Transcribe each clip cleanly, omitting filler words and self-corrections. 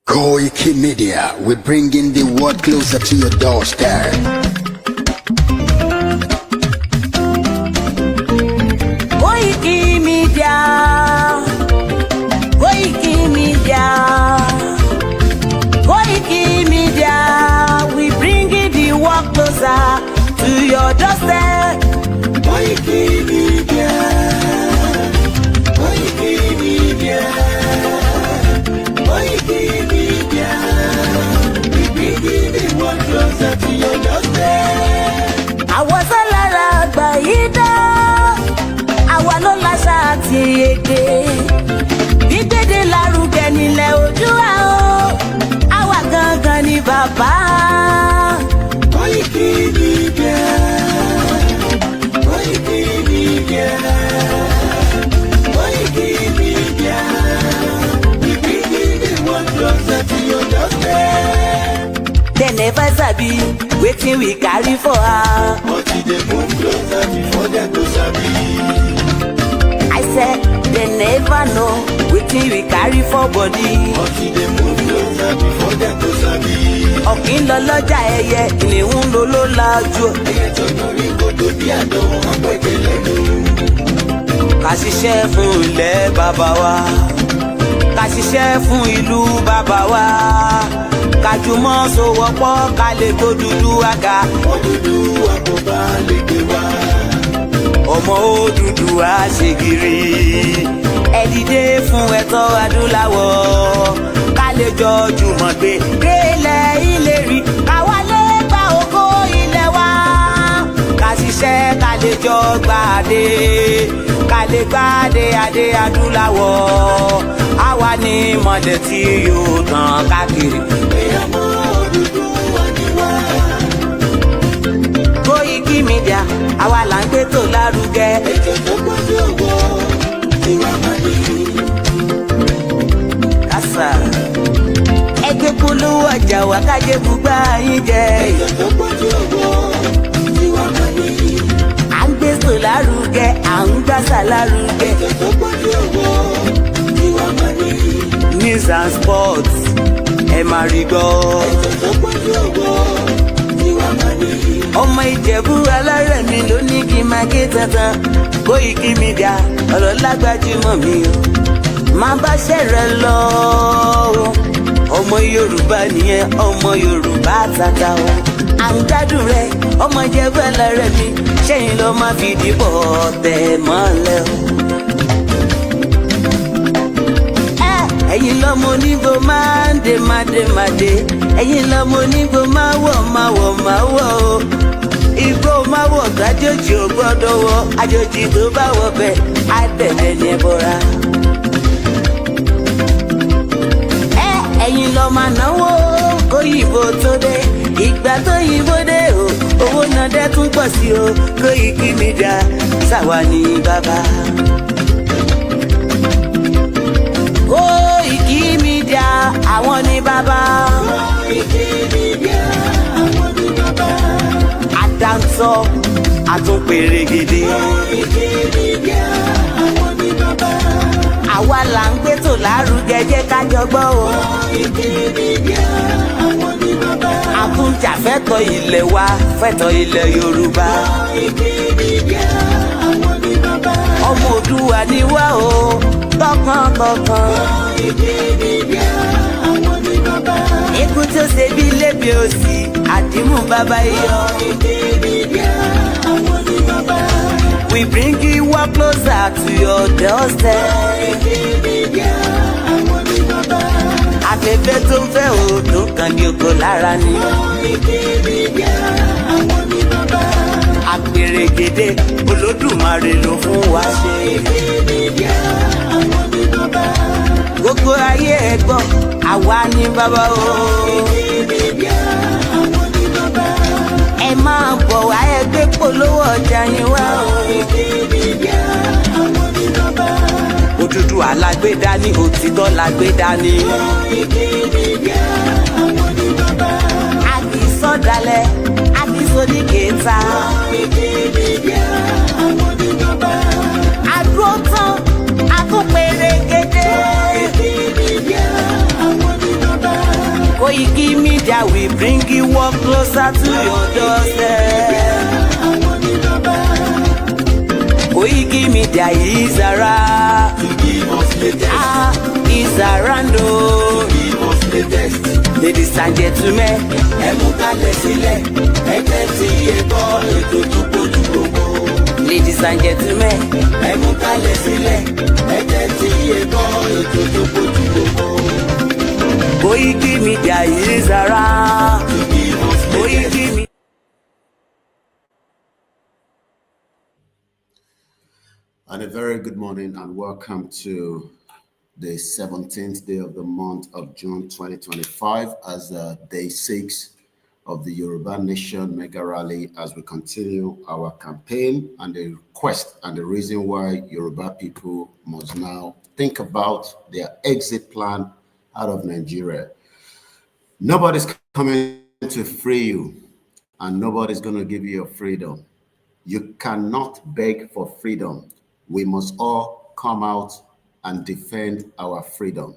KOIKIMEDIA, we're bringing the world closer to your doorstep. KOIKIMEDIA, KOIKIMEDIA, KOIKIMEDIA, we bringing the world closer to your doorstep. KOIKIMEDIA, KOIKIMEDIA, KOIKIMEDIA, we bringing the world closer to your doorstep. Àwọn sọ́lára àgbà yìí dá, àwa ló láṣà àti èdè. Gbígbédè lárugẹ nílẹ̀ Oòduà o, àwa gangan ni bàbá. KOIKIMEDIA, KOIKIMEDIA, KOIKIMEDIA, we bringing the world closer to your doorstep. They never sabi wetin we carry for her. But e dey move closer before dem go sabi. I said they never know wetin we carry for body. But e dey move closer before dem go sabi. Ọ̀kín lọ lọ́jà ẹyẹ, kìnìún ló ló lajú. Ẹyẹ tó lórí kòtò bí àdó wọn pèdè lẹ́nu. Ká ṣiṣẹ́ fún ilẹ̀ bàbá wa, ká ṣiṣẹ́ fún ìlú bàbá wa, ká jùmọ̀ sowọ́pọ̀ ká lè tó dúdú àga. Odùduwà kò bá lè gbé wá. Ọmọ Odùduwà ṣègìrì, ẹ dìde fún ẹ̀tọ́ adúláwọ̀, ká lè jọ jùmọ̀ gbé délẹ̀ ìlérí, ká wálé gba ògo ilẹ̀ wa, ká ṣiṣẹ́ ká lè jọ gbàdé, ká lè gbàdé adé adúláwọ̀, àwa ni mọ̀lẹ̀ tí yóò tàn káàkiri. Ọmọ Odùduwà ni wá. KOIKIMEDIA, àwa là ń gbé tó lárugẹ. Ètò tó pọ̀jù owó tí wàá máa ní. Kásá ẹgbẹ́ polówó ọjà wá kájé bùgbà yín jẹ. Ètò tó pọ̀jù owó tí wàá máa ní. À ń gbé tó lárugẹ, à ń gbàsà lárugẹ. Ètò tó pọ̀jù owó tí wàá máa ní. News and sports ẹ máa rí gbọ́. Ètò tó pọ̀jù owó tí wàá máa ní. Ọmọ Ìjẹ̀bú alárẹ̀mí ló ní kí n máa ké tantan. KOIKIMEDIA, ọ̀rọ̀ lágbájúmọ̀ mi o, máa bá ṣẹ̀rẹ̀ lọ o. Ọmọ Yorùbá nìyẹn, ọmọ Yorùbá tata o. À ń gbádùn rẹ, ọmọ Ìjẹ̀bú alárẹ̀mí, ṣẹ́yìn ló máa fi dìbò tẹ̀ mọ́lẹ̀ o. Ẹ̀yin lọ́mọ onígbò máa ń dé máa dé, ẹ̀yin lọ́mọ onígbò máa wọ̀ o. Igbó máa wọ̀ gbàjòjì ò gbọ́dọ̀ wọ, àjòjì tó bá wọ bẹ́ẹ̀ á bẹ̀rẹ̀ ní ẹbọra. Ẹ̀yin lọ máa náwó kóyìnbó tó dé, ìgbà tó yìnbó dé o, owó náà dẹ́ tún pọ̀ sí o. KOIKIMEDIA, ṣàwa ni bàbá. KOIKIMEDIA, àwọn ni bàbá. KOIKIMEDIA, àwọn ni bàbá. Àdáńtọ́ àtúnpèrègèdè. KOIKIMEDIA, àwọn ni bàbá. Àwa là ń gbé tò lárugẹ, jẹ́ ká jọ gbọ́ o. KOIKIMEDIA, àwọn ni bàbá. Àtúnjà fẹ́tọ̀ ilẹ̀ wa, fẹ́tọ̀ ilẹ̀ Yorùbá. KOIKIMEDIA, àwọn ni bàbá. Ọmọ Oòduà ni wá o, tọkàntọkàn. KOIKIMEDIA, àwọn ni bàbá. Ikú tó ṣe bí lébi òsì, àdìmú bàbá iyọ̀. KOIKIMEDIA, àwọn ni bàbá. We bring you work closer to your doorstep. KOIKIMEDIA, àwọn ni bàbá. Afẹ́fẹ́ tó ń fẹ́ òòdùn kan ní oko lára ni. KOIKIMEDIA, àwọn ni bàbá. Àpèrègèdè Olódùmarè ló fún wa ṣe. KOIKIMEDIA, àwọn ni bàbá. Gbogbo ayé ẹ gbọ́, àwa ni bàbá o. KOIKIMEDIA, àwọn ni bàbá. Ẹ máa bọ̀ wá ẹgbẹ́ polówó ọjà yín wá o. KOIKIMEDIA, àwọn ni bàbá. Odùduwà lágbédá ní, òtítọ́ lágbédá ní. KOIKIMEDIA, àwọn ni bàbá. A kì í sọ̀dálẹ̀, a kì í sóní kẹta. KOIKIMEDIA, àwọn ni bàbá. A dúró tán, a tún pèrègèdè. KOIKIMEDIA, àwọn ni bàbá. Media, we bring you one closer to your doorstep. KOIKIMEDIA is around. Is around. Ladies and gentlemen, ladies and gentlemen, KOIKIMEDIA is around. KOIKIMEDIA. And a very good morning and welcome to the 17th day of the month of June 2025 as day 6 of the Yoruba Nation Mega Rally as we continue our campaign and the quest and the reason why Yoruba people must now think about their exit plan out of Nigeria. Nobody's coming to free you and nobody's going to give you your freedom. You cannot beg for freedom. We must all come out and defend our freedom.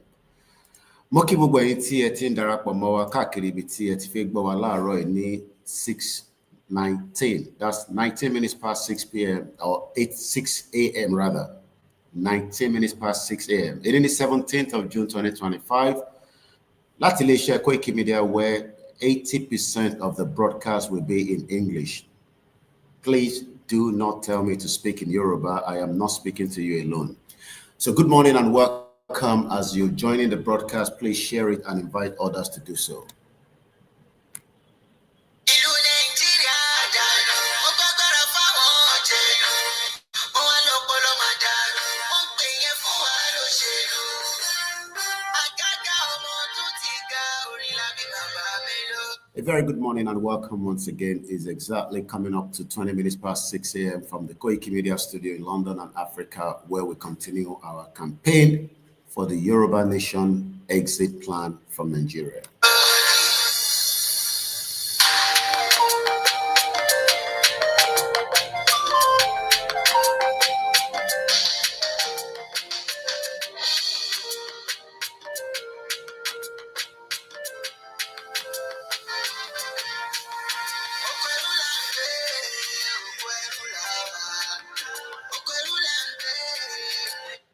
Mo kí gbogbo ẹ̀yin tí ẹ ti ń darapọ̀ mọ́ wa káàkiri ibi tí ẹ ti fẹ́ gbọ́ wa láàárọ̀ yìí ní 6:19. That's 19 minutes past 6 p.m. or 6 a.m. rather. 19 minutes past 6 a.m. It is the 17th of June 2025. Láti iléeṣẹ́ KOIKIMEDIA where 80% of the broadcast will be in English. Please do not tell me to speak in Yoruba. I am not speaking to you alone. So good morning and welcome. As you're joining the broadcast, please share it and invite others to do so. A very good morning and welcome once again. Is exactly coming up to 20 minutes past 6 a.m. from the KOIKIMEDIA studio in London and Africa, where we continue our campaign for the Yoruba Nation exit plan from Nigeria.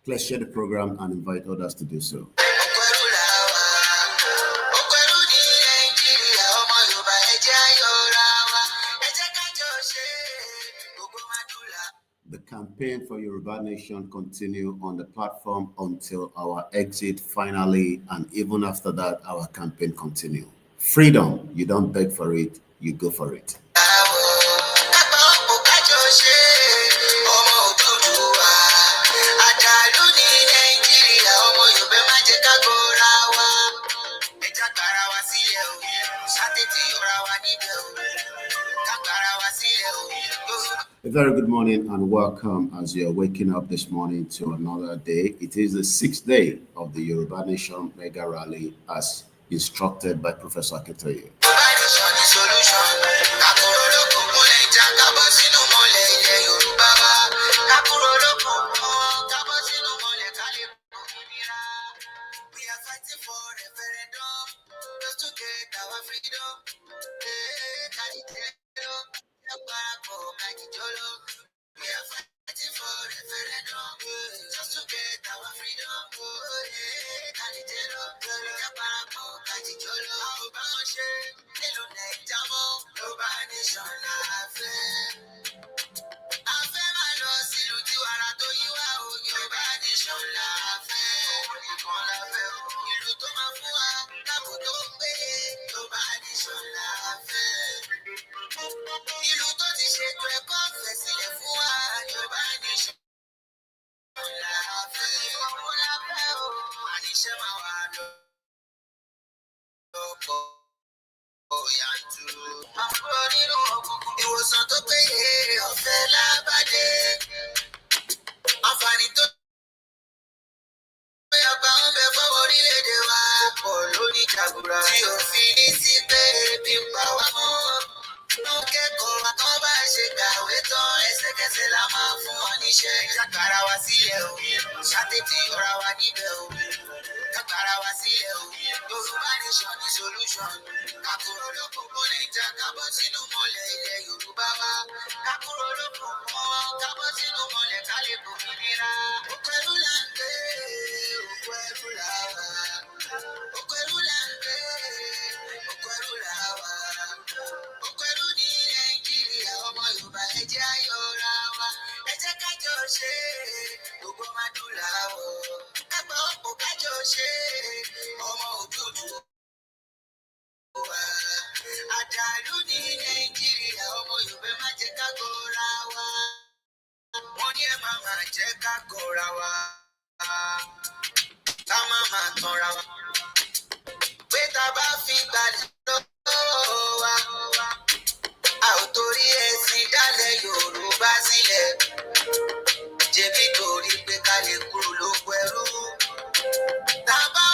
Please share the program and invite others to do so. The campaign for Yoruba Nation continue on the platform until our exit finally, and even after that, our campaign continue. Freedom, you don't beg for it, you go for it. A very good morning and welcome as you're waking up this morning to another day. It is the 6th day of the Yoruba Nation Mega Rally as instructed by Professor Akitoye. gbàrà wá sílẹ̀ o. Yorùbá nation ní solution. Kakúrò lókùnkùn ní ìjà kábọ̀ sínú mọ́lẹ̀ ilẹ̀ Yorùbá wa. Kakúrò lókùnkùn kábọ̀ sínú mọ́lẹ̀ ká lè bòmìnira. Oko ẹrú là ń gbé, oko ẹrú là wà. Oko ẹrú là ń gbé, oko ẹrú là wà. Oko ẹrú ní Nàìjíríà, ọmọ Yorùbá ẹ jẹ́ á yọra wa. Ẹ jẹ́ ká jọ ṣe gbogbo máa dùn láwọ̀. Ẹgbẹ́ ọ̀pọ̀ ká jọ ṣe ọmọ òdúdú wa. Àdàlú ní Nàìjíríà, ọmọ Yorùbá má jẹ́ ká gọra wa. Wọ́n ní ẹ máa jẹ́ ká gọra wa. Ká máa tanra wa. Pé tá a bá fi gbàdúrà lọ́wọ́ wa, a ò torí ẹ̀sìn dálẹ̀ Yorùbá sílẹ̀. Jẹ̀bi torí pé ká lè kúrò lóko ẹrú. Tá a bá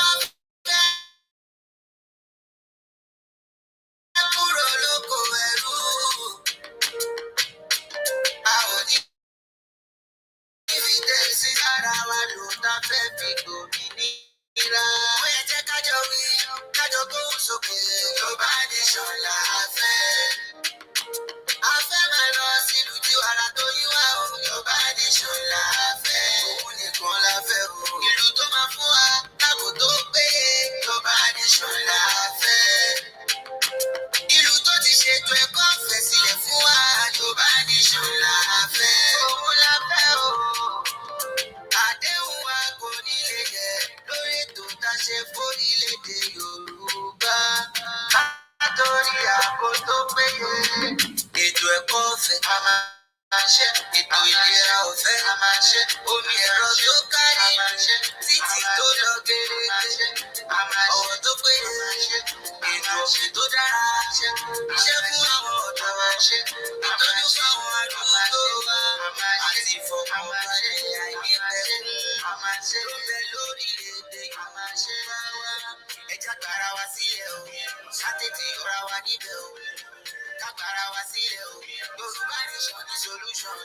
fẹ́ kúrò lóko ẹrú, a ò ní fi tẹ̀sí ara wa lò tá a fẹ́ fi gbòmìnira. Ó yẹ jẹ́ kájọ wí, kájọ gbóhùn sókè. Yorùbá nation là á fẹ́. A fẹ́ máa lọ sílùú tí wàrà tó yí wá o. Yorùbá nation là á fẹ́. Òun nìkan la fẹ́ o. Ìlú tó máa fún wa láàbò tó péye. Yorùbá nation là á fẹ́. Ìlú tó ti ṣètò ẹ̀kọ́ ọ̀fẹ́ sílẹ̀ fún wa. Yorùbá nation là á fẹ́. Òun la fẹ́ o. Àdéhùn wa kò ní lè yẹ lórí ètò tá a ṣe fórílẹ̀-èdè Yorùbá. Látòrí ààbò tó péye, ètò ẹ̀kọ́ ọ̀fẹ́ a máa ṣe, ètò ìlera ọ̀fẹ́ a máa ṣe, omi ẹ̀rọ tó kárí títì tó lọ gẹ́gẹ́ a máa ṣe, ọ̀wọ̀ tó péye, ètò ọ̀fẹ́ tó dára, iṣẹ́ fún àwọn ọ̀dọ́ wa ṣe, ìtọ́jú fáwọn àdúgbò wa àti ìfọ̀kànbalẹ̀ àìnípẹ̀kun ló bẹ lórílẹ̀-èdè a máa ṣe wá. Ẹ jẹ́ gbàrà wá sílẹ̀ o, ṣàtètè yọra wa níbẹ̀ o. Kágbára wa sílẹ̀ o. Yorùbá nation ní solution.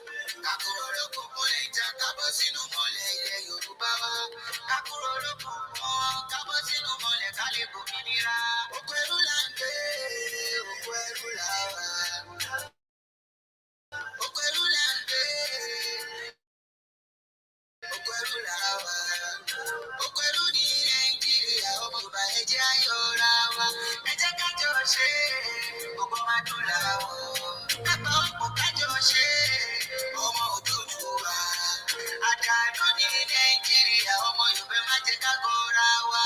Kakúrò lókùnkùn lè jà kábọ̀ sínú mọ́lẹ̀ ilẹ̀ Yorùbá wa. Kakúrò lókùnkùn kábọ̀ sínú mọ́lẹ̀ ká lè bòmìnira. Oko ẹrú là ń gbé, oko ẹrú là wà. Oko ẹrú là ń gbé, oko ẹrú là wà. Oko ẹrú ní Nàìjíríà, ọmọ Yorùbá ẹ jẹ́ á yọra wa. Ẹ jẹ́ ká jọ ṣe gbogbo máa dùn láwọ̀. Ẹgbẹ́ ọ̀pọ̀ ká jọ ṣe ọmọ òdúdú wa. Àdàlú ní Nàìjíríà, ọmọ Yorùbá má jẹ́ ká gọra wa.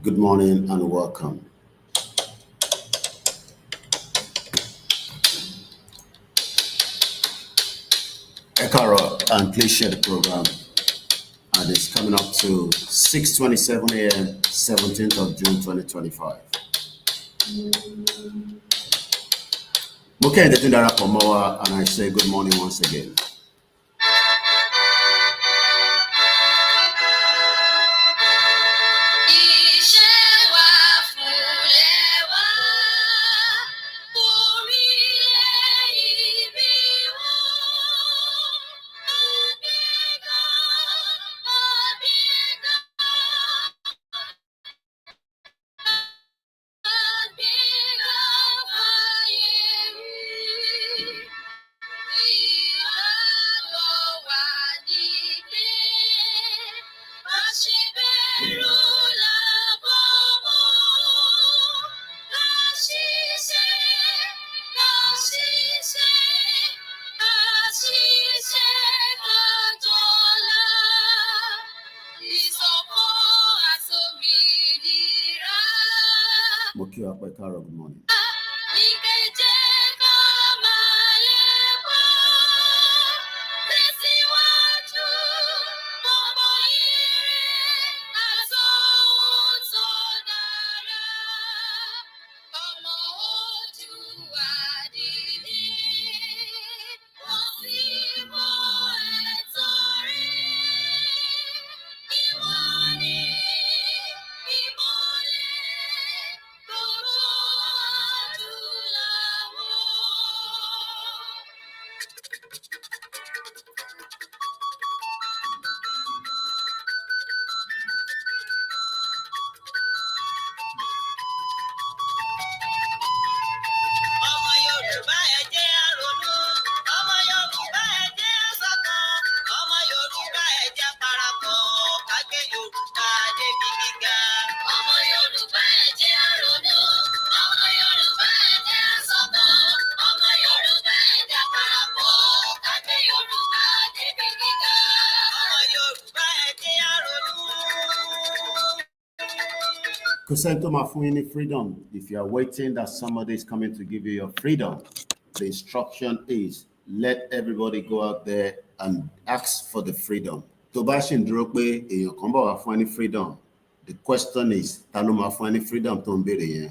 Good morning and welcome. Ekaro, and please share the program. And it's coming up to 6:27 a.m., 17th of June, 2025. Okay, the Tindara Pomowa, and I say good morning once again. Mokia Pekara, good morning. Kusento Mafuni freedom. If you are waiting that somebody is coming to give you your freedom, the instruction is let everybody go out there and ask for the freedom. Tobashin Drope, in your combo of any freedom. The question is, Tanuma for any freedom to be.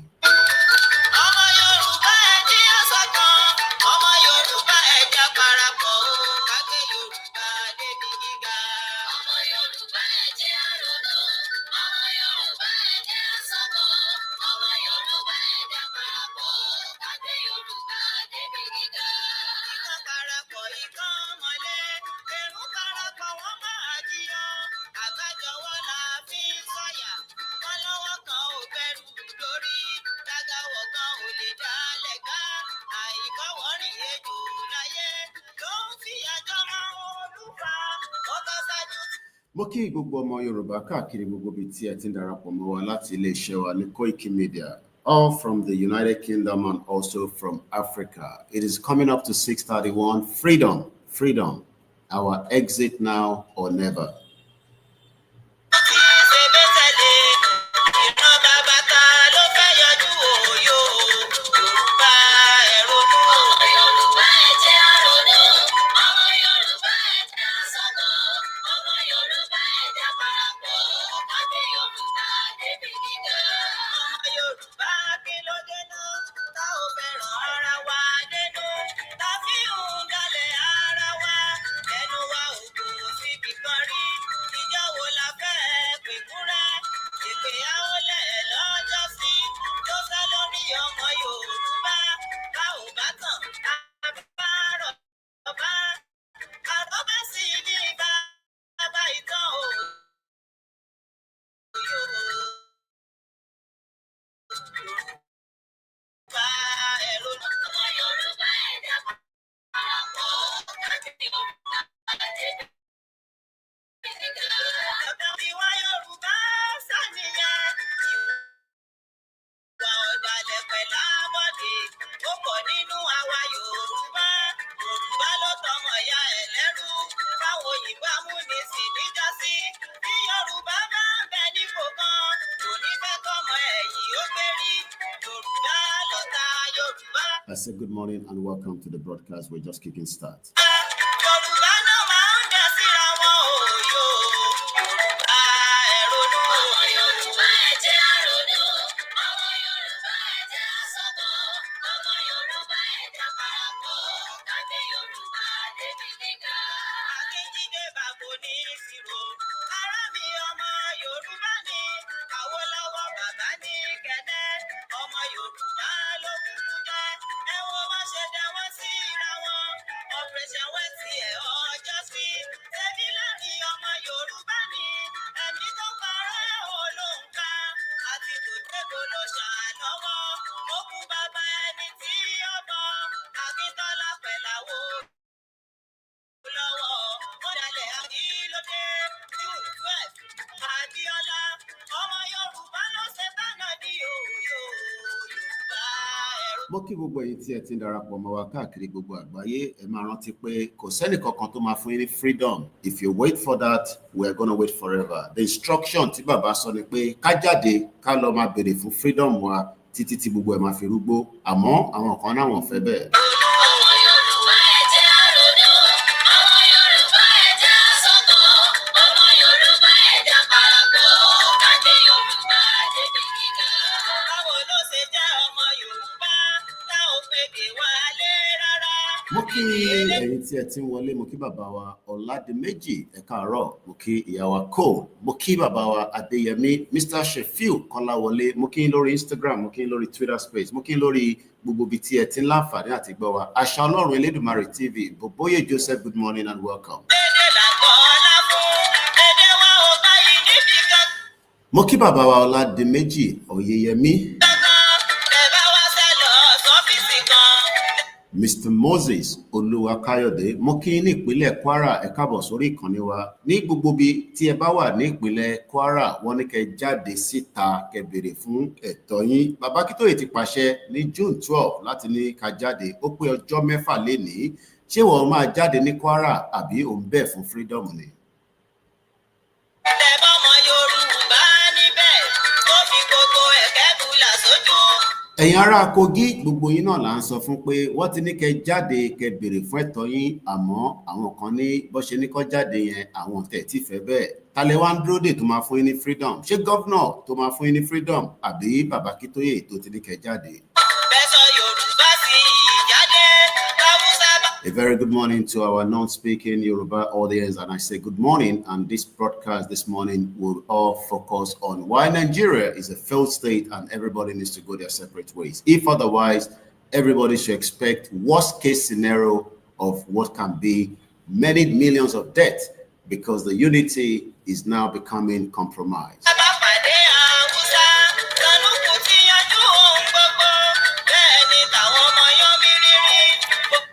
Mo kí gbogbo ọmọ Yorùbá káàkiri gbogbo ibi tí ẹ ti ń darapọ̀ mọ́ wa láti iléeṣẹ́ wa ní Koiki Media, all from the United Kingdom and also from Africa. It is coming up to 6:31. Freedom, freedom, our exit now or never. I say good morning and welcome to the broadcast. We're just kicking start. mo kí gbogbo ẹ̀yin tí ẹ ti ń darapọ̀ mọ́ wa káàkiri gbogbo àgbáyé ẹ máa rántí pé kò sẹ́nì kankan tó máa fún yín ní freedom. If you wait for that, we are gonna wait forever. The instruction tí bàbá sọ ni pé ká jáde ká lọ máa béèrè fún freedom wa títí tí gbogbo ẹ̀ máa fi rúgbó, àmọ́ àwọn kan náà wọ́n fẹ́ bẹ́ẹ̀. Mo kí ẹ̀yin tí ẹ ti ń wọlé, mo kí bàbá wa Ọládìméjì ẹ káàárọ̀, mo kí ìyá wa Cole, mo kí bàbá wa Adéyẹmí, Mr. Sheffield Kọ́láwọlé, mo kí lórí Instagram, mo kí lórí Twitter space, mo kí lórí gbogbo ibi tí ẹ ti ń láǹfààní àti gbọ́ wa. Àṣà Ọlọ́run Elédùmarè TV, Boboye Joseph, good morning and welcome. Mo kí bàbá wa Ọládìméjì Oyeyemi. Mr. Moses Olúwakáyọ̀dé, mo kí ní ìpínlẹ̀ Kwara ẹ káàbọ̀ sórí ìkànnì wa. Ní gbogbo bí tí ẹ bá wà ní ìpínlẹ̀ Kwara, wọ́n ní kẹ́ jáde síta kẹ́ béèrè fún ẹ̀tọ́ yín. Bàbá Akíntóyè ti pàṣẹ ní June 12 láti ní ká jáde. Ó pé ọjọ́ 6 lénìí. Ṣé wọ́n máa jáde ní Kwara àbí ò ń bẹ̀ fún freedom ni? Ẹ̀yin ará Kogi, gbogbo yín náà là ń sọ fún pé wọ́n ti ní kẹ́ jáde kẹ́ béèrè fún ẹ̀tọ́ yín, àmọ́ àwọn kan ní bó ṣe ní kó jáde yẹn àwọn tẹ̀ tí fẹ́ bẹ́ẹ̀. Tálẹ̀ wá ń dúró dè tó máa fún yín ní freedom. Ṣé gọ́vnà tó máa fún yín ní freedom àbí bàbá Akíntóyè tó ti ní kẹ́ jáde? A very good morning to our non-speaking Yoruba audience, and I say good morning. And this broadcast this morning will all focus on why Nigeria is a failed state and everybody needs to go their separate ways. If otherwise, everybody should expect worst case scenario of what can be many millions of debt because the unity is now becoming compromised.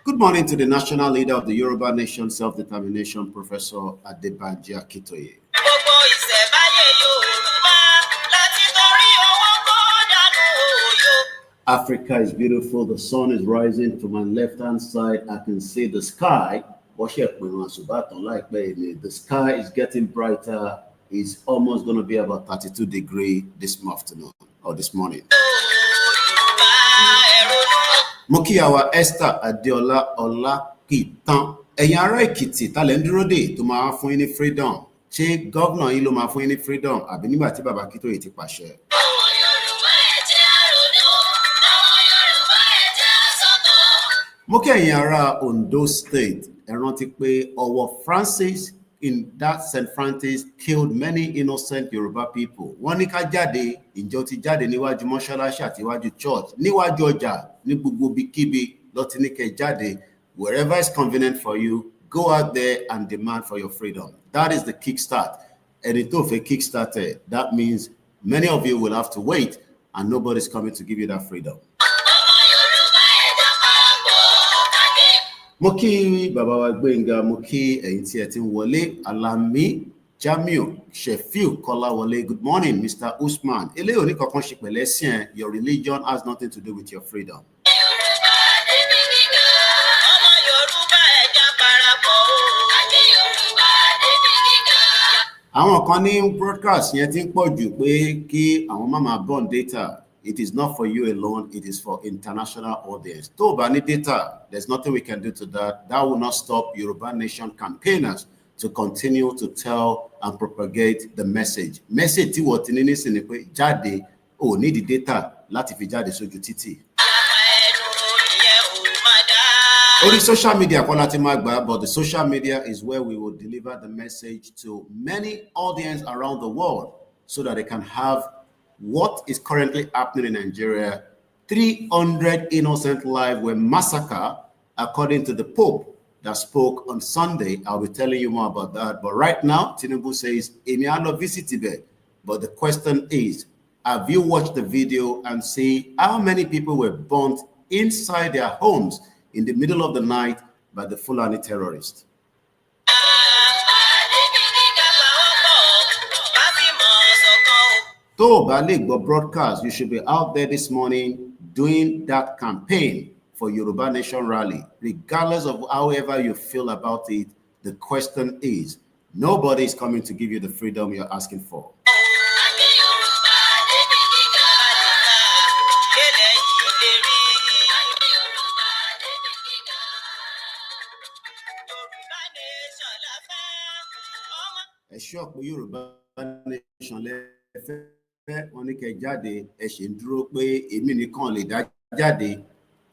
Good morning to the national leader of the Yoruba Nation Self-Determination, Professor Adebanji Akintoye. Africa is beautiful. The sun is rising. To my left-hand side, I can see the sky. The sky is getting brighter. It's almost going to be about 32 degrees this afternoon or this morning. Mo kí àwa Esther Adéọlá Ọlákìtàn. Ẹ̀yin ará Èkìtì tálẹ̀ ń dúró dè tó máa fún yín ní freedom. Ṣé gọ́vnà yín ló máa fún yín ní freedom àbí nígbà tí bàbá Akíntóyè ti pàṣẹ? Mo kí ẹ̀yin ará Ondo State. Ẹ rántí pé ọwọ́ Francis in that St. Francis killed many innocent Yoruba people. Wọ́n ní ká jáde, ìjọ ti jáde níwájú mọ́ṣáláṣí àti iwájú church, níwájú ọjà, ní gbogbo bíkíbi ló ti ní kẹ́ jáde. Wherever is convenient for you, go out there and demand for your freedom. That is the kickstart. Ẹni tó fẹ́ kickstart ẹ̀, that means many of you will have to wait and nobody's coming to give you that freedom. Mo kí bàbá wa Gbénga, mo kí ẹ̀yin tí ẹ ti ń wọlé, Alami Jamiu Sheffield Kọ́láwọlé, good morning Mr. Usman. Eléyìí ò ní kankan ṣe pẹ̀lú ẹ̀sìn ẹ̀, your religion has nothing to do with your freedom. Àwọn kan ní broadcast yẹn ti ń pọ̀ jù pé kí àwọn máa burn data. It is not for you alone, it is for international audience. Tó bá ní data, there's nothing we can do to that. That will not stop Yoruba Nation campaigners to continue to tell and propagate the message. Message tí wọ́n ti ní nísìn ni pé jáde, ò ní di data láti fi jáde sójú títì. Only social media, but the social media is where we will deliver the message to many audience around the world so that they can have what is currently happening in Nigeria. 300 innocent lives were massacred, according to the Pope that spoke on Sunday. I'll be telling you more about that. But right now, Tinubu says, Emiano visited. But the question is, have you watched the video and see how many people were burnt inside their homes in the middle of the night by the Fulani terrorists? broadcast, you should be out there this morning doing that campaign for Yoruba Nation Rally. Regardless of however you feel about it, the question is, nobody is coming to give you the freedom you're asking for. ẹ ṣọ́ pé Yorùbá nation lẹ́fẹ́ wọn ní kẹ́ jáde ẹ ṣe ń dúró pé èmi nìkan lè dá jáde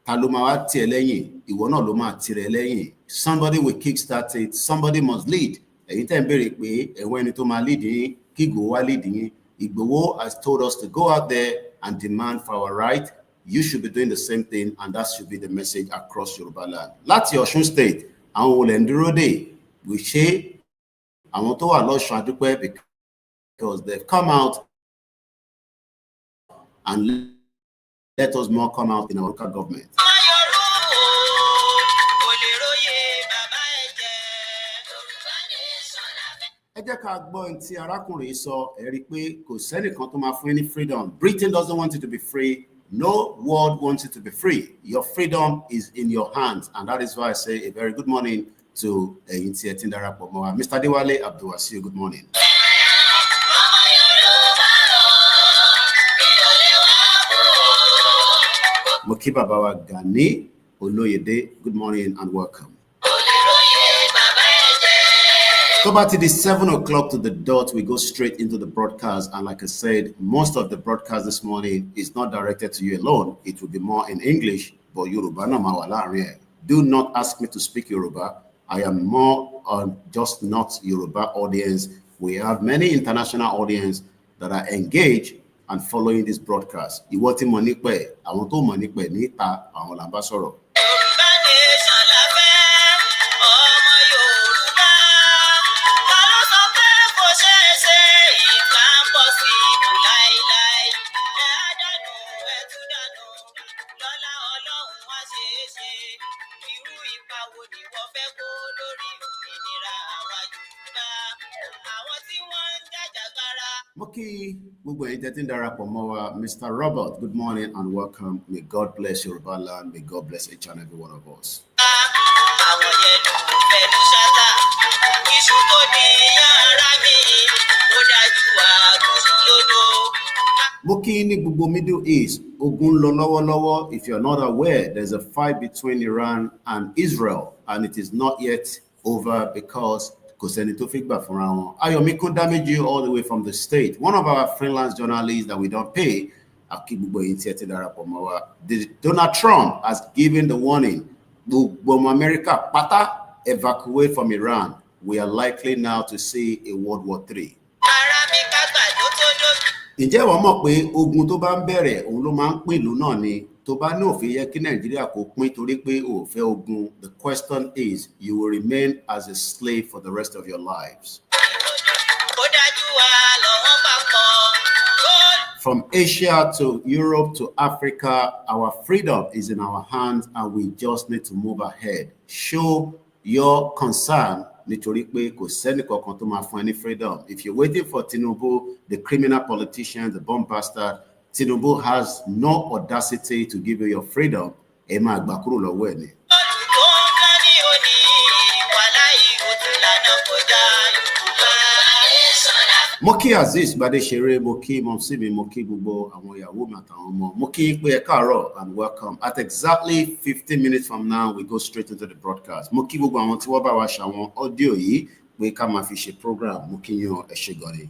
ta ló máa wá tiẹ̀ lẹ́yìn ìwọ náà ló máa tirẹ̀ lẹ́yìn. Somebody will kickstart it, somebody must lead. Ẹ̀yin tẹ́ ń béèrè pé ẹ̀wọ̀n ẹni tó máa lead yín kí Ìgbòho wá lead yín. Ìgbòho has told us to go out there and demand for our right. You should be doing the same thing, and that should be the message across Yoruba land. Láti Ọ̀ṣun state àwọn olè ń dúró dè we ṣe àwọn tó wà lọ́ṣun adúpẹ́ because they've come out and let us more come out in our local government. Ẹ jẹ́ ká gbọ́ ohun tí arákùnrin sọ, ẹ rí pé kò sẹ́nìkan tó máa fún ní freedom. Britain doesn't want you to be free. No world wants you to be free. Your freedom is in your hands, and that is why I say a very good morning to Mr. Dewale Abdulwasiu. Good morning. Mokiba Bawa Gani Oloyede, good morning and welcome. So back to the 7 o'clock to the dot, we go straight into the broadcast. And like I said, most of the broadcast this morning is not directed to you alone. It will be more in English, but Yoruba no mawala. Do not ask me to speak Yoruba. I am more on just not Yoruba audience. We have many international audience that are engaged and following this broadcast. You want him money pay? I want to money pay. Nita, I want ambassador. Mr. Robert, good morning and welcome. May God bless Yoruba land. May God bless each and every one of us. Moki ni gbogbo Middle East, ogun lọ lọ́wọ́lọ́wọ́. If you're not aware, there's a fight between Iran and Israel, and it is not yet over because Ayomi could damage you all the way from the state. One of our freelance journalists that we don't pay, Donald Trump has given the warning, America, evacuate from Iran. We are likely now to see a World War III. Ǹjẹ́ wọ́n mọ̀ pé ogun tó bá ń bẹ̀rẹ̀ òun ló máa ń pín ìlú náà ni tó bá ní òfin yẹ kí Nàìjíríà kó pín torí pé ó fẹ́ ogun. The question is, you will remain as a slave for the rest of your lives. From Asia to Europe to Africa, our freedom is in our hands and we just need to move ahead. Show your concern. Nítorí pé kò sẹ́ni kankan tó máa fún ẹ ní freedom. If you're waiting for Tinubu, the criminal politician, the bomb bastard, Tinubu has no audacity to give you your freedom. Ẹ máa gbà kúrò lọ́wọ́ ẹ̀ ni. Mo kí Azeez Gbadesere, mo kí Momsimi, mo kí gbogbo àwọn ìyàwó mi àtàwọn ọmọ. Mo kí pé ẹ káàárọ̀ and welcome. At exactly 15 minutes from now, we go straight into the broadcast. Mo kí gbogbo àwọn tí wọ́n bá wa ṣàwọn audio yìí pé ká máa fi ṣe program. Mo kí yín ẹ ṣé gan ni.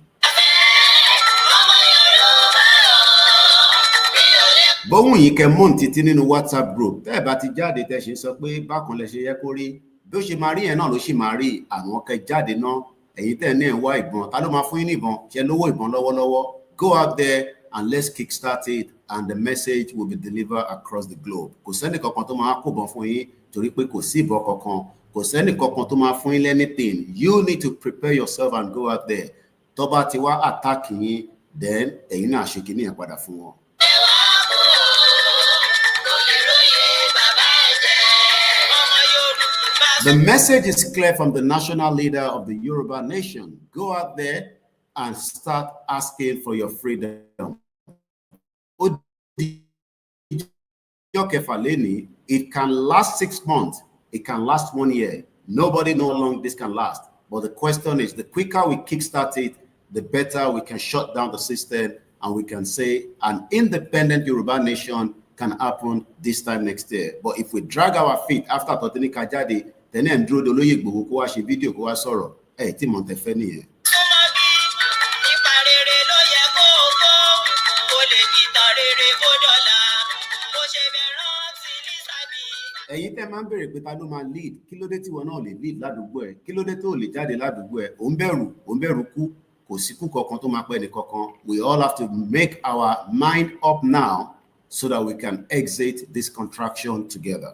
Bóhùn yìí kẹ́ mọ́ títí nínú WhatsApp group. Tẹ́ ẹ bá ti jáde tẹ́ ṣe sọ pé bákan lẹ ṣe yẹ kó rí. Bí ó ṣe máa rí yẹn náà ló ṣì máa rí àwọn kẹ́ jáde náà. Ẹ̀yin tẹ́ ní ẹ̀ ń wá ìbọn, ta ló máa fún yín ní ìbọn? Ṣé lówó ìbọn lọ́wọ́lọ́wọ́? Go out there and let's kickstart it, and the message will be delivered across the globe. Kò sẹ́ni kankan tó máa kó ìbọn fún yín torí pé kò sí ìbọn kankan. Kò sẹ́ni kankan tó máa fún yín anything. You need to prepare yourself and go out there. Tó bá ti wá attack yín, then ẹ̀yin náà ṣe kíní ẹ̀ padà fún wọn. The message is clear from the national leader of the Yoruba nation. Go out there and start asking for your freedom. It can last 6 months. It can last 1 year. Nobody knows how long this can last. But the question is, the quicker we kickstart it, the better we can shut down the system, and we can say an independent Yoruba nation can happen this time next year. But if we drag our feet after Totini Kajadi, then Andrew Doloye Gbowo ko wa ṣe video ko wa sọ̀rọ̀, tí mo tẹ fẹ́ nìyẹn. Ẹ̀yin tẹ́ máa ń bèrè pé ta ló máa lead, kí ló dé tí wọn náà lè lead ládùúgbò ẹ̀, kí ló dé tó lè jáde ládùúgbò ẹ̀, ò ń bẹ̀rù kú, kò sí kú kankan tó máa pẹ́ ní kankan. We all have to make our mind up now so that we can exit this contraction together.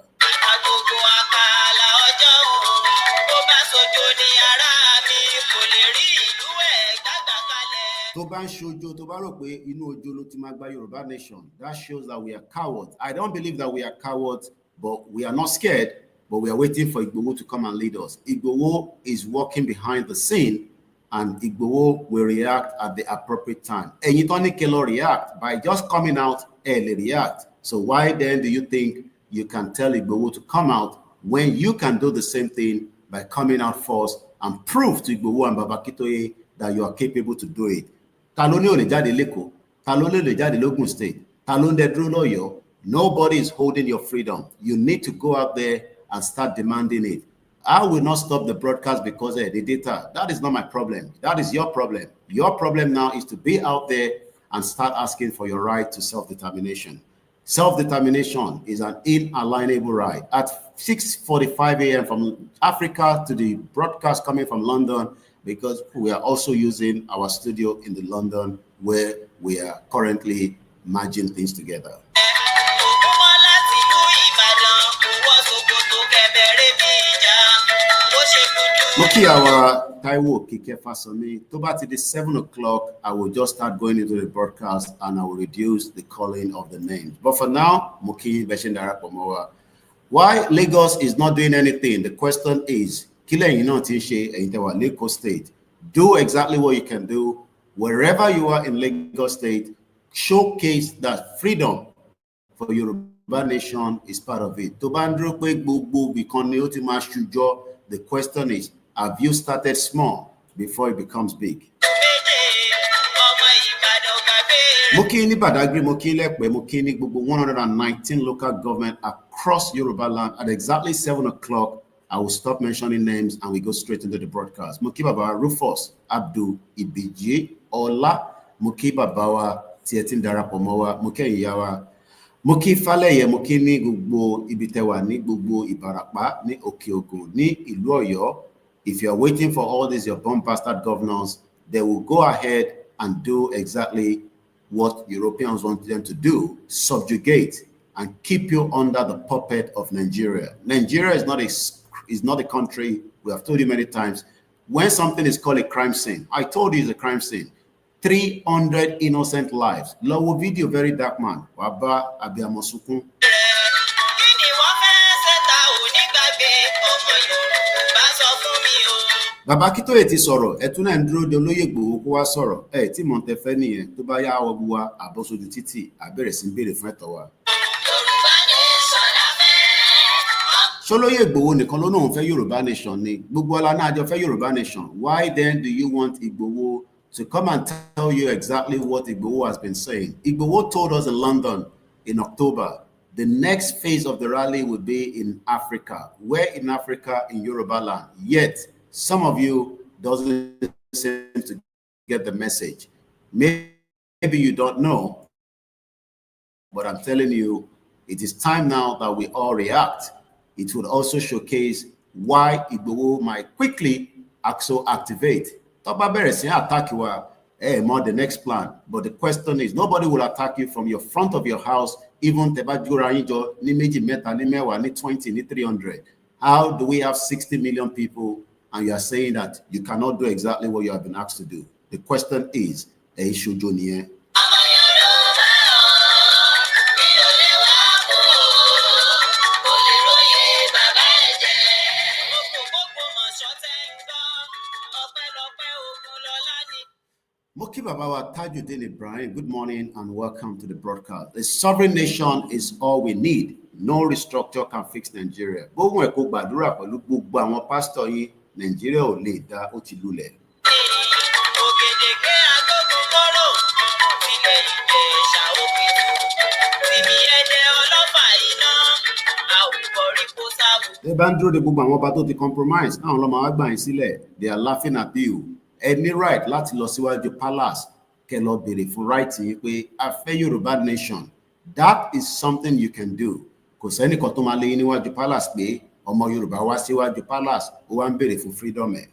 Tó bá ń ṣojo, tó bá rò pé inú ojo ló ti máa gba Yorùbá nation, that shows that we are cowards. I don't believe that we are cowards, but we are not scared, but we are waiting for Igboho to come and lead us. Igboho is working behind the scene, and Igboho will react at the appropriate time. And you don't need to react by just coming out early react. So why then do you think you can tell Igboho to come out when you can do the same thing by coming out first and prove to Igboho and Babakitoye that you are capable to do it? Taloni ò lè jáde l'Èkó, Taloni ò lè jáde l'Ogun State, Taloni dẹ̀ dúró l'Ọ̀yọ́. Nobody is holding your freedom. You need to go out there and start demanding it. I will not stop the broadcast because the data. That is not my problem. That is your problem. Your problem now is to be out there and start asking for your right to self-determination. Self-determination is an inalienable right. At 6:45 a.m. from Africa to the broadcast coming from London, because we are also using our studio in the London where we are currently merging things together. Moki our Taiwo Kike Fasoni, to bá ti di 7 o'clock, I will just start going into the broadcast and I will reduce the calling of the names. But for now, Moki Beshindara Pomowa. Why Lagos is not doing anything? The question is, Lagos State, do exactly what you can do wherever you are in Lagos State. Showcase that freedom for Yoruba nation is part of it. The question is, have you started small before it becomes big? Mokini Badagri, Mokile, Mokini, 119 local government across Yoruba land. At exactly 7 o'clock, I will stop mentioning names and we go straight into the broadcast. Mokibaba Rufus, Abdul Ibiji, Ola, Mokibabawa, Tietin Darapomowa, Mokeyawa, Moki Faleye, Mokini Gugbo, Ibitewa, Ni Gugbo, Ibarapa, Ni Okiogun, Ni Ilu Oyo. If you are waiting for all these, your bomb bastard governors, they will go ahead and do exactly what Europeans want them to do, subjugate and keep you under the puppet of Nigeria. Nigeria is not a country. We have told you many times. When something is called a crime scene, I told you it's a crime scene. 300 innocent lives. Lowo video, very dark man. Waba Abiamosukun. Bàbá Akíntóyè ti sọ̀rọ̀, ẹ tún náà ń dúró de olóyè Ìgbòho kó wá sọ̀rọ̀, tí mò ń tẹ fẹ́ nìyẹn, tó bá yá ọgbù wa àbọ̀sójú títì àbẹ̀rẹ̀ sí ń béèrè fún ẹ̀tọ́ wa. Ṣólóyè Ìgbòho nìkan ló náà fẹ́ Yorùbá nation ni, gbogbo ọlá náà jọ fẹ́ Yorùbá nation. Why then do you want Ìgbòho to come and tell you exactly what Ìgbòho has been saying? Ìgbòho told us in London in October, the next phase of the rally would be in Africa. Where in Africa? In Yoruba land. Yet, some of you doesn't seem to get the message. Maybe you don't know, but I'm telling you, it is time now that we all react. It would also showcase why Igboho might quickly also activate. Attack you more the next plan. But the question is, nobody will attack you from your front of your house, even 20, 300. How do we have 60 million people and you are saying that you cannot do exactly what you have been asked to do? The question is, Moki Babawa Tajuddin Ibrahim, good morning and welcome to the broadcast. A sovereign nation is all we need. No restructure can fix Nigeria. Gbogbo ẹ̀kọ́ gbàdúrà pẹ̀lú gbogbo àwọn pásítọ̀ yìí, Nigeria ò lè dá ó ti lulẹ̀. They bá ń dúró de gbogbo àwọn ọba tó ti compromise, àwọn ọlọ́mọ wa gbà yín sílẹ̀. They are laughing at you. Any right láti lọ síwájú palace kẹ́ lọ béèrè fún right yìí pé a fẹ́ Yorùbá nation. That is something you can do. Kò sẹ́nìkan tó máa lé yín níwájú palace pé ọmọ Yorùbá wá síwájú palace ó wá ń béèrè fún freedom ẹ̀.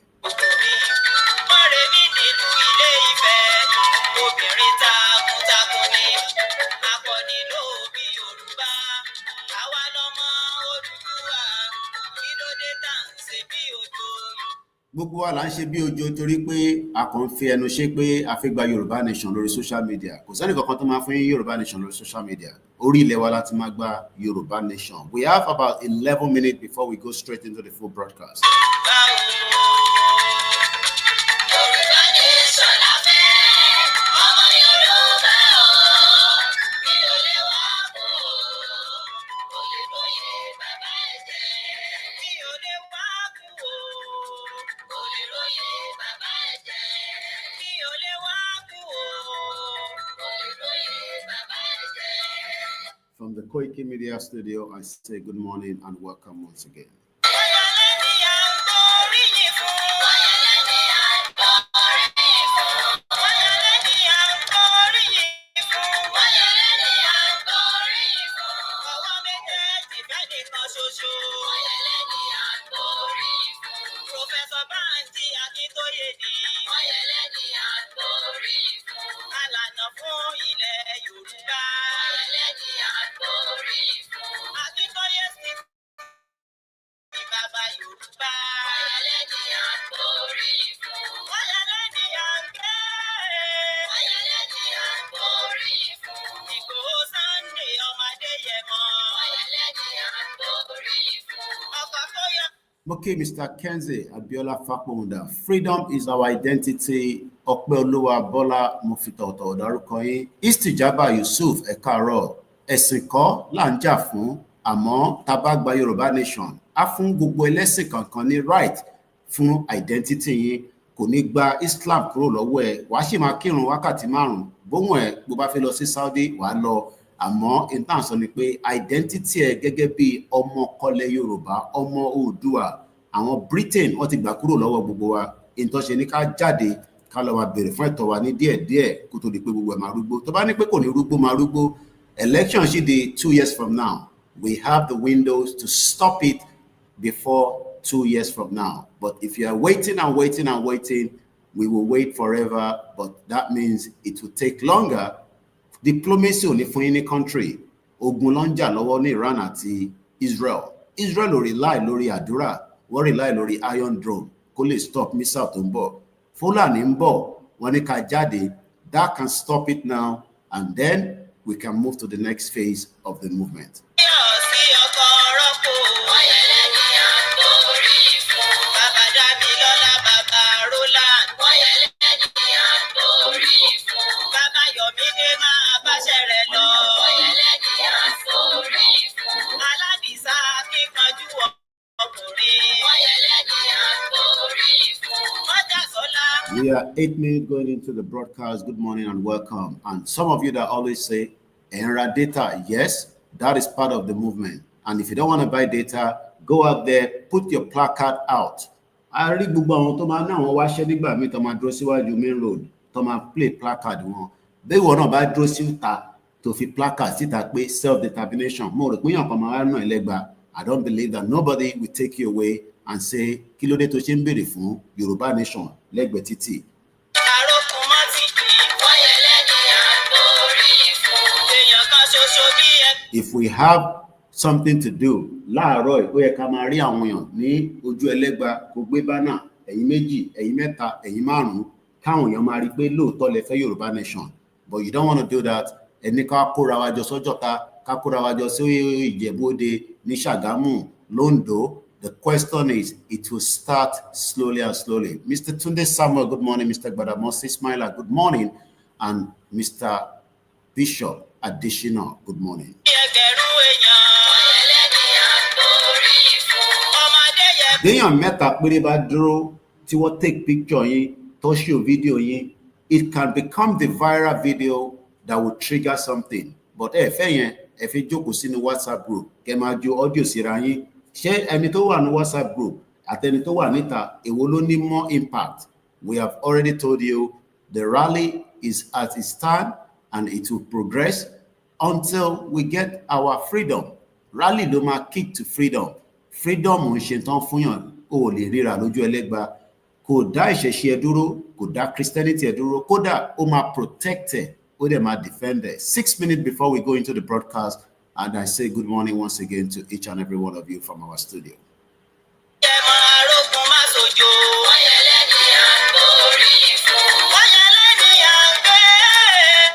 Gbogbo wa là ń ṣe bí ojo torí pé a kàn fi ẹnu ṣe pé a fẹ́ gba Yorùbá nation lórí social media. Kò sẹ́ni kankan tó máa fún yín Yorùbá nation lórí social media. Orí ilẹ̀ wa láti máa gba Yorùbá nation. We have about 11 minutes before we go straight into the full broadcast. From the Koiki Media studio, I say good morning and welcome once again. Okay, Mr. Kenzie Abiola Fakponda. Freedom is our identity. Ọpẹ́olúwa Bọ́lá Mufita ọ̀tọ̀ ọ̀dárúkọ yín. Istijaba Yusuf Ẹ̀kárọ̀. Ẹ̀sìn kọ́ là ń jà fún. Àmọ́ tá bá gba Yorùbá nation. A fún gbogbo ẹlẹ́sìn kankan ní right fún identity yín. Kò ní gba Islam kúrò lọ́wọ́ ẹ̀. Wàá sì máa kírun wákàtí 5. Bóhùn ẹ̀ bó bá fẹ́ lọ sí Saudi wàá lọ. Àmọ́ ìtàn sọ ni pé identity ẹ̀ gẹ́gẹ́ bí ọmọ kọlẹ̀ Yorùbá, ọmọ Oòduà, àwọn Britain wọ́n ti gbà kúrò lọ́wọ́ gbogbo wa. Ìtàn ṣe ní ká jáde ká lọ wá béèrè fún ẹ̀tọ́ wa ní díẹ̀díẹ̀ kó tó di pé gbogbo ẹ̀ máa rúgbó. Tó bá ní pé kò ní rúgbó máa rúgbó. Election ṣì di 2 years from now. We have the windows to stop it before 2 years from now. But if you are waiting and waiting and waiting, we will wait forever. But that means it will take longer. Diplomacy ò ní fún yín ní country. Ogun ló ń jà lọ́wọ́ ní Iran àti Israel. Israel ò rely lórí àdúrà. Wọ́n rely lórí Iron Dome kó lè stop missile tó ń bọ̀. Fúlàní ń bọ̀, wọ́n ní ká jáde. That can stop it now, and then we can move to the next phase of the movement. We are 8 minutes going into the broadcast. Good morning and welcome. And some of you that always say, Enra data, yes, that is part of the movement. And if you don't want to buy data, go out there, put your placard out. I read gbogbo àwọn tó máa ná àwọn wáṣẹ́ nígbà míì tó máa dúró síwájú main road tó máa play placard wọn. Bí ìwọ náà bá dúró síta tó fi placard síta pé self-determination, mo rò pé yàn kan máa rán ẹlẹ́gba. I don't believe that nobody will take you away and say, kí ló dé tó ṣe ń béèrè fún Yorùbá nation lẹ́gbẹ̀ẹ́ títì. If we have something to do, láàárọ̀ ó yẹ ká máa rí àwọn èèyàn ní ojú ẹlẹ́gba kó gbé bánà, ẹ̀yin méjì, ẹ̀yin mẹ́ta, ẹ̀yin 5, káwọn èèyàn máa rí pé lóòótọ́ lẹ fẹ́ Yorùbá nation. But you don't want to do that. Ẹni ká kóra wa jọ sọ́jọ́ta, ká kóra wa jọ sí Ìjẹ̀bú-Òde, ní Ṣàgámù, Lóńdó, The question is, it will start slowly and slowly. Mr. Tunde Samuel, good morning. Mr. Gbadamosi Smiler, good morning. And Mr. Bishop Additional, good morning. Déyàn mẹ́ta péré bá dúró tí wọ́n take picture yín tó show video yín, it can become the viral video that will trigger something. But ẹ fẹ́ yẹn, ẹ fi jókòó sínú WhatsApp group, kẹ́ máa ju audio síra yín. Ṣé ẹni tó wà ní WhatsApp group àtẹni tó wà níta, èwo ló ní more impact? We have already told you the rally is at its time and it will progress until we get our freedom. Rally ló máa kick to freedom. Freedom ń ṣe tán fún yàn, ó lè ríra lójú ẹlẹ́gba, kò dá ìṣẹ̀ṣe ẹ dúró, kò dá Christianity ẹ dúró, kódà ó máa protect ẹ, ó dẹ̀ máa defend ẹ. 6 minutes before we go into the broadcast, and I say good morning once again to each and every one of you from our studio.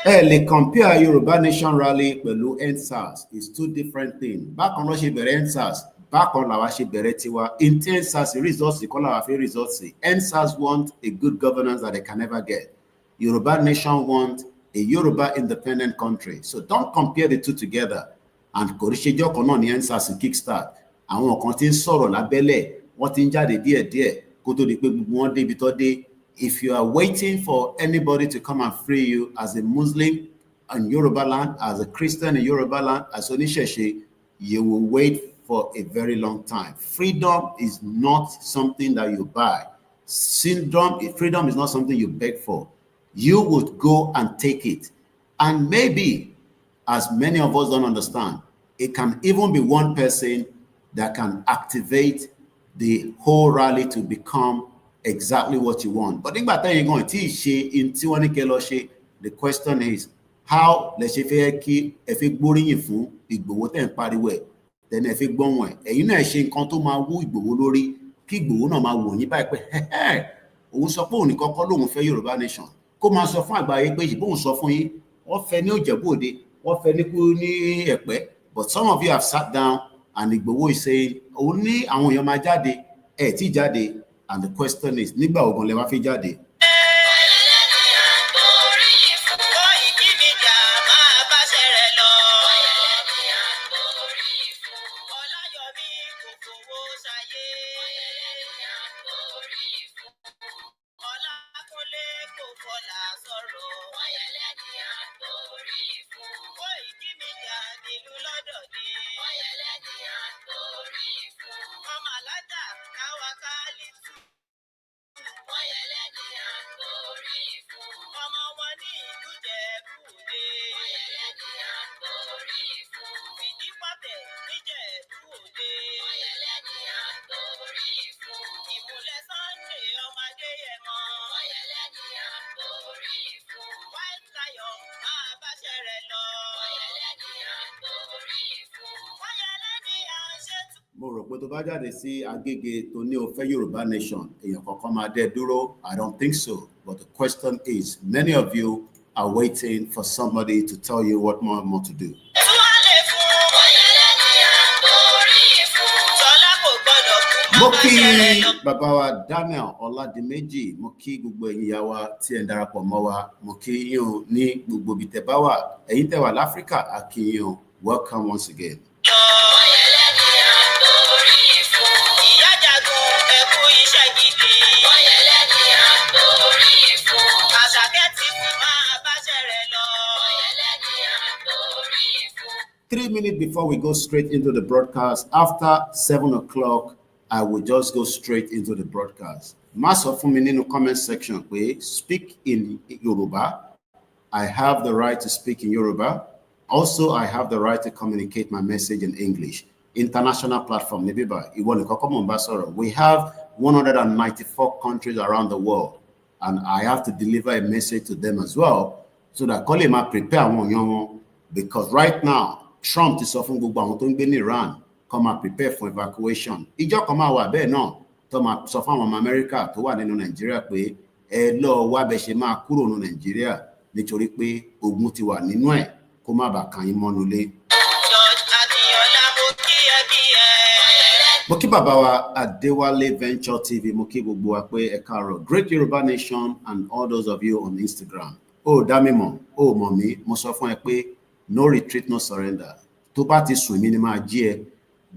Lè compare Yoruba Nation Rally pẹ̀lú EndSARS is two different things. Bákan ló ṣe bẹ̀rẹ̀ EndSARS, bákan làwa ṣe bẹ̀rẹ̀ tiwa. In EndSARS results kọ́ làwa fẹ́ results. EndSARS want a good governance that they can never get. Yoruba Nation want a Yoruba independent country. So don't compare the two together. And kò rí ṣejọ́ kan náà ní EndSARS kickstart. Àwọn kan tí ń sọ̀rọ̀ lábẹ́lẹ̀, wọ́n ti ń jáde díẹ̀díẹ̀ kó tó di pé gbogbo wọn débi tó dé. If you are waiting for anybody to come and free you as a Muslim in Yoruba land, as a Christian in Yoruba land, as Onisheshi, you will wait for a very long time. Freedom is not something that you buy. Freedom is not something you beg for. You would go and take it. And maybe, as many of us don't understand, it can even be one person that can activate the whole rally to become exactly what you want. But the question is, how let's say if you gbóríyìn fún Ìgbòho tẹ́ ń pariwo ẹ̀, then if you gbọ́n ẹ̀, ẹ̀yin náà ṣe nǹkan tó máa wú Ìgbòho lórí, kí Ìgbòho náà máa wò yín báyìí pé òun sọ pé òun nìkan kọ́ lóun fẹ́ Yorùbá Nation, kó máa sọ fún àgbáyé pé ìbò òun sọ fún yín, wọ́n fẹ́ ní Ìjẹ̀bú Òde, wọ́n fẹ́ ní kú ní Ẹ̀pẹ́. But some of you have sat down and Ìgbòho is saying, òun ní àwọn èèyàn máa jáde, ẹ̀ tí jáde. And the question is, nígbà wo gan lẹ wá fi jáde? Mo rò pé tó bá jáde sí Agége tó ní ó fẹ́ Yorùbá Nation, èèyàn kankan máa dẹ́ dúró. I don't think so. But the question is, many of you are waiting for somebody to tell you what more to do. Mo kí bàbá wa Daniel Ọládìméjì, mo kí gbogbo ẹ̀yin ìyá wa tí ẹ ń darapọ̀ mọ́ wa, mo kí yín o ní gbogbo ibi tẹ́ bá wà, ẹ̀yin tẹ́ wà l'Áfíríkà, a kí yín o. Welcome once again. Three minutes before we go straight into the broadcast, after 7 o'clock, I will just go straight into the broadcast. Má sọ fún mi nínú comment section pé speak in Yoruba. I have the right to speak in Yoruba. Also, I have the right to communicate my message in English. International platform, we have 194 countries around the world, and I have to deliver a message to them as well, so that Kolema prepare one, because right now, Trump is offering in Iran, come and prepare for evacuation. Ijo come out be no, to ma so fun America to wà nínú Nigeria pé ẹ lọ wá bẹ́ ṣe máa kúrò nínú Nigeria nítorí pé ogun ti wà nínú ẹ̀ kó má bàa kàn yín mọ́nú lé. Mo kí bàbá wa Adéwálé Venture TV, mo kí gbogbo wa pé ẹ káàárọ̀. Great Yoruba Nation and all those of you on Instagram. Oh, dá mi mọ̀, oh mọ̀ mí, mo sọ fún ẹ pé no retreat, no surrender. Tó bá ti sùn mí ni máa jí ẹ.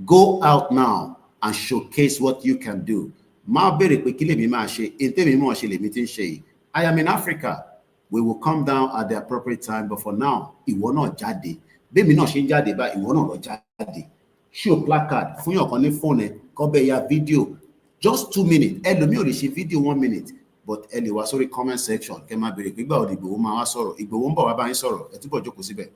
Go out now and showcase what you can do. Má béèrè pé kí lèmi máa ṣe, ètè mi mọ̀ ṣe lèmi ti ń ṣe yìí. I am in Africa. We will come down at the appropriate time, but for now, ìwọ náà jáde. Bẹ́ẹ̀mi náà ṣe ń jáde bá ìwọ náà lọ jáde. Show placard fún yàn kan ní phone ẹ, kó bẹ ya video. Just 2 minutes. Ẹlòmíì ò lè ṣe video 1 minute, but ẹ lè wá sórí comment section. Kẹ́ máa béèrè pé ìgbà wo Ìgbòho máa wá sọ̀rọ̀. Ìgbòho ń bọ̀ wá bá yín sọ̀rọ̀. Ẹ túbọ̀ jókòó síbẹ̀.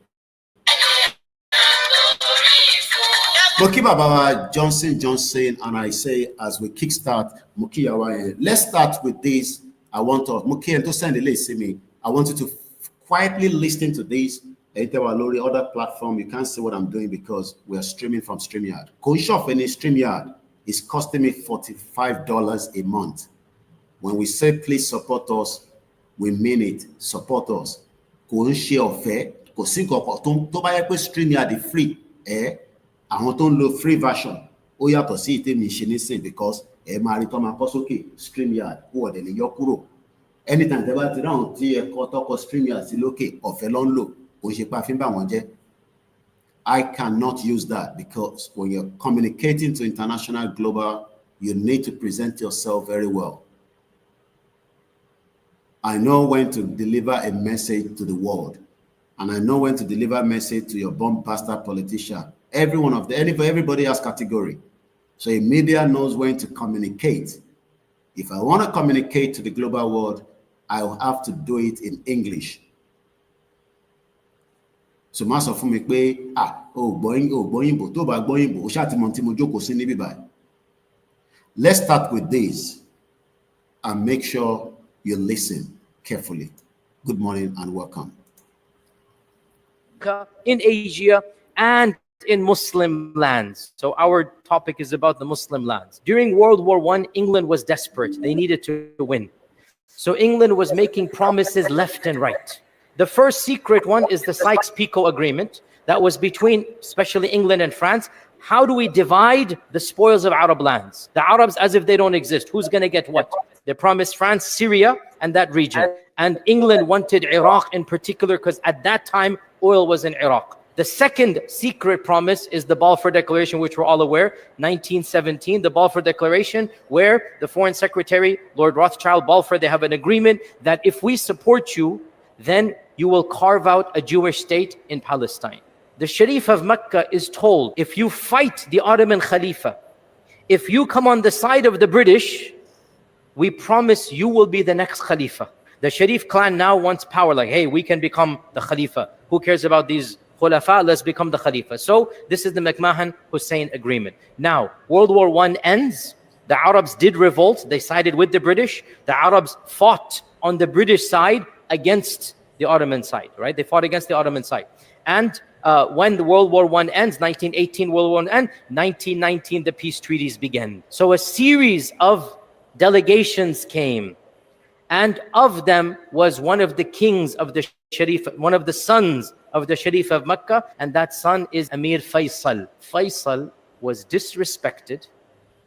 Mo kí bàbá wa Johnson, and I say as we kickstart, mo kí yàwá yẹn. Let's start with this. I want us, mo kí ẹni tó send ilé sí mi. I want you to quietly listen to this. Lori other platform, you can't see what I'm doing because we are streaming from StreamYard. Koiki in StreamYard is costing me $45 a month. When we say please support us, we mean it. Support us. Koiki ọ̀fẹ́, kò sí nǹkan tó bá yẹ pé StreamYard is free. Àwọn tó ń lo free version. Ó yàtọ̀ sí ìtẹ́mi ṣe nísìn because máa rí tó máa kọ sókè StreamYard kó ọ̀dẹ̀ lè yọ kúrò. Anytime tẹ́ bá ti ráhùn tí ẹ̀kọ́ tọkọ StreamYard sí lókè ọ̀fẹ́ ló ń lò. I cannot use that because when you're communicating to international global, you need to present yourself very well. I know when to deliver a message to the world, and I know when to deliver a message to your bombastic politician. Everybody has category. So a media knows when to communicate. If I want to communicate to the global world, I will have to do it in English. So má sọ fún mi pé gbọ́yìnbó tó bá gbọ́yìnbó ó ṣáà ti mọ̀ tí mo jókòó sí níbí báyìí. Let's start with this and make sure you listen carefully. Good morning and welcome. In Asia and in Muslim lands. So our topic is about the Muslim lands. During World War I, England was desperate. They needed to win. So England was making promises left and right. The first secret one is the Sykes-Picot Agreement that was between especially England and France. How do we divide the spoils of Arab lands? The Arabs as if they don't exist. Who's going to get what? They promised France, Syria, and that region. And England wanted Iraq in particular because at that time, oil was in Iraq. The second secret promise is the Balfour Declaration, which we're all aware, 1917, the Balfour Declaration, where the Foreign Secretary, Lord Rothschild Balfour, they have an agreement that if we support you, then you will carve out a Jewish state in Palestine. The Sharif of Mecca is told, if you fight the Ottoman Khalifa, if you come on the side of the British, we promise you will be the next Khalifa. The Sharif clan now wants power, like, hey, we can become the Khalifa. Who cares about these Khulafa? Let's become the Khalifa. So this is the McMahon-Hussein agreement. Now, World War I ends. The Arabs did revolt. They sided with the British. The Arabs fought on the British side against the Ottoman side, right? They fought against the Ottoman side. And when the World War I ends, 1918, World War I ends, 1919, the peace treaties began. So a series of delegations came. And of them was one of the kings of the Sharif, one of the sons of the Sharif of Mecca. And that son is Amir Faisal. Faisal was disrespected,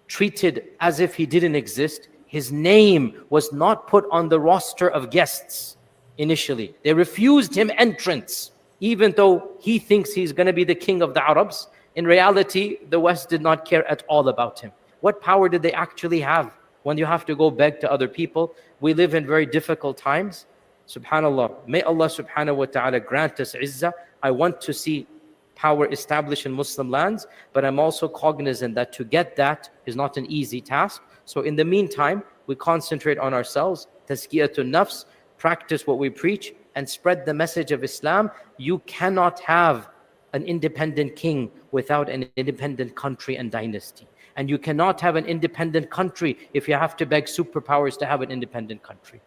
treated as if he didn't exist. His name was not put on the roster of guests. Initially, they refused him entrance, even though he thinks he's going to be the king of the Arabs. In reality, the West did not care at all about him. What power did they actually have when you have to go beg to other people? We live in very difficult times. Subhanallah. May Allah subhanahu wa ta'ala grant us izzah. I want to see power established in Muslim lands, but I'm also cognizant that to get that is not an easy task. So in the meantime, we concentrate on ourselves, tazkiyatun nafs, practice what we preach, and spread the message of Islam. You cannot have an independent king without an independent country and dynasty. And you cannot have an independent country if you have to beg superpowers to have an independent country.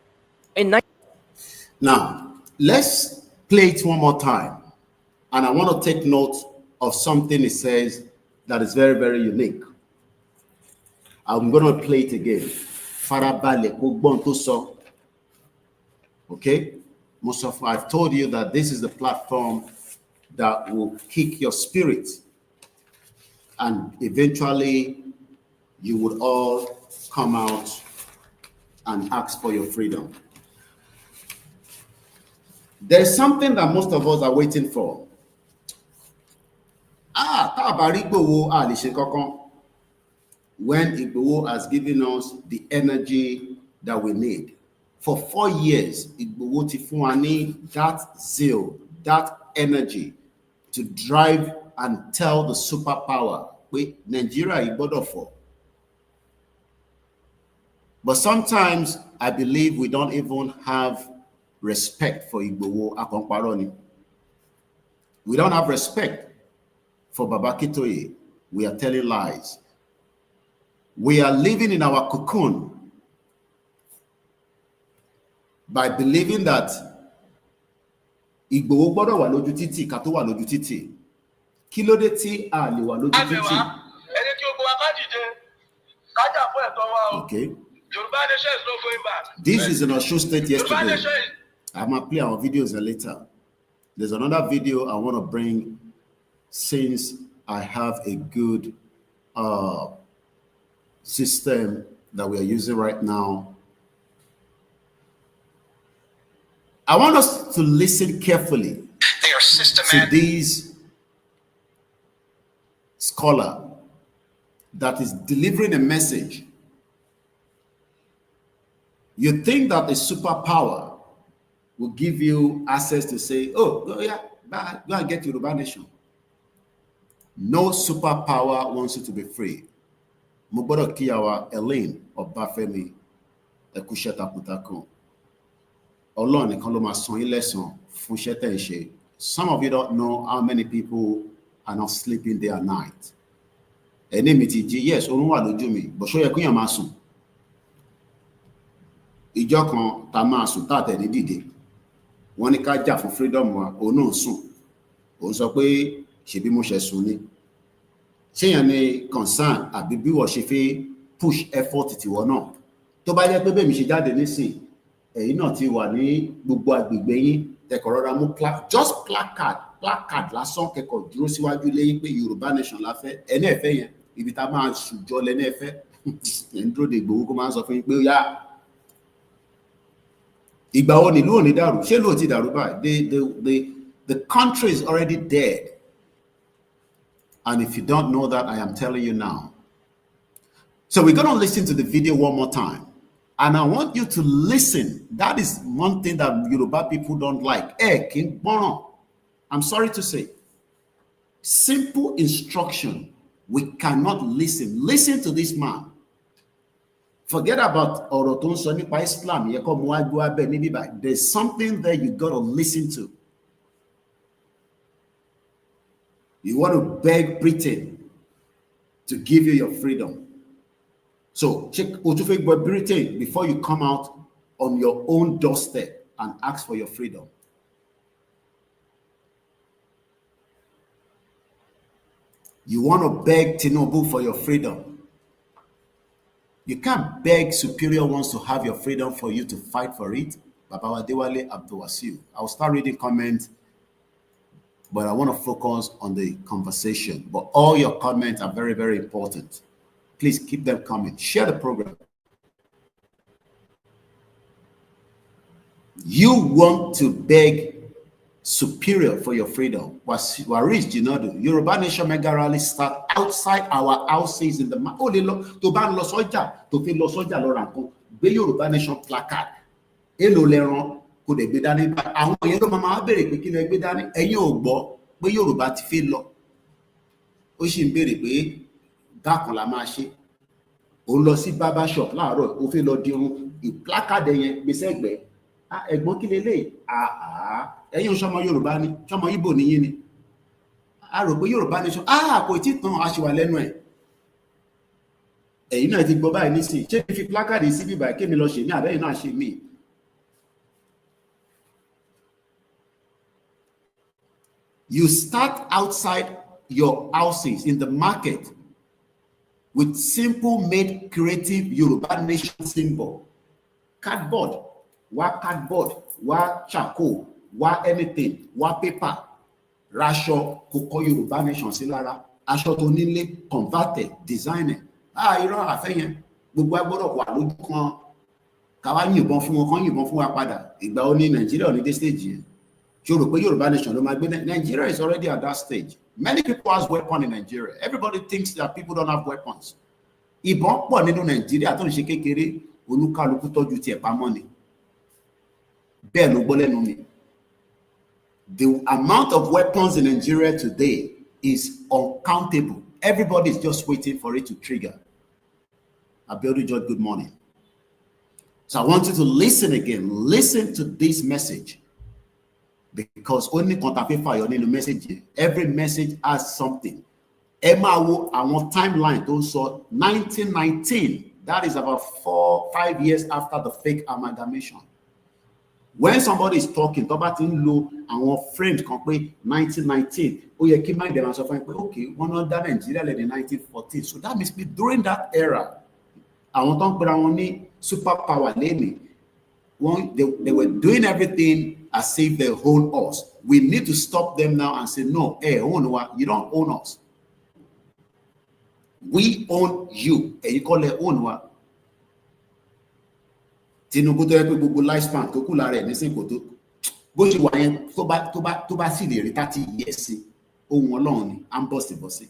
Now, let's play it one more time. And I want to take note of something it says that is very, very unique. I'm going to play it again. Farabale Ogbon so. Okay? Mustafa, I've told you that this is the platform that will kick your spirit and eventually you would all come out and ask for your freedom. There's something that most of us are waiting for. When Igboho has given us the energy that we need. For 4 years, Igboho ti fún wa ní that zeal, that energy to drive and tell the superpower, pé Nigeria ìgbọ́dọ̀ fọ́. But sometimes I believe we don't even have respect for Igboho Akomparoni. We don't have respect for Baba Kitoye. We are telling lies. We are living in our cocoon by believing that Igboho gbọ́dọ̀ wà lójú títì ká tó wà lójú títì. Kí ló dé tí a lè wà lójú títì? Okay. Yoruba nation is not going back. This is in Osun State yesterday. I'm going to play our videos later. There's another video I want to bring since I have a good system that we are using right now. I want us to listen carefully to these scholar that is delivering a message. You think that a superpower will give you access to say, oh, go and get Yoruba nation. No superpower wants you to be free. Mubodo Kiyawa Elaine Obafemi Ekusheta Putako. Olon Ekoloma Son lesson fun iṣẹ́ tẹ́ ń ṣe. Some of you don't know how many people are not sleeping day and night. Ẹni mi ti jí, yes, orun wà lójú mi, but ṣó yẹ kó yàn máa sùn. Ìjọ kan tá máa sùn tá tẹ̀ ní dìde. Wọ́n ní ká jà fún freedom wa, òun náà sùn. Òun sọ pé ṣebí mo ṣe sùn ni. Ṣéyàn ní concern àbí bí wọ́n ṣe fẹ́ push effort tiwọn náà. Tó bá jẹ́ pé bẹ́ẹ̀ mi ṣe jáde nísìn, ẹ̀yin náà ti wà ní gbogbo agbègbè yín, ẹ̀kọ́ rọra mú just placard lásán kẹ́kọ̀ọ́ dúró síwájú lẹ́yìn pé Yorùbá nation la fẹ́. Ẹni ẹ̀fẹ́ yẹn, ibi tá máa ṣùjọ lẹ́ni ẹ̀fẹ́. Ẹ̀ ń dúró de Ìgbòho kó máa sọ fún yín pé ó yá. Ìgbà wo ni ìlú ò ní dàrú? Ṣé ìlú ò ti dàrú báyìí? The country is already dead. And if you don't know that, I am telling you now. So we're going to listen to the video one more time. And I want you to listen. That is one thing that Yoruba people don't like. King Bono. I'm sorry to say. Simple instruction. We cannot listen. Listen to this man. Forget about Oroton Soni pa Islam. There's something there you got to listen to. You want to beg Britain to give you your freedom. So check Otufegbo Britain before you come out on your own doorstep and ask for your freedom. You want to beg Tinubu for your freedom. You can't beg superior ones to have your freedom for you to fight for it. Babawa Dewale Abdulwasiu. I'll start reading comments, but I want to focus on the conversation. But all your comments are very, very important. Please keep them coming. Share the program. You want to beg superior for your freedom. Waris Jinadu, Yoruba Nation Mega Rally start outside our houses in the to ban lo soja, to fi lo soja lo ranko, be Yoruba Nation placard. Elo leron kò dé gbé dání. Àwọn yẹn ló máa béèrè pé kí lẹ gbé dání. Ẹ̀yin ò gbọ́ pé Yorùbá ti fẹ́ lọ. Ó sì ń béèrè pé bákan la máa ṣe. Ó lọ sí barber shop láàárọ̀, ó fẹ́ lọ dirun, placard yẹn gbé sẹ́gbẹ̀ẹ́. Ẹ̀gbọ́n kí lélẹ̀? Ẹ̀yin ṣọmọ Yorùbá ni, ṣọmọ Ìgbò ni yín ni. A rò pé Yorùbá nation, kò tí tán aṣíwà lẹ́nu ẹ̀. Ẹ̀yin náà ti gbọ́ báyìí nísìn. Ṣé fi placard sí bíbá kémi lọ ṣe mí àbẹ́yìn náà ṣe mí? You start outside your houses in the market with simple made creative Yoruba nation symbol. Cardboard, charcoal, anything, paper, rasho, koko Yoruba nation sí lára, aṣọ tó nílé, converted, designer, irọ́ àfẹ́yẹn gbogbo agbọ́dọ̀ wà lójú kan káwá yìnbọn fún wọn kán yìnbọn fún wa padà ìgbà ó ní Nàìjíríà ò ní dé stage yẹn ṣé o rò pé Yorùbá nation ló máa gbé Nigeria is already at that stage. Many people has weapons in Nigeria. Everybody thinks that people don't have weapons. Ìbọn pọ̀ nínú Nàìjíríà tó ń ṣe kékeré olúkálukú tọ́jú tiẹ̀ pamọ́ ni bẹ́ẹ̀ ló gbọ́ lẹ́nu mi. The amount of weapons in Nigeria today is uncountable. Everybody is just waiting for it to trigger. Abiodun George, good morning. So I want you to listen again. Listen to this message. Because only contact in the message, every message has something. Emma wo àwọn timeline tó sọ 1919, that is about 4-5 years after the fake amalgamation. When somebody is talking, tó bá ti ń lo àwọn frames kan pé 1919, ó yẹ kí mind them and so far, okay, wọ́n náà dá Nigeria lẹ̀ ní 1914. So that means during that era, àwọn tó ń pera wọn ní superpower lẹ́nìí, they were doing everything as if they own us. We need to stop them now and say, no, hey, you don't own us. We own you. And you call it own what? Tinubu tó yẹ pé gbogbo lifespan tó kù lára ẹ̀ nísìnyí kò tó bó ṣe wà yẹn tó bá sì lè rí 30 years sí ohun Ọlọ́run ni à ń bọ̀sibọ̀sì.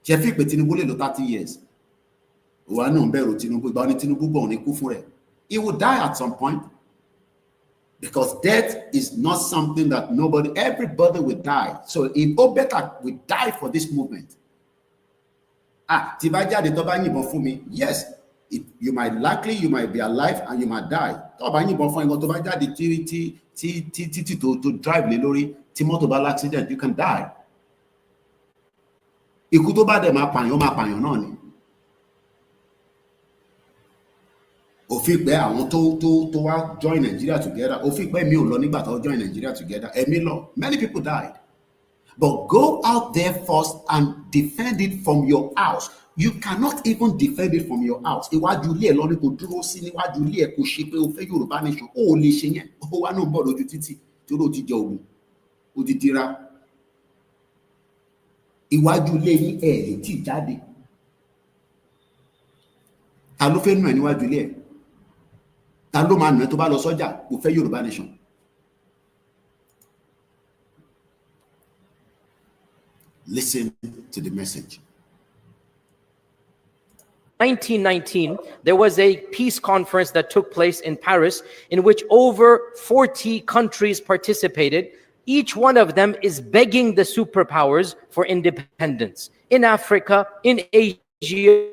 Ṣe fi pé Tinubu lè lò 30 years. Òwa náà ń bẹ̀rù Tinubu ìgbà ní Tinubu bọ̀ ní kú fún rẹ̀. He will die at some point. Because death is not something that everybody will die. So if Obeta will die for this movement. Tí bá jáde tó bá yìnbọn fún mi, yes, you might be alive and you might die. Tó bá yìnbọn fún ẹ̀gbọ́n tó bá jáde tí to drive lé lórí, tí mọ́tò bá l'accident, you can die. Ikú tó bá dẹ̀ máa pààyàn náà ni. Òfin pé àwọn tó wá join Nigeria together, òfin pé mi ò lọ nígbà tó join Nigeria together, ẹ̀mí lọ. Many people died. But go out there first and defend it from your house. You cannot even defend it from your house. Iwájú ilé ẹ̀ lọ ní kò dúró sí níwájú ilé ẹ̀ kò ṣe pé o fẹ́ Yorùbá nation. Ó lè ṣe yẹn. Ó wá náà bọ̀ lójú títì tí ó ti jẹ ògùn. Ó ti dira. Iwájú ilé yín ẹ̀ lè tí jáde. Ta ló fẹ́ nù ẹ̀ níwájú ilé ẹ̀? Ta ló máa nù ẹ́ tó bá lọ sọ́jà kò fẹ́ Yorùbá nation? Listen to the message. 1919, there was a peace conference that took place in Paris in which over 40 countries participated. Each one of them is begging the superpowers for independence in Africa, in Asia,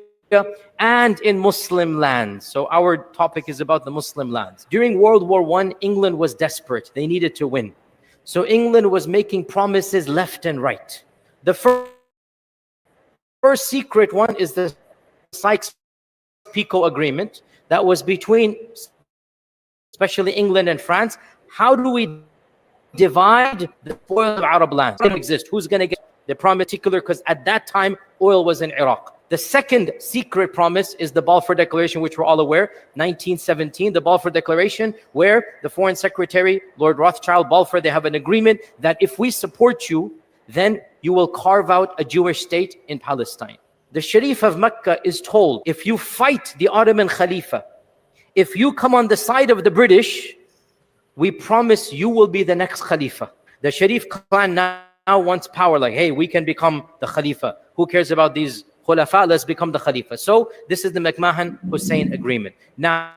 and in Muslim lands. So our topic is about the Muslim lands. During World War I, England was desperate. They needed to win. So England was making promises left and right. The first secret one is the Sykes-Picot Agreement that was between especially England and France. How do we divide the spoil of Arab lands? It doesn't exist. Who's going to get the promise? Particular, because at that time oil was in Iraq. The second secret promise is the Balfour Declaration, which we're all aware, 1917, the Balfour Declaration, where the Foreign Secretary, Lord Rothschild, Balfour, they have an agreement that if we support you, then you will carve out a Jewish state in Palestine. The Sharif of Mecca is told, if you fight the Ottoman Khalifa, if you come on the side of the British, we promise you will be the next Khalifa. The Sharif clan now wants power, like, hey, we can become the Khalifa. Who cares about these Khulafa? Let's become the Khalifa. So this is the McMahon-Hussein agreement. Now,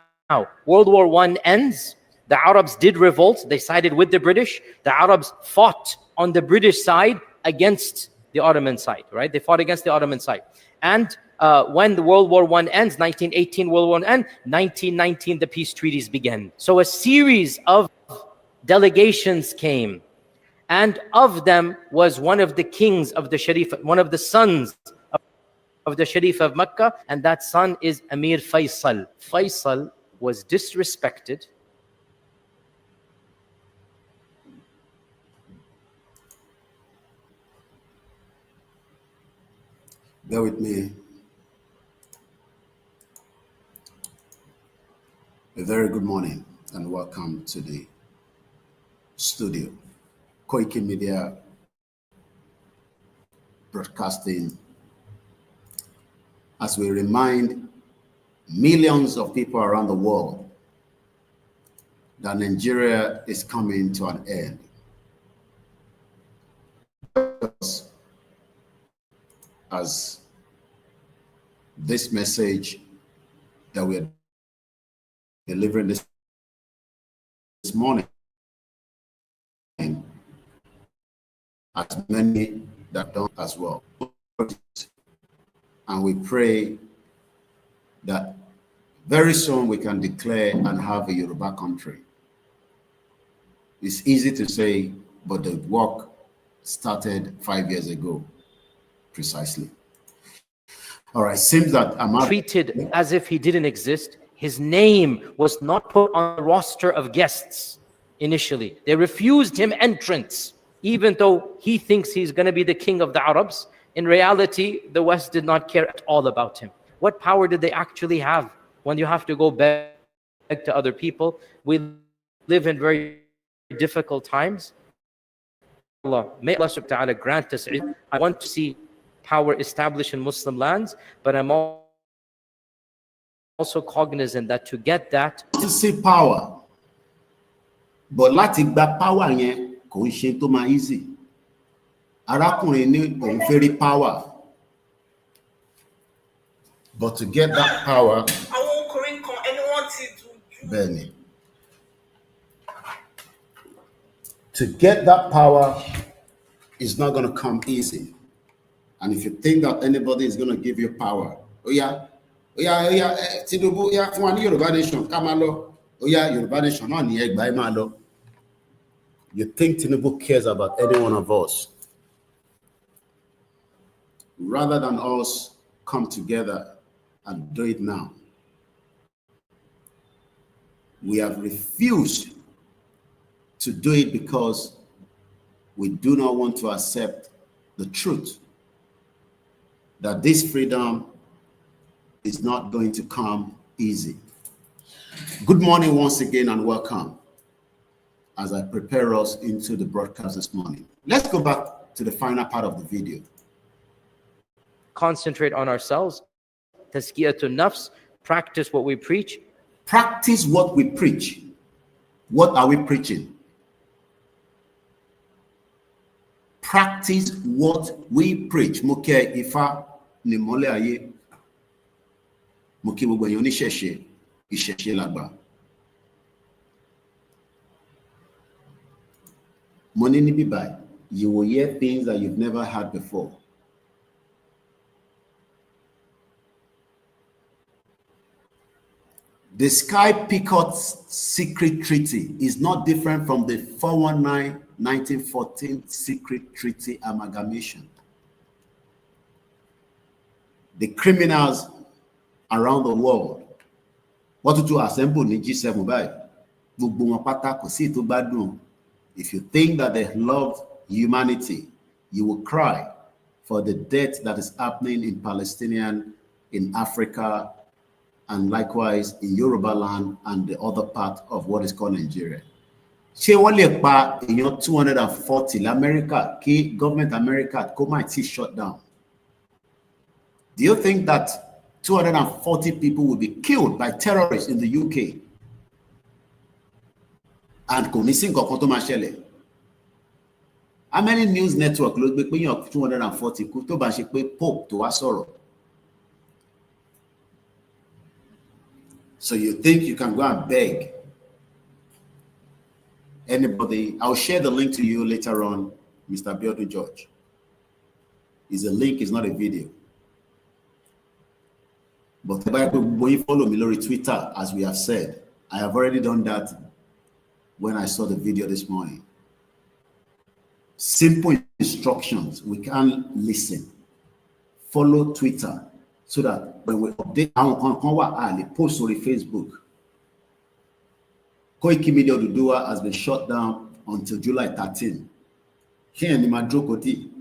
World War I ends. The Arabs did revolt. They sided with the British. The Arabs fought on the British side against the Ottoman side, right? They fought against the Ottoman side. And when the World War I ends, 1918, World War I ends, 1919, the peace treaties began. So a series of delegations came. And of them was one of the kings of the Sharif, one of the sons of the Sharif of Mecca, and that son is Amir Faisal. Faisal was disrespected. Bear with me. A very good morning and welcome to the studio. KOIKIMEDIA broadcasting as we remind millions of people around the world that Nigeria is coming to an end. As this message that we're delivering this morning, as many that don't as well. And we pray that very soon we can declare and have a Yoruba country. It's easy to say, but the work started 5 years ago, precisely. All right, seems that I'm treated as if he didn't exist. His name was not put on the roster of guests initially. They refused him entrance, even though he thinks he's going to be the king of the Arabs. In reality, the West did not care at all about him. What power did they actually have when you have to go beg to other people? We live in very difficult times. Allah, may Allah subhanahu wa ta'ala grant us. I want to see power established in Muslim lands, but I'm also cognizant that to get that, to see power, but láti gba power yẹn kò ń ṣe tó máa easy. Arákùnrin ní òun fẹ́ rí power, but to get that power, Benny, to get that power is not going to come easy. And if you think that anybody is going to give you power, Tinubu, fún wa ní Yoruba nation, ká máa lọ. Yoruba nation náà ní ẹgbàá ẹ máa lọ. You think Tinubu cares about any one of us? Rather than us come together and do it now. We have refused to do it because we do not want to accept the truth that this freedom is not going to come easy. Good morning once again and welcome as I prepare us into the broadcast this morning. Let's go back to the final part of the video. Concentrate on ourselves, tazkiyatun nafs, practice what we preach. Practice what we preach. What are we preaching? Practice what we preach. Mo kẹ́ Ifá ni mọ́lẹ̀ ayé. Mo kí gbogbo èèyàn oníṣẹ̀ṣe, ìṣẹ̀ṣe làgbà. Mo ní níbí báyìí, you will hear things that you've never heard before. The Sky-Picot Secret Treaty is not different from the 419-1914 Secret Treaty amalgamation. The criminals around the world, what to assemble in G7 by? If you think that they love humanity, you will cry for the death that is happening in Palestinian, in Africa, and likewise in Yoruba land and the other part of what is called Nigeria. Ṣé wọ́n lè pa èèyàn 240 l'America kí government America kó má tí shut down? Do you think that 240 people will be killed by terrorists in the UK? And kò ní sí nǹkan kan tó máa ṣẹlẹ̀? How many news network ló gbé pé èèyàn 240 kú tó bá ṣe pé Pope tó wá sọ̀rọ̀? So you think you can go and beg anybody? I'll share the link to you later on, Mr. Biodun George. It's a link, it's not a video. But when you follow me on Twitter, as we have said, I have already done that when I saw the video this morning. Simple instructions, we can listen. Follow Twitter. So that when we update our post on Facebook, KOIKIMEDIA Oduduwa has been shut down until July 13. Here in Madrokoti,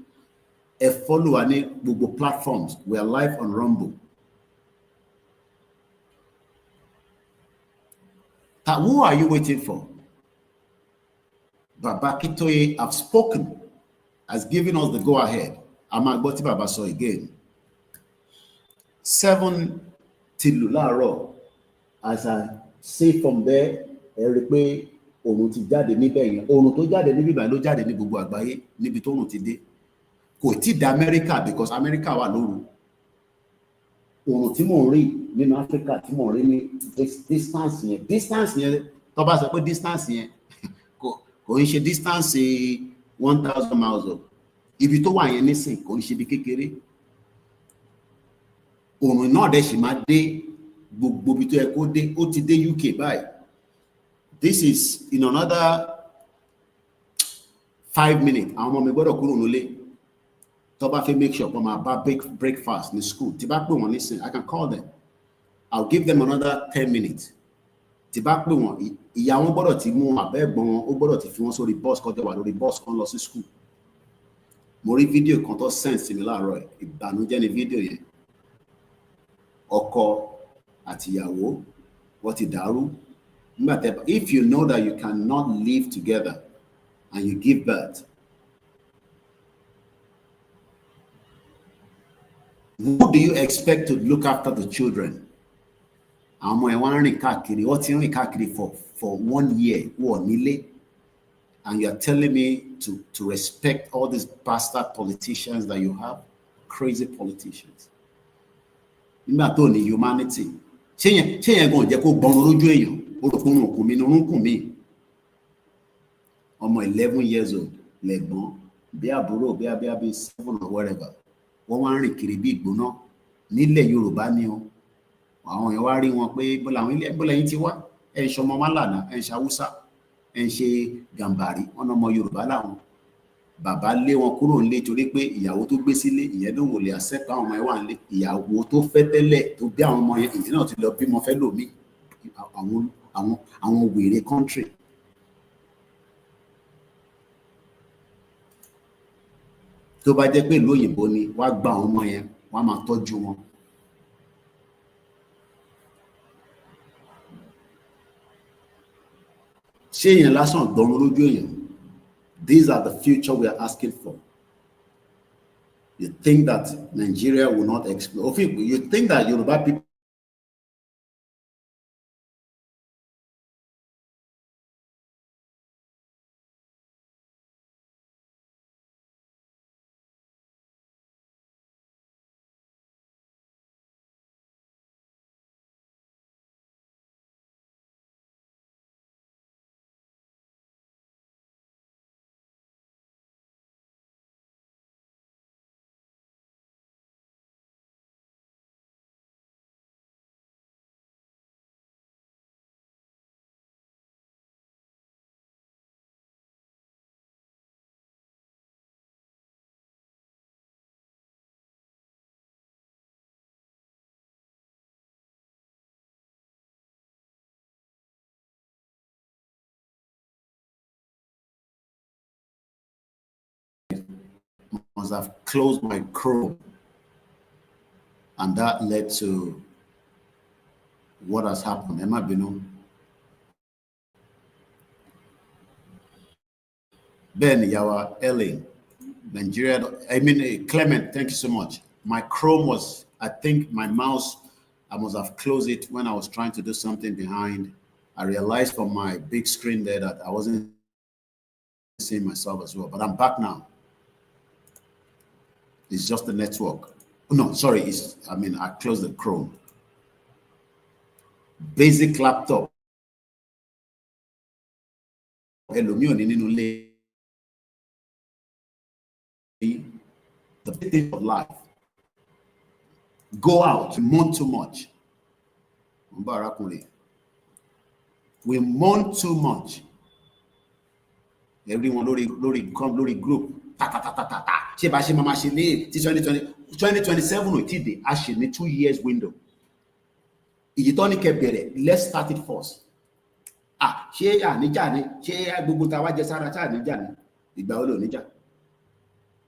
a follow any Google platforms. We are live on Rumble. Who are you waiting for? Baba Kitoye have spoken, has given us the go ahead. Amagboti Baba saw again. 7 till láàárọ̀. As I say from there, ẹ rí pé oòrùn ti jáde níbẹ̀ yẹn. Oòrùn tó jáde níbí báyìí ló jáde ní gbogbo àgbáyé níbi tó oòrùn ti dé. Kò tí dé America because America wà lóru. Oòrùn tí mò ń rí nínú Africa tí mò ń rí ní distance yẹn tó bá sọ pé distance yẹn kò ń ṣe distance 1,000 miles o. Ibi tó wà yẹn nísìn kò ń ṣe ibi kékeré. Oòrùn náà dẹ̀ sì máa dé gbogbo ibi tó yẹ kó dé. Ó ti dé UK báyìí. This is in another 5 minutes. Àwọn ọmọ mi gbọ́dọ̀ kúrò nílé. Tó bá fẹ́ make sure kó máa bá breakfast ní school. Tí bá pè wọ́n nísìn, I can call them. I'll give them another 10 minutes. Tí bá pè wọ́n, ìyá wọn gbọ́dọ̀ ti mú àbẹ́ ẹ̀gbọ́n wọn, ó gbọ́dọ̀ ti fi wọ́n sórí bus kó jẹ́ wà lórí bus kan lọ sí school. Mo rí fídíò kan tó send sí mi láàárọ̀ ẹ̀. Ìbànújẹ́ ni fídíò yẹn. Ọkọ àti ìyàwó wọ́n ti dàrú. If you know that you cannot live together and you give birth, who do you expect to look after the children? Àwọn ọmọ ẹ̀ wá ń rìn káàkiri, wọ́n ti ń rìn káàkiri for 1 year, wọ́n nílé. And you are telling me to respect all these bastard politicians that you have? Crazy politicians. Nígbà tó ní humanity. Ṣé yẹn gan jẹ́ kó gbọ́n lójú èèyàn? Ó rò pé òun kùn mí ní orúnkún mi. Ọmọ 11 years old, lẹ́gbọ́n, bí àbúrò, bí 7 or whatever. Wọ́n wá ń rìn kiri bí ìgbóná. Nílẹ̀ Yorùbá ni o. Àwọn èèyàn wá rí wọn pé bọ́lá yín ti wá. Ẹ ń ṣe ọmọ Málànà, ẹ ń ṣe Haúsá, ẹ ń ṣe Gàmbàrí, ọ̀nà ọmọ Yorùbá làwọn. Bàbá lé wọn kúrò nílé torí pé ìyàwó tó gbé sílé ìyẹn ló wò lè accept àwọn ọmọ ẹ̀ wà nílé. Ìyàwó tó fẹ́ tẹ́lẹ̀ tó bí àwọn ọmọ yẹn ìyẹn náà ti lọ bímọ fẹ́ lòmí. Àwọn wèrè country. Tó bá jẹ́ pé ìlú òyìnbó ni wá gba àwọn ọmọ yẹn, wọ́n á máa tọ́jú wọn. Ṣé èèyàn lásán gbọ́n lójú èèyàn? These are the future we are asking for. You think that Nigeria will not explode? You think that Yoruba people must have closed my Chrome, and that led to what has happened. Emma Bino. Ben Yawa Ellen, Nigeria. Clement, thank you so much. My Chrome was, I think my mouse, I must have closed it when I was trying to do something behind. I realized from my big screen there that I wasn't seeing myself as well, but I'm back now. It's just the network. No, sorry, I closed the Chrome. Basic laptop. The thing of life. Go out, mourn too much. We mourn too much. Everyone lórí group. Ṣé bá ṣe máa ṣe ní 2027 ò tí dé, a ṣe ní 2 years window. Ìyí tó ní kẹ́ bẹ̀rẹ̀, let's start it first. Ṣé àníjà ni, ṣé gbogbo ta wá jẹ sára tá àníjà ni, ìgbà wo ló níjà?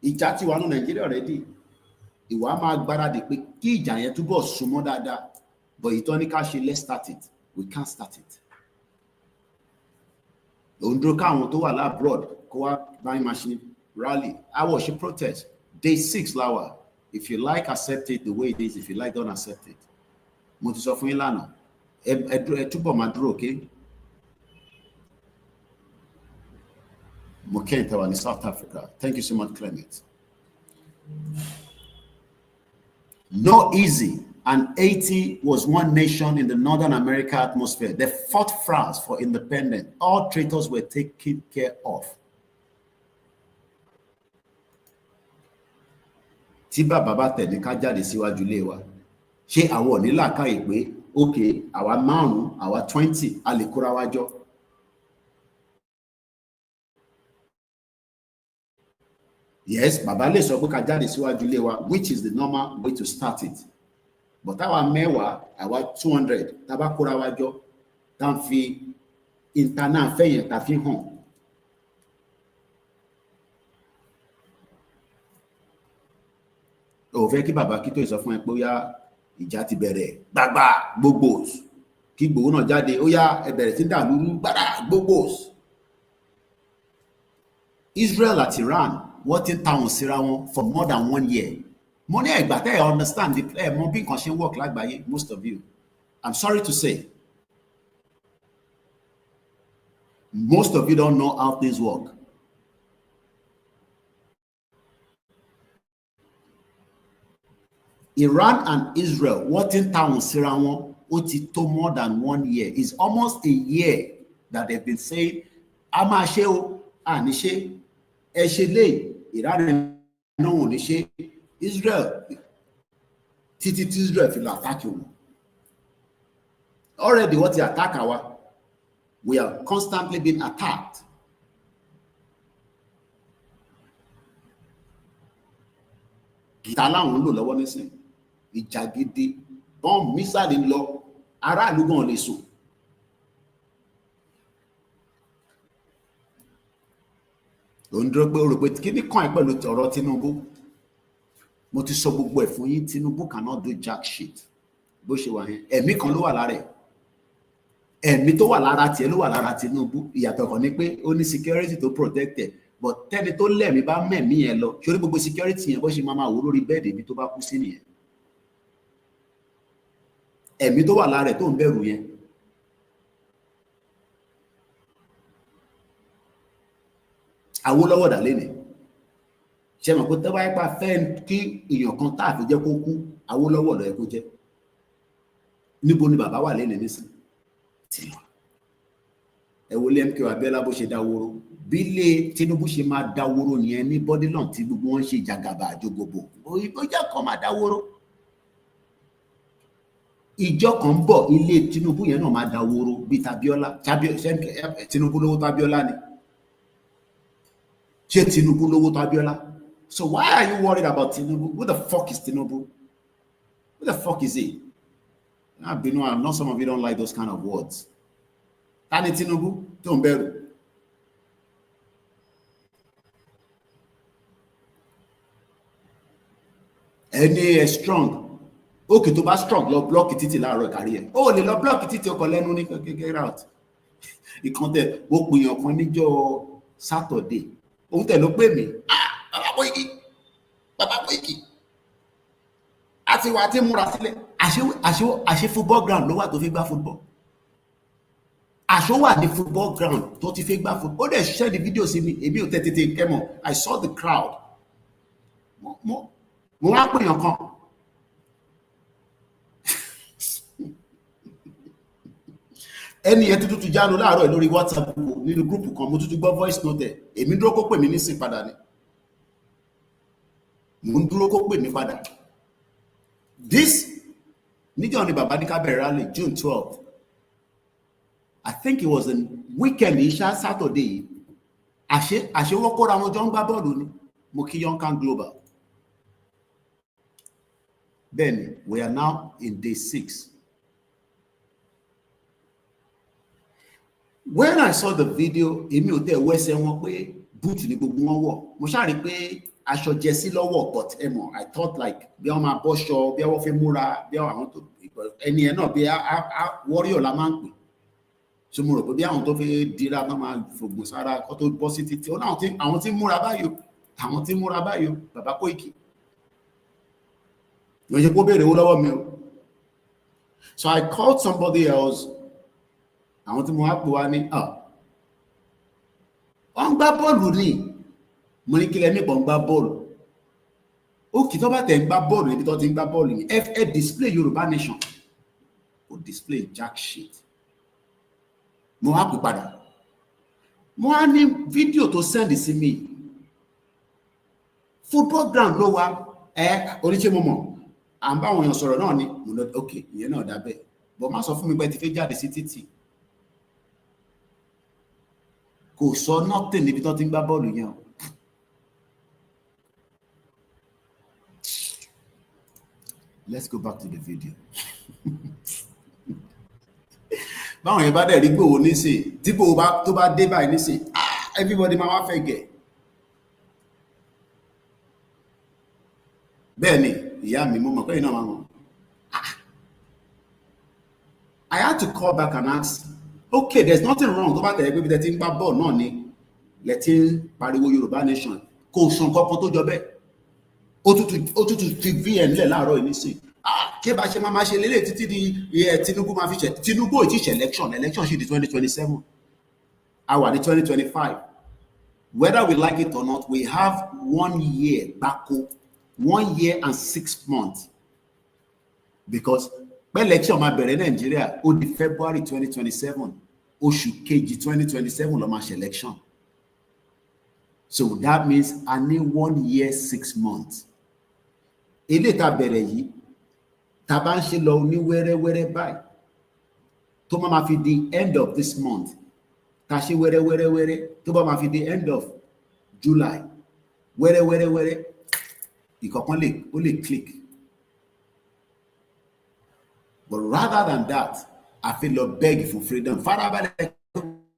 Ìjà ti wà ní Nàìjíríà already. Ìwà máa gbáradì pé kí ìjà yẹn túbọ̀ súnmọ́ dáadáa. But ìtọ́ ní ká ṣe, let's start it. We can't start it. Òǹdó káwọn tó wà lábroad kó wá báyìí máa ṣe rally. Àwọ̀ ṣe protest. Day 6 láwà. If you like, accept it the way it is. If you like, don't accept it. Mo ti sọ fún yín lánàá. Ẹ túbọ̀ máa dúró, okay? Mo kẹ́yìn tẹ́wà ní South Africa. Thank you so much, Clement. Not easy. And Haiti was one nation in the Northern America atmosphere. They fought France for independence. All traitors were taken care of. Tí bàbá bá tẹ̀ ní ká jáde síwájú ilé wa, ṣé àwọn ò ní làákàyè pé okay, àwa 5, àwa 20, a lè kóra wa jọ. Yes, bàbá lè sọ pé ká jáde síwájú ilé wa, which is the normal way to start it. But àwa 10, àwa 200, tá bá kóra wa jọ, tá ń fi internet fẹ́yẹn tá fi hàn. Ó fẹ́ kí bàbá kí tó sọ fún ẹ pé ó yá ìjà ti bẹ̀rẹ̀ gbàgbà gbogbo kí gbogbo náà jáde ó yá ẹ bẹ̀rẹ̀ sí dàlúrú gbàdà gbogbo. Israel àti Iran wọ́n ti ń ta wọn síra wọn for more than 1 year. Mo ní ẹ̀gbà tẹ́ ẹ understand the mo bí nǹkan ṣe ń work lágbàáyé, most of you. I'm sorry to say. Most of you don't know how things work. Iran and Israel, what in town síra wọn, ó ti tó more than 1 year. It's almost a year that they've been saying, a máa ṣe o, a ní ṣe, ẹ ṣe lè, Iran náà ò ní ṣe, Israel, títí tí Israel fi lọ attack wọn. Already what they attack our, we are constantly being attacked. Gìtá láwọn ń lò lọ́wọ́ nísìn. Ìjà gidi, bomb missile ń lọ, aráàlú gan lè sùn. Ló ń dúró pé ó rò pé kí ni kàn ẹ́ pẹ̀lú ọ̀rọ̀ Tinubu? Mo ti sọ gbogbo ẹ̀ fún yín, Tinubu cannot do jack shit. Bó ṣe wà yẹn, ẹ̀mí kan ló wà lára ẹ̀. Ẹ̀mí tó wà lára tiẹ̀ ló wà lára Tinubu. Ìyàtọ̀ kan ni pé ó ní security tó protected. But tẹ́ni tó lẹ́mí bá mẹ̀mí yẹn lọ, ṣorí gbogbo security yẹn bó ṣe máa wò lórí bẹ́ẹ̀dì ibi tó bá kú sí nìyẹn. Ẹ̀mí tó wà lára ẹ̀ tó ń bẹ̀rù yẹn. Awólọ́wọ̀ dà lé ní. Ṣé mọ̀ pé tẹ́ bá yípa fẹ́ kí èèyàn kan tá àfi jẹ́ kó kú, Awólọ́wọ̀ ló yẹ kó jẹ́. Níbo ni bàbá wà lẹ́nu nísìn? Ti lọ. Ẹ wo lé MK Abiola bó ṣe dáwóró. Bí lé Tinubu ṣe máa dáwóró nìyẹn ní Bodyland tí gbogbo wọn ṣe jàgàbà àjogòbò. Ó jẹ́ kó máa dáwóró. Ìjọ kan bọ̀ ilé Tinubu yẹn náà máa dáwóró bí Tabiola. Tinubu lówó Tabiola ni. Ṣé Tinubu lówó Tabiola? So why are you worried about Tinubu? Who the fuck is Tinubu? Who the fuck is he? I know some of you don't like those kind of words. Tani Tinubu tó ń bẹ̀rù. Ẹni ẹ strong. Okay, tó bá strong lọ block títì láàárọ̀ kárí ẹ̀. Ó lè lọ block títì ọkọ̀ lẹ́nu ní get out. Ìkan tẹ̀ ó pèèyàn kan níjọ́ Saturday. Òun tẹ̀ ló pè mí. Bàbá Koiki. Àti wà tí múra sílẹ̀. Àṣé football ground ló wà tó fi gbá football. Àṣó wà ní football ground tó ti fi gbá football. Ó dẹ̀ share the video sí mi. Èmi ò tètè kẹ́mọ̀. I saw the crowd. Mo wá pèèyàn kan. Ẹni yẹn tuntun ti jánu láàárọ̀ lórí WhatsApp nínú group kan mo tuntun gbọ́ voice note. Èmi dúró kó pè mí nísìn padà ni. Mo ń dúró kó pè mí padà. This níjọ́ ni bàbá ní ká bẹ̀rẹ̀ rally June 12th. I think it was a weekend iṣẹ́ Saturday. Àṣé wọ́n kóra wọn jọ ń gbá bọ́ọ̀lù ni. Mo kí Yonkan Global. Then we are now in day 6. When I saw the video, èmi ò tẹ̀ wẹ́sẹ̀ wọn pé boot ni gbogbo wọn wọ̀. Mo ṣáà rí pé aṣọ jẹ́sí lọ́wọ́ but ẹ mọ̀ I thought like bí wọ́n máa bọ́ṣọ bí wọ́n fi múra bí àwọn tó ẹni ẹ̀ náà bí warrior la máa ń pè. So mo rò pé bí àwọn tó fi dira náà máa fògbò sára kó tó bọ́ sí títí. Àwọn tí múra báyò bàbá Koiki. So I called somebody else. I want to move on gbá bọ́ọ̀lù ni mo ní kí lẹ́mí pọ̀ ń gbá bọ́ọ̀lù ó kì í tó bá tẹ̀ ń gbá bọ́ọ̀lù níbi tó ti ń gbá bọ́ọ̀lù ni ẹ display Yorùbá nation ó display jack shit mo wá pè padà mo wá ní fídíò tó send sí mi football ground ló wá oníṣẹ́ mo mọ̀ à ń bá àwọn èèyàn sọ̀rọ̀ náà ni mo lọ ok ìyẹn náà dábẹ́ bọ́ má sọ fún mi pé ti fẹ́ jáde sí títì kò sọ nothing níbi tó ti ń gbá bọ́ọ̀lù yẹn o. Let's go back to the video. Báwọn yẹn bá dẹ̀ rí gbòòwò nísìn tí gbòòwò tó bá dé báyìí nísìn everybody máa wá fẹ́ gẹ̀. Bẹ́ẹ̀ ni ìyá mi mo mọ̀ pé iná máa mọ̀. I had to call back and ask, okay, there's nothing wrong tó bá tẹ̀lé pé bí tẹ̀ ti ń gbá bọ́ọ̀lù náà ni lẹ ti ń pariwo Yorùbá nation kò sàn kankan tó jọ bẹ́ẹ̀. Ó tútù fi vn lẹ̀ láàárọ̀ yìí nísìn ṣé bá ṣe máa ṣe lélẹ̀ títí di Tinubu máa fi ṣe Tinubu ò tí ṣe election ṣe di 2027 a wà ní 2025 whether we like it or not we have 1 year gbáko 1 year and 6 months because pé election máa bẹ̀rẹ̀ Nàìjíríà ó di February 2027 oṣù kejì 2027 ló máa ṣe election so that means a ní 1 year 6 months. Ilé tá bẹ̀rẹ̀ yìí tá bá ń ṣe lọ ní wẹ́rẹ́wẹ́rẹ́ báyìí tó máa fi di end of this month tá ṣe wẹ́rẹ́wẹ́rẹ́ tó bá máa fi di end of July wẹ́rẹ́wẹ́rẹ́ ìkọ̀kan ó lè click but rather than that I feel lọ beg for freedom farabalẹ̀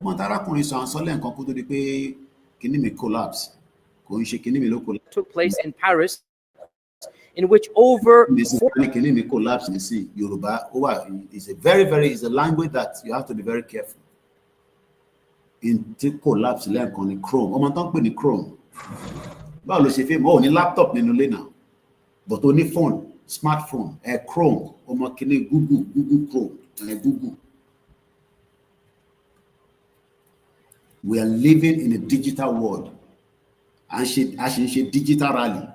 mọ́ tarakùnrin sọ àǹsọ́lẹ̀ nǹkan kó tó di pé kíní mi collapse kò ń ṣe kíní mi ló collapse. Took place in Paris in which over collapse Yoruba is a very is a language that you have to be very careful. In collapse lẹ́ẹ̀kan ní Chrome ọmọ tó ń pè ní Chrome báwo ló ṣe fẹ́ mọ́ ò ní laptop nínú ilé náà but ó ní phone smartphone Chrome ọmọ kìíní Google Chrome Google. We are living in a digital world and she digital rally.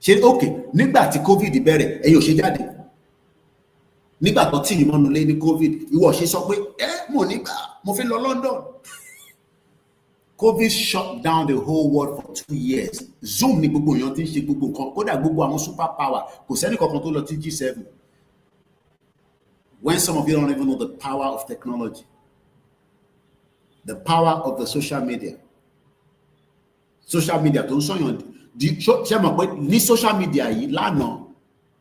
Ṣé okay nígbà tí COVID bẹ̀rẹ̀ ẹ̀yin ò ṣe jáde nígbà tó tí ìmọ̀nù lé ní COVID ìwọ ṣe sọ pé mo nígbà mo fi lọ London. COVID shut down the whole world for 2 years. Zoom ni gbogbo èèyàn tí ń ṣe gbogbo nǹkan kódà gbogbo àwọn super power kò sẹ́ni kankan tó lọ tí G7 when some of you don't even know the power of technology, the power of the social media tó ń sọyàn ṣe mọ̀ pé ní social media yìí lánàá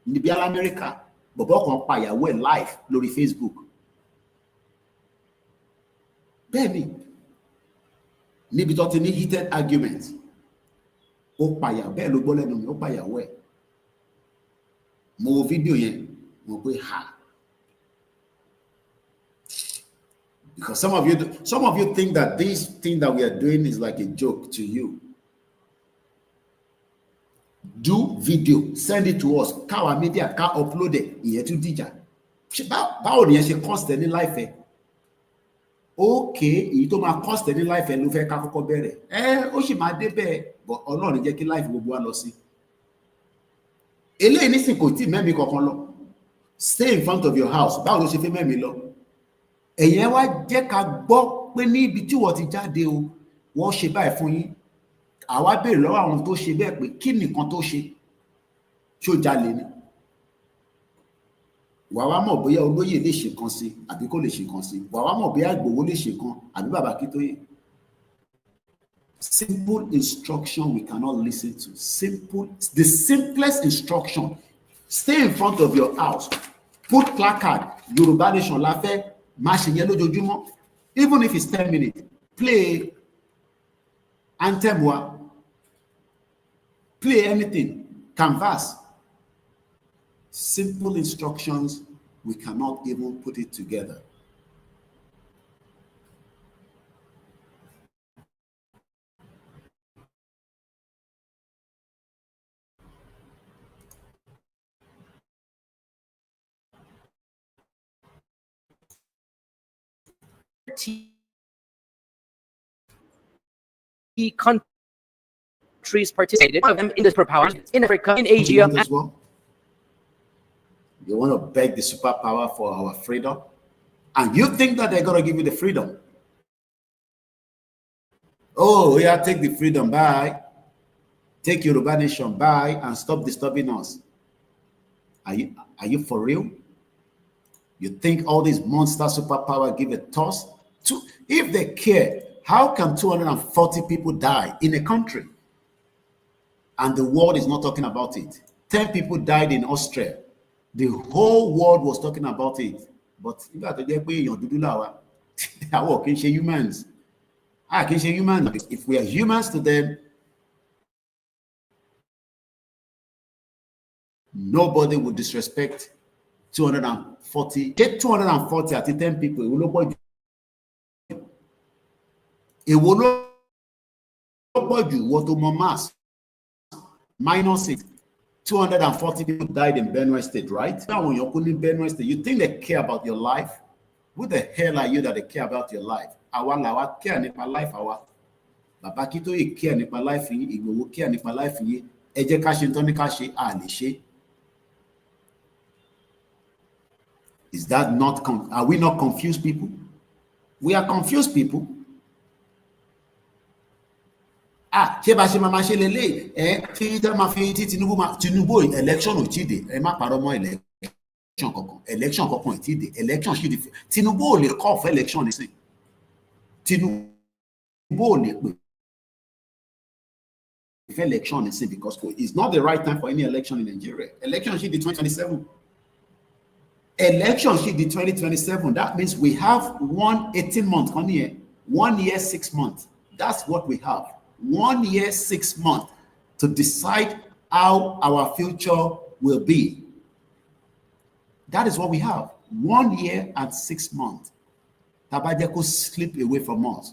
níbi Amẹ́ríkà bọ̀bọ̀ kan pa ìyàwó ẹ̀ live lórí Facebook bẹ́ẹ̀ ni níbi tó ti ní heated argument ó pàyà bẹ́ẹ̀ ló gbọ́ lẹ́nu mi ó pàyàwó ẹ̀ mo wo fídíò yẹn mo pé ha because some of you think that this thing that we are doing is like a joke to you. Do video, send it to us. Káwa media ká upload it ìyẹn tún dìjà. Báwo ni ẹ ṣe cost ní life ẹ? Okay, èyí tó máa cost ní life ẹ ló fẹ́ ká kọ́kọ́ bẹ̀rẹ̀. Ó sì máa dé bẹ́ẹ̀ but Ọlọ́run jẹ́ kí life gbogbo wa lọ sí. Eléyìí nísìn kò tí mẹ́mi kankan lọ. Stay in front of your house. Báwo ló ṣe fẹ́ mẹ́mi lọ? Ẹ̀yẹn wá jẹ́ ká gbọ́ pé ní ibi tí wọ́n ti jáde o, wọ́n ṣe báyìí fún yín. Àwa béèrè lọ́wọ́ àwọn tó ṣe bẹ́ẹ̀ pé kí nìkan tó ṣe ṣó jalè ni wà wá mọ̀ bóyá olóyè lè ṣe kan sí àbí kò lè ṣe kan sí wà wá mọ̀ bóyá Ìgbòho lè ṣe kan àbí bàbá Akíntóyè. Simple instruction we cannot listen to. The simplest instruction. Stay in front of your house, put placard Yorùbá nation la fẹ́ máa ṣe yẹn lójoojúmọ́ even if it's 10 minutes play anthem wa play anything canvas. Simple instructions, we cannot even put it together. countries participated. One of them in the superpowers in Africa, in Asia. As well. You want to beg the superpower for our freedom, and you think that they're going to give you the freedom? Oh, yeah, take the freedom, bye. Take Yoruba nation, bye, and stop disturbing us. Are you for real? You think all these monster superpower give a toss? If they care, how can 240 people die in a country and the world is not talking about it? 10 people died in Austria. The whole world was talking about it. But you got to get humans. I can say humans. If we are humans to them, nobody would disrespect 240. Get 240 at 10 people. It will not you what to mass minus 6. 240 people died in Benue State, right? Now, when you're putting Benue State, you think they care about your life? Who the hell are you that they care about your life? Our care nipa life, our Baba Kito care nipa life, Igbo care nipa life, Eje Kashi Tony Kashi, Alishe. Is that not, are we not confused people? We are confused people. Ṣé bá ṣe máa ṣe lélẹ̀ tí tẹ́ máa fi tí Tinubu election ò tí dé ẹ má parọ́ mọ́ election kankan ò tí dé election ṣì dé Tinubu ò lè call for election nísìn Tinubu ò lè pè for election nísìn because it's not the right time for any election in Nigeria. Election ṣì di 2027. Election ṣì di 2027. That means we have 18 months, 1 year, 6 months. That's what we have. 1 year, 6 months to decide how our future will be. That is what we have. 1 year and 6 months. Tabajeko slip away from us.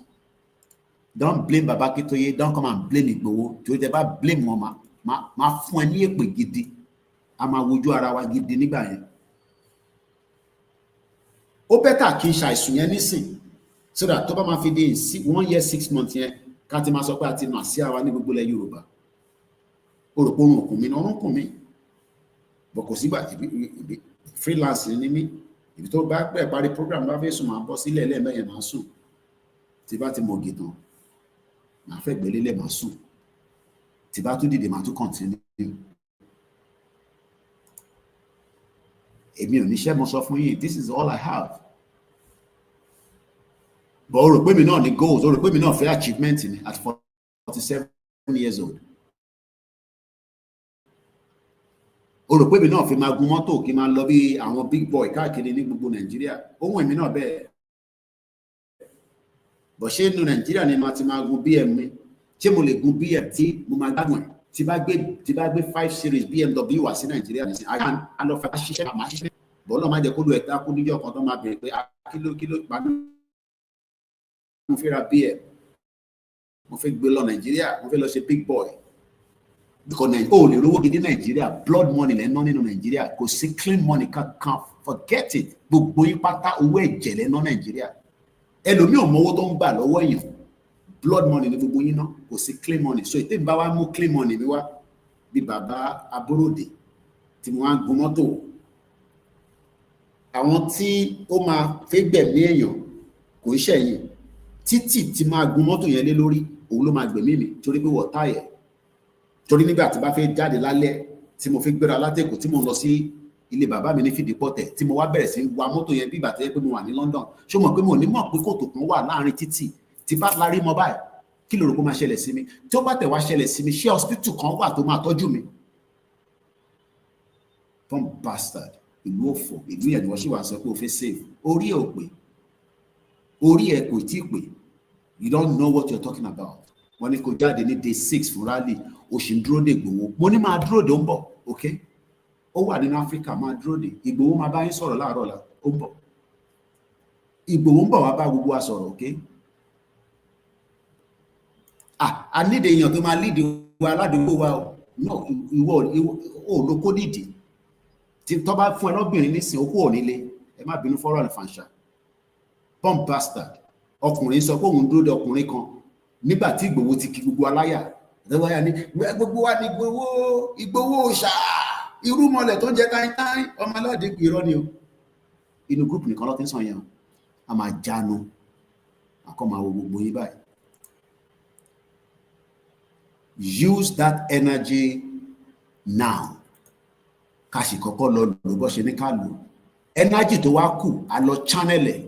Don't blame Baba Kitoye. Don't come and blame Igbo. To never blame Mama. Ma funi ekpe gidi. Ama wojú ara wa gidi nígbà yẹn. Ó better kí ṣàìsùn yẹn nísìn. So that tó bá máa fi dé 1 year, 6 months yẹn. Káti máa sọ pé àti nà sí àwa ní gbogbo ilẹ̀ Yorùbá ó rò pé òun òkùn mi náà òun kùn mí bọ̀ kò sígbà freelance ní mí ibi tó bá pẹ́ parí program bá fẹ́ sùn máa bọ́ sílẹ̀ lẹ́ẹ̀mẹ́yẹn máa sùn tí bá ti mọ̀ gìtàn máa fẹ́ gbélélẹ̀ máa sùn tí bá tún dìde máa tún continue. Èmi ò níṣẹ́ mo sọ fún yín, this is all I have. But o rò pé mi náà ní goals, o rò pé mi náà fẹ́ achievement ni at 47 years old. O rò pé mi náà fi máa gun mọ́tò kí máa lọ bí àwọn big boy káàkiri ní gbogbo Nàìjíríà. Ohun èmi náà bẹ́ẹ̀. Bọ̀ ṣé inú Nàìjíríà ni màá ti máa gun BM mi? Ṣé mo lè gun BM tí mo máa gbádùn ẹ̀? Tí bá gbé 5 series BMW wá sí Nàìjíríà nìsín, a lọ fẹ́ ṣiṣẹ́ àmà ṣiṣẹ́. Bọ́lá máa jẹ́ kó lo ẹ̀ta kú níjọ́ kan tó máa bèèrè pé kí ló pàdé. Mo fẹ́ ra BM, mo fẹ́ gbé lọ Nàìjíríà, mo fẹ́ lọ ṣe big boy. Because o lè rówó gidi Nàìjíríà, blood money lẹ́ ná nínú Nàìjíríà, kò sí clean money kankan, forget it. Gbogbo yín pátá owó ẹ̀jẹ̀ lẹ́ ná Nàìjíríà. Ẹlòmíì ò mọ owó tó ń gbà lọ́wọ́ èèyàn, blood money ni gbogbo yín ná, kò sí clean money. So ètè bá wa mú clean money mi wá bí bàbá Aborode tí mo wá gun mọ́tò. Àwọn tí ó máa fẹ́ gbẹ̀mí èèyàn kò ń ṣẹ̀yìn. Títì tí máa gun mọ́tò yẹn lé lórí òun ló máa gbẹ̀mí mi torí pé wọ́n táyẹ̀. Torí nígbà tí bá fẹ́ jáde lálẹ́ tí mo fi gbéra látẹ̀kọ̀ tí mo lọ sí ilé bàbá mi ní Fìdípọ̀tẹ̀ tí mo wá bẹ̀rẹ̀ sí wa mọ́tò yẹn bí ìgbà tó yẹ pé mo wà ní London. Ṣé o mọ̀ pé mo ní mọ̀ pé kòtò kan wà láàrin títì tí bá lárí mọ́ báyìí kí ló rò pé máa ṣẹlẹ̀ sí mi? Tí ó bá tẹ̀ wá ṣẹlẹ̀ sí mi, ṣé hospital kan wà tó máa tọ́jú mi? Tom bastard, ìlú òfò, ìlú yẹn ni wọ́n ṣì wá sọ pé o fẹ́ save. Orí ẹ̀ ò pé, orí ẹ̀ kò tí ì pé. You don't know what you're talking about. Wọ́n ní kó jáde ní day 6 fún rally, o ṣì ń dúró de Ìgbòho. Mo ní máa dúró de ó ń bọ̀, okay? Ó wà nínú Áfíríkà, máa dúró de. Ìgbòho máa bá yín sọ̀rọ̀ láàárọ̀ ọ̀la, ó ń bọ̀. Ìgbòho ń bọ̀ wá bá gbogbo wa sọ̀rọ̀, okay? A need èèyàn tó máa lead wa aládùúgbò wa o. No, ìwọ ò ló kó nídìí. Tí tó bá fún ẹ lọ́bìnrin nísìnyí, ó kú ò nílé. Ẹ má bínú fọ́rọ̀ àlùfàǹṣà. Bomb bastard. ọkùnrin sọ pé òun dúró de ọkùnrin kan nígbà tí Ìgbòho ti kí gbogbo aláyà lọ́wọ́yà ní gbogbo wa ní Ìgbòho ṣá irúmọlẹ̀ tó ń jẹ káyínkáyín ọmọ aládé irọ́ ni o inú group nìkan ló ti ń sàn yẹn a máa jánu àkọ́ máa wo gbogbo yín báyìí. Use that energy now ká sì kọ́kọ́ lọ lò bó ṣe ní ká lò energy tó wá kù a lọ channel ẹ̀.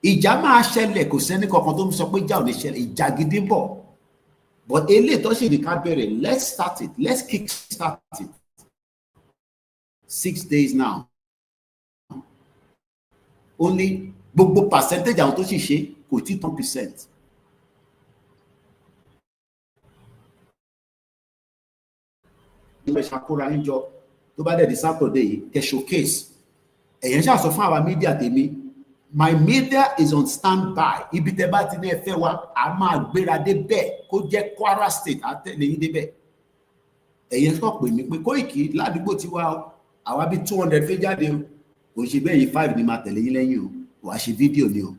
Ìjà máa ṣẹlẹ̀ kò sẹ́ni kankan tó ń sọ pé ìjà ò ní ṣẹlẹ̀ ìjà gidi ń bọ̀ but eléyìí tó ṣe ní ká bẹ̀rẹ̀ let's start it let's kick start it 6 days now only gbogbo percentage àwọn tó sì ṣe kò tí 10%. Ìgbà ìṣàkóra yín jọ tó bá dẹ̀ di Saturday yìí kẹ́ showcase ẹ̀yẹn ṣàṣọ fún àwa media tèmi my media is on standby ibi tẹ́ bá ti ní ẹ fẹ́ wa a máa gbéra dé bẹ́ẹ̀ kó jẹ́ Kwara State àtẹ̀lé yín débẹ̀ ẹ̀yẹn sọ pé mi pé Koiki ládùúgbò ti wá àwa bí 200 fẹ́ jáde o kò ṣe bẹ́ẹ̀ yìí 5 ni máa tẹ̀lé yín lẹ́yìn o wàá ṣe fídíò ni o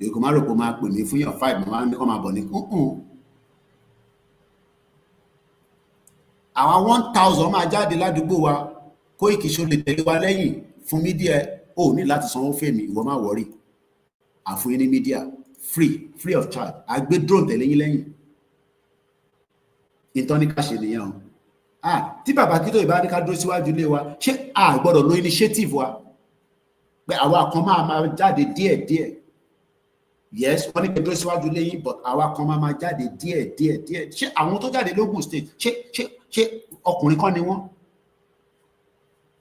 èkó má rò pé máa pè mí fún yàn 5 máa ní kọ́ máa bọ̀ ní àwọn 1000 máa jáde ládùúgbò wa Koiki ṣó lè tẹ̀lé wa lẹ́yìn fún mídíà ó ní láti sanwó fèmí ìwọ má wọrí àfúnyín ní mídíà free of charge àgbé drone tẹ̀lé yín lẹ́yìn ìtàn ní ká ṣe nìyẹn o tí bàbá kí tó ìbá ní ká dúró síwájú ilé wa ṣé a gbọ́dọ̀ lo initiative wa pé àwa kan máa jáde díẹ̀díẹ̀ yes wọ́n ní kí dúró síwájú ilé yín but àwa kan máa jáde díẹ̀díẹ̀ ṣé àwọn tó jáde lógùn state ṣé ọkùnrin kan ni wọ́n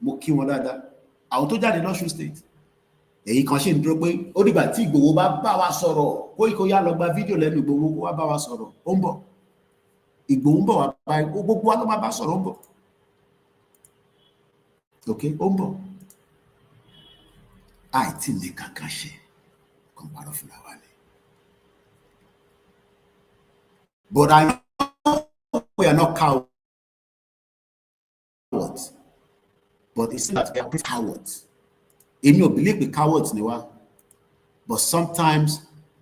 mo kí wọn dáadáa àwọn tó jáde lọ́ṣun state èyí kan ṣì ń dúró pé ó dìgbà tí Ìgbòho bá wa sọ̀rọ̀ Koiki yá lọ gba fídíò lẹ́nu Ìgbòho kó wá bá wa sọ̀rọ̀ ó ń bọ̀ Ìgbòho ń bọ̀ wá bá gbogbo wa ló máa bá sọ̀rọ̀ ó ń bọ̀ ok ó ń bọ̀ àìtí ní kankan ṣe kan parọ́ fúnra wa ni but I know we are not cowards but it's not that we are cowards èmi ò believe pé cowards ni wá but sometimes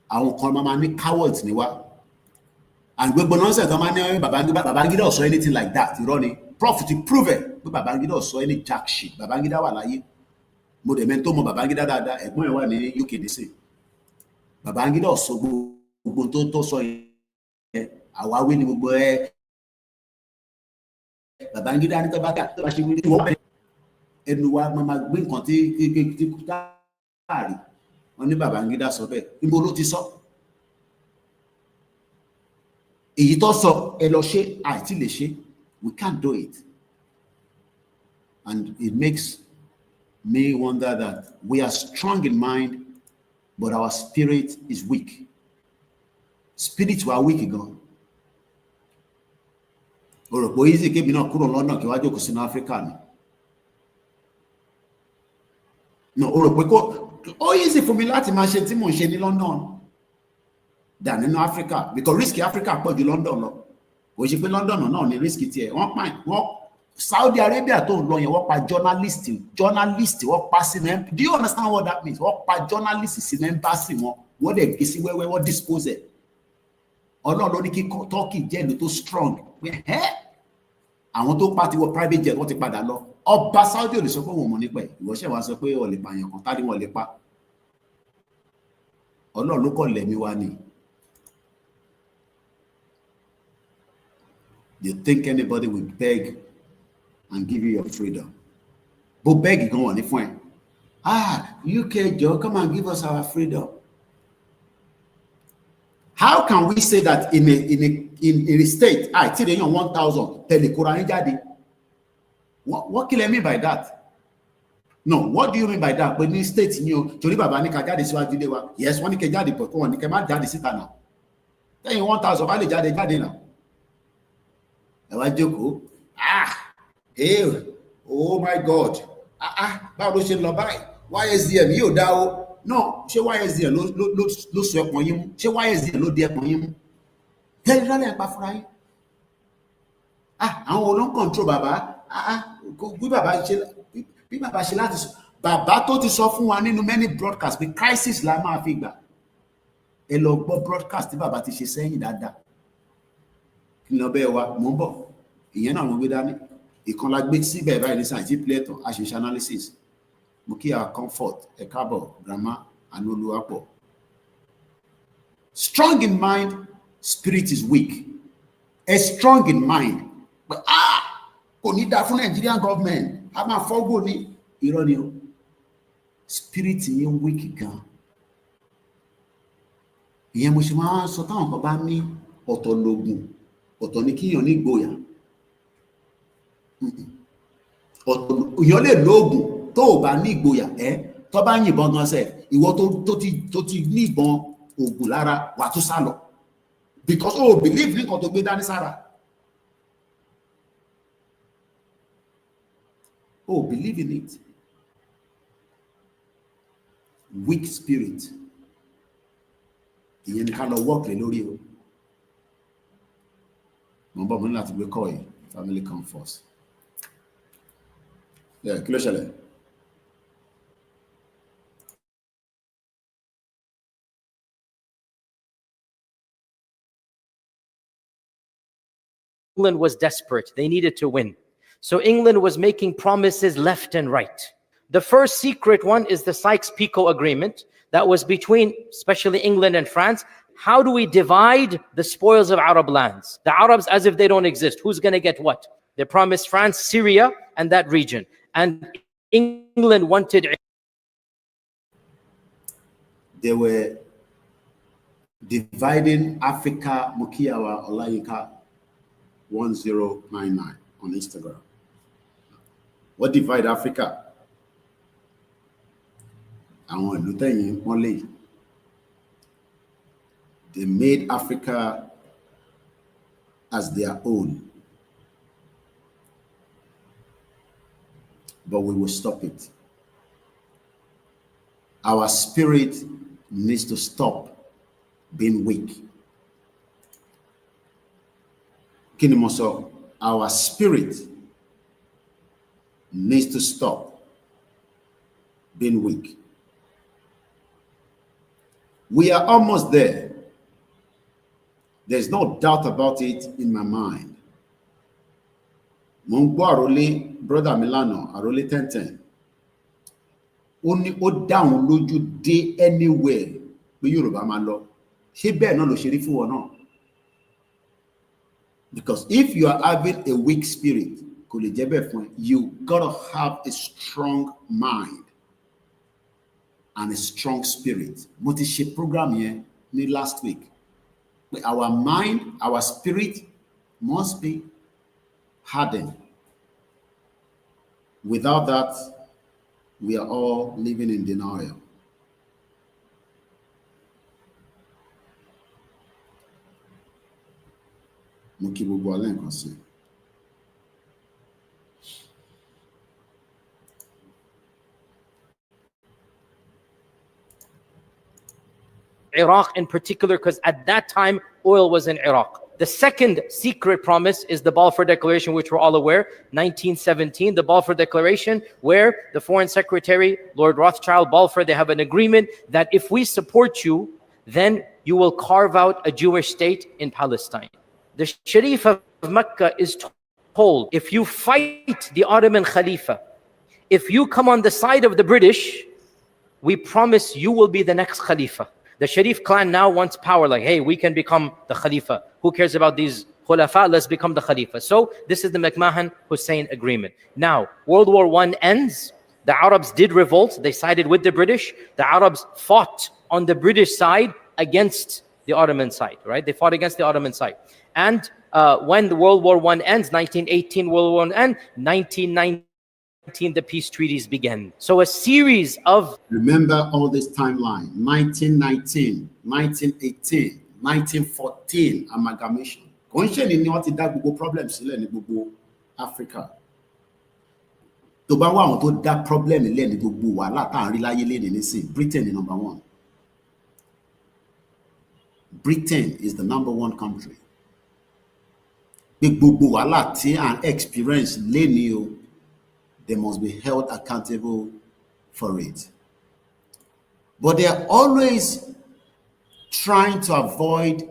àwọn kan máa ní cowards ni wá and gbogbo nonsense tó máa ní Babangida ò sọ anything like that irọ́ ni prof ti prove it pé Babangida ò sọ any jack shit Babangida wà láyé mo dẹ̀ mẹ́ni tó mọ Babangida dáadáa ẹ̀gbọ́n ẹ̀ wà ní UK dc Babangida ò sọ gbogbo tó sọ yẹn àwáwí ni gbogbo ẹ̀ Babangida ní tó bá ṣe wí ní wọ́n bẹ̀ ẹnu wa máa gbé nǹkan tí táàrí wọn ní Babangida sọ bẹ́ẹ̀ níbo ló ti sọ èyí tó sọ ẹ lọ ṣe àìtí lè ṣe we can't do it and it makes me wonder that we are strong in mind but our spirit is weak spirit wa weak gan o rò pé easy kébi náà kúrò lọ́nà kí wá jókòó sínú Áfíríkà ni no o rò pé ó easy fún mi láti máa ṣe tí mò ń ṣe ní London than nínú Africa because risk Africa pọ̀ ju London lọ kò ṣe pé London náà ní risk tiẹ̀ wọ́n Saudi Arabia tó ń lọ yẹn wọ́n pa journalist wọ́n pa sí do you understand what that means wọ́n pa journalist sí embassy wọ́n dẹ̀ gé sí wẹ́wẹ́ wọ́n dispose ẹ̀ Ọlọ́run ló ní kí Turkey jẹ́ ìlú tó strong àwọn tó pa ti wọ private jet wọ́n ti padà lọ ọba Saudi ò lè sọ pé wọ́n mọ̀ nípa ẹ̀ ìwọ́ṣẹ́ wa sọ pé ó lè pààyàn kan tàbí wọ́n lè pa Ọlọ́run ló kọ̀ lẹ́mí wa ni. You think anybody will beg and give you your freedom? But beg gan wọ́n ní fún ẹ. UK jọ come and give us our freedom. How can we say that in a state tí they yan 1,000 tẹ̀lé kóra ní jáde? What do you mean by that? No, what do you mean by that? Pé ní state ni o torí bàbá ní ká jáde síwájú ilé wa yes wọ́n ní kẹ́ jáde pọ̀ wọ́n ní kẹ́ má jáde síta náà tẹ̀yìn 1,000 bá lè jáde náà. Ẹ wá jókòó oh my God báwo ló ṣe lọ báyìí YSDM yóò dá o no ṣé YSDM ló sọ ẹpọn yín mú ṣé YSDM ló di ẹpọn yín mú tẹ́lẹ̀ lọ́lẹ̀ ẹ̀pá fúnra yín àwọn olóń control bàbá bí bàbá ṣe láti sọ Bàbá tó ti sọ fún wa nínú many broadcast pé crisis la máa fi gbà. Ẹ lọ gbọ́ broadcast tí bàbá ti ṣe sẹ́yìn dáadáa. Kí lọ bẹ́ẹ̀ wa, mò ń bọ̀. Ìyẹn náà mo gbé dání. Ìkan la gbé síbẹ̀ báyìí ní science plato, a ṣe analysis. Mo kí a comfort, ẹ káàbọ̀, grandma, Anoluwapo. Strong in mind, spirit is weak. A strong in mind. But kò ní dá fún Nigerian government. A máa fọ́gbó ní irọ́ ni o. Spirit yẹn weak gan. Ìyẹn mo ṣe máa sọ táwọn kan bá ní ọ̀tọ̀ lògùn, ọ̀tọ̀ ní kíyàn ní ìgboyà. Èèyàn lè lóògùn tó ò bá ní ìgboyà tó bá yìnbọn gan sẹ ìwọ tó ti ní ìbọn ògùn lára wà tó sá lọ because o believe nǹkan tó gbé dání sára. Oh, believe in it. Weak spirit. Ìyẹn ni ká lọ work lé lórí o. Mo ń bọ̀ mo ní láti gbé kọ́ yìí. Family come first. Yeah, kí ló ṣẹlẹ̀? England was desperate. They needed to win. So England was making promises left and right. The first secret one is the Sykes-Picot Agreement that was between especially England and France. How do we divide the spoils of Arab lands? The Arabs as if they don't exist. Who's going to get what? They promised France, Syria, and that region. And England wanted... They were dividing Africa, Mukiawa Olayinka 1099 on Instagram. What divide Africa? Àwọn ìlú tẹ̀yìn wọ́n lè. They made Africa as their own. But we will stop it. Our spirit needs to stop being weak. Kí ni mo sọ? Our spirit needs to stop being weak. We are almost there. There's no doubt about it in my mind. Mo ń gbọ́ àròlé brother Milano, àròlé 1010. Ó ní ó dáhùn lójú dé anywhere pé Yorùbá máa lọ. Ṣé bẹ́ẹ̀ náà ló ṣe rí fún wọn náà? Because if you are having a weak spirit, kò lè jẹ́ bẹ́ẹ̀ fún ẹ, you gotta have a strong mind and a strong spirit. Mo ti ṣe program yẹn ní last week. Our mind, our spirit must be hardened. Without that, we are all living in denial. Mo kí gbogbo alẹ́ nǹkan sí. Iraq in particular, because at that time, oil was in Iraq. The second secret promise is the Balfour Declaration, which we're all aware, 1917, the Balfour Declaration, where the Foreign Secretary, Lord Rothschild, Balfour, they have an agreement that if we support you, then you will carve out a Jewish state in Palestine. The Sharif of Mecca is told, if you fight the Ottoman Khalifa, if you come on the side of the British, we promise you will be the next Khalifa. The Sharif clan now wants power, like, hey, we can become the Khalifa. Who cares about these Khulafa? Let's become the Khalifa. So this is the McMahon-Hussein agreement. Now, World War I ends. The Arabs did revolt. They sided with the British. The Arabs fought on the British side against the Ottoman side, right? They fought against the Ottoman side. And when the World War I ends, 1918, World War I ends, 1919, the peace treaties began. So a series of... Remember all this timeline, 1919, 1918, 1914, amalgamation. Kò ń ṣe ni wọ́n ti dá gbogbo problems sílẹ̀ ní gbogbo Africa. Tó bá wá àwọn tó dá problem sílẹ̀ ní gbogbo wàhálà tá à ń rí láyé lé nísìn, Britain is number one. Britain is the number one country. Gbogbo wàhálà tí à ń experience lé ní o, they must be held accountable for it. But they are always trying to avoid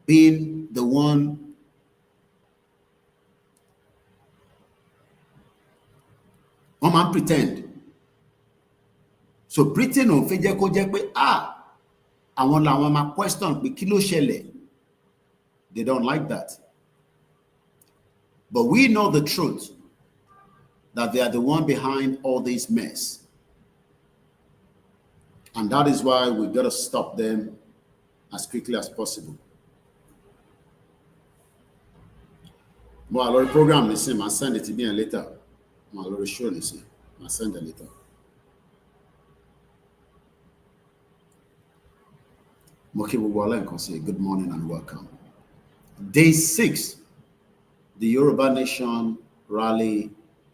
being the one and pretend. So Britain ò fẹ́ jẹ́ kó jẹ́ pé àwọn làwọn máa question pé kí ló ṣẹlẹ̀. They don't like that. But we know the truth, that they are the one behind all this mess. And that is why we got to stop them as quickly as possible. Well, I'll program the same. I'll send it to me later. I'll show you. I'll send it later. Good morning and welcome. Day 6, the Yoruba Nation rally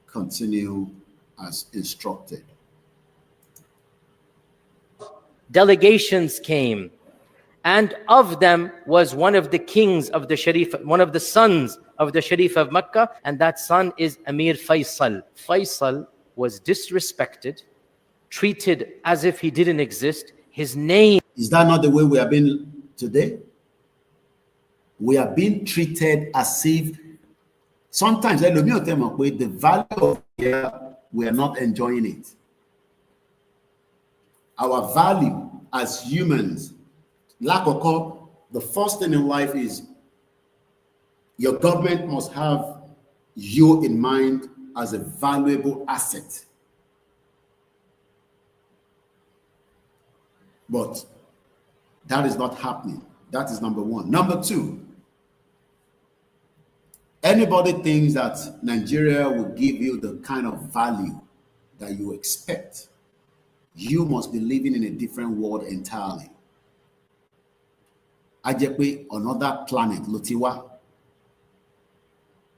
continue as instructed. Delegations came, and of them was one of the kings of the Sharif, one of the sons of the Sharif of Mecca, and that son is Amir Faisal. Faisal was disrespected, treated as if he didn't exist. His name... Is that not the way we have been today? We are being treated as if sometimes the value of here, we are not enjoying it. Our value as humans, the first thing in life is your government must have you in mind as a valuable asset. But that is not happening. That is number one. Number two, anybody thinks that Nigeria will give you the kind of value that you expect, you must be living in a different world entirely. Ajepe, another planet, Lutiwa.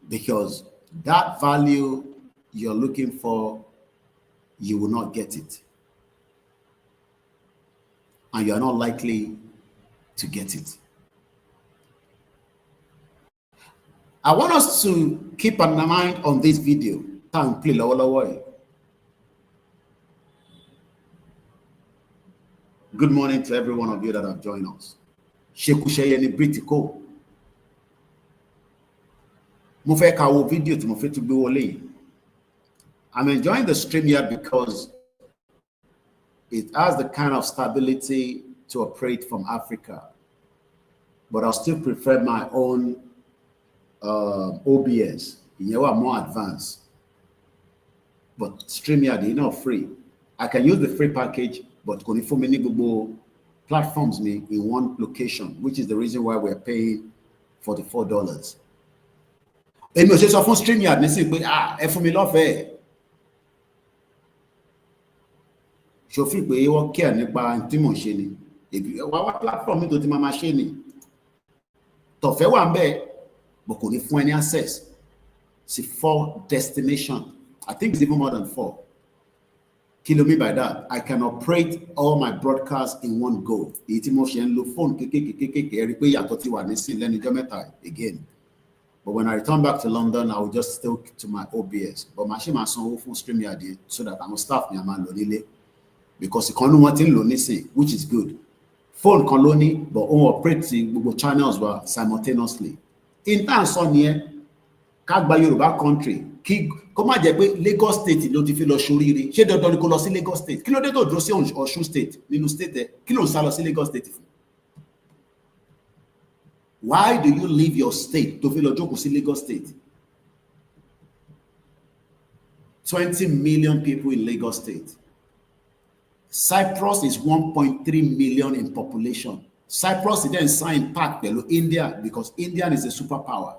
Because that value you're looking for, you will not get it. And you're not likely to get it. I want us to keep an mind on this video. Good morning to every one of you that have joined us. I'm enjoying the stream here because it has the kind of stability to operate from Africa. But I'll still prefer my own OBS. You are more advanced. But StreamYard, you know, free. I can use the free package, but for many Google platforms me in one location, which is the reason why we're paying $44. And you say so for StreamYard, they say, for me love Shofi pé wọ́n care nípa tí mò ń ṣe ni. Wá platform mi tó ti máa ṣe ni. Tọ̀fẹ́ wà ńbẹ̀, but kò ní fún any access. See 4 destination. I think it's even more than 4. Kilo me by that. I can operate all my broadcasts in one go. Èyí tí mo ṣe ń lo phone kékékékéké rí pé yàtọ̀ ti wà ní sí lẹ́nu ọjọ́ mẹ́ta again. But when I return back to London, I will just stick to my OBS. But my ṣe máa sanwó fún StreamYard so that àwọn staff mi a máa lò nílé. Because the economy wanting lonely, which is good. Phone colony, but operating Google channels were simultaneously. In terms on here, Kagba Yoruba country, come on, Lagos State, no ti fi lọ ṣoríire. Ṣé dandan ni kó lọ sí Lagos State? Kí ló dé tó dúró sí Ọ̀ṣun State? Nínú state, kí ló ń sá lọ sí Lagos State fún? Why do you leave your state to fi lọ jókòó sí Lagos State? 20 million people in Lagos State. Cyprus is 1.3 million in population. Cyprus is then signed pact with India because India is a superpower.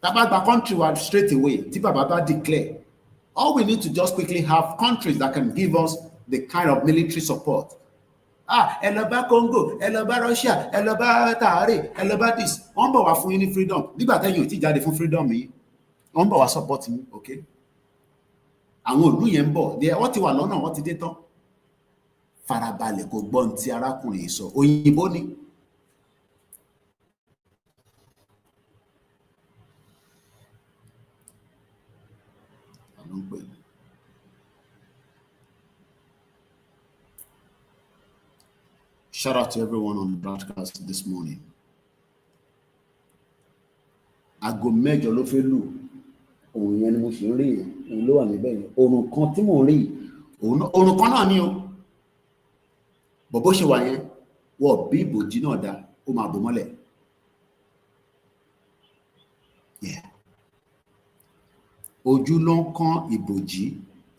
About the country were straight away. Baba declare. All we need to just quickly have countries that can give us the kind of military support. Elaba Congo, Elaba Russia, Elaba Tahari, Elaba this. On ba wa fún yín ní freedom. Nígbà tẹ́yin ò tí jáde fún freedom yìí. On ba wa support yín, okay? Àwọn ìlú yẹn ń bọ̀ wọ́n ti wà lọ́nà wọ́n ti dé tán farabalẹ̀ kò gbọ́n tí arákùnrin sọ òyìnbó ni Shout out to everyone on the broadcast this morning. Aago mẹ́jọ ló fẹ́ lù. Òun yẹn ni mo ṣe ń rí yẹn. Òun ló wà níbẹ̀ yẹn. Òrùn kan tí mò ń rí. Òrùn kan náà ni o. Bọ̀ bó ṣe wà yẹn, wọ́n bí ìbòjì náà dá, ó máa bò mọ́lẹ̀. Yeah. Ojú ló ń kán ìbòjì,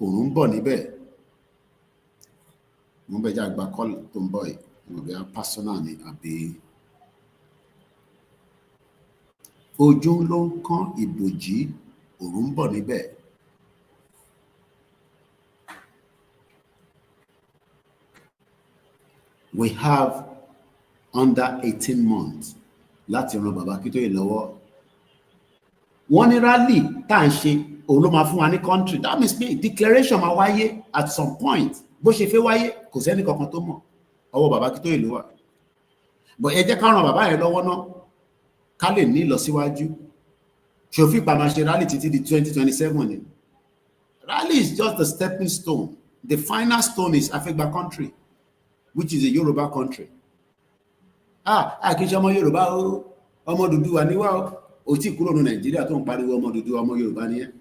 òrùn ń bọ̀ níbẹ̀. Mo bẹ̀ jẹ́ àgbà kọ́ọ̀lù tó ń bọ̀ yìí. Mo bẹ̀ personal ni àbí. Ojú ló ń kán ìbòjì, òrùn ń bọ̀ níbẹ̀. We have under 18 months láti ran bàbá Akíntóyè lọ́wọ́. Wọ́n ní rally tá à ń ṣe òun ló máa fún wa ní country. That means pé declaration máa wáyé at some point. Bó ṣe fẹ́ wáyé kò sẹ́ni kankan tó mọ̀. Ọwọ́ bàbá Akíntóyè ló wà. But ẹ jẹ́ ká ran bàbá yẹn lọ́wọ́ náà ká lè ní ìlọsíwájú. Ṣòfin pa máa ṣe rally títí di 2027 ni. Rally is just the stepping stone. The final stone is Afegba country, which is a Yoruba country. Kì í ṣe ọmọ Yorùbá o, ọmọ Odùduwà níwá o. Ó ti kúrò ní Nàìjíríà tó ń pariwo ọmọ Odùduwà, ọmọ Yorùbá ni ẹ́.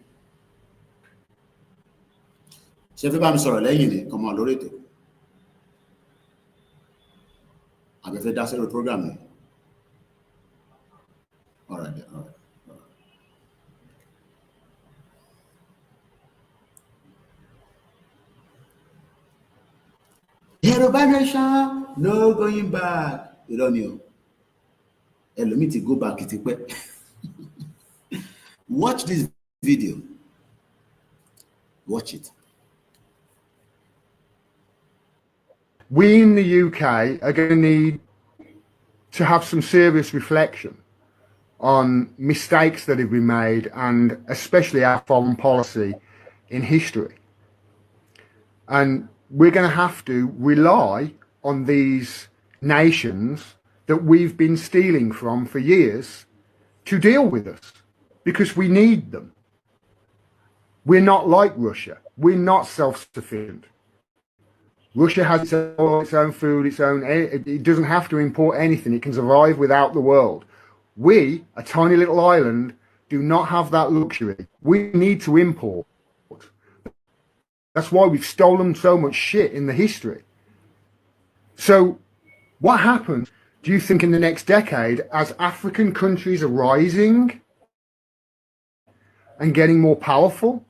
Ṣé fẹ́ bá mi sọ̀rọ̀ lẹ́yìn ni kọ́mọ lórí ètò? Àbẹ̀fẹ́ dá sẹ́rọ̀ program ni. All right. Yoruba nation, no going back. Irọ́ ni o. Ẹlòmíì ti go back ti pẹ́. Watch this video. Watch it. We in the UK are going to need to have some serious reflection on mistakes that have been made, and especially our foreign policy in history. And we're going to have to rely on these nations that we've been stealing from for years to deal with us, because we need them. We're not like Russia. We're not self-sufficient. Russia has its own food, it doesn't have to import anything. It can survive without the world. We, a tiny little island, do not have that luxury. We need to import. That's why we've stolen so much shit in the history. So what happens, do you think, in the next decade as African countries are rising and getting more powerful,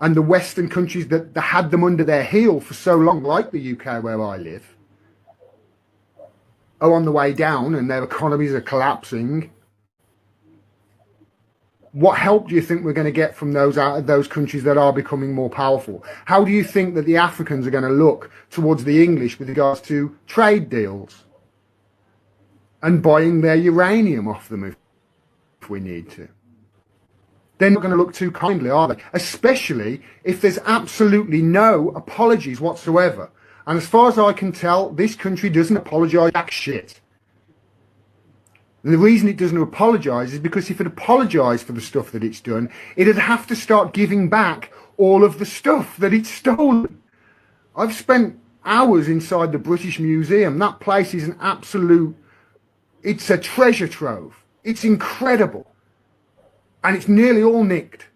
and the Western countries that had them under their heel for so long, like the UK where I live, are on the way down and their economies are collapsing? What help do you think we're going to get from those countries that are becoming more powerful? How do you think that the Africans are going to look towards the English with regards to trade deals and buying their uranium off them if we need to? They're not going to look too kindly, are they? Especially if there's absolutely no apologies whatsoever. And as far as I can tell, this country doesn't apologise jack shit. And the reason it doesn't apologise is because if it apologised for the stuff that it's done, it'd have to start giving back all of the stuff that it's stolen. I've spent hours inside the British Museum. That place is an absolute, it's a treasure trove. It's incredible. And it's nearly all nicked.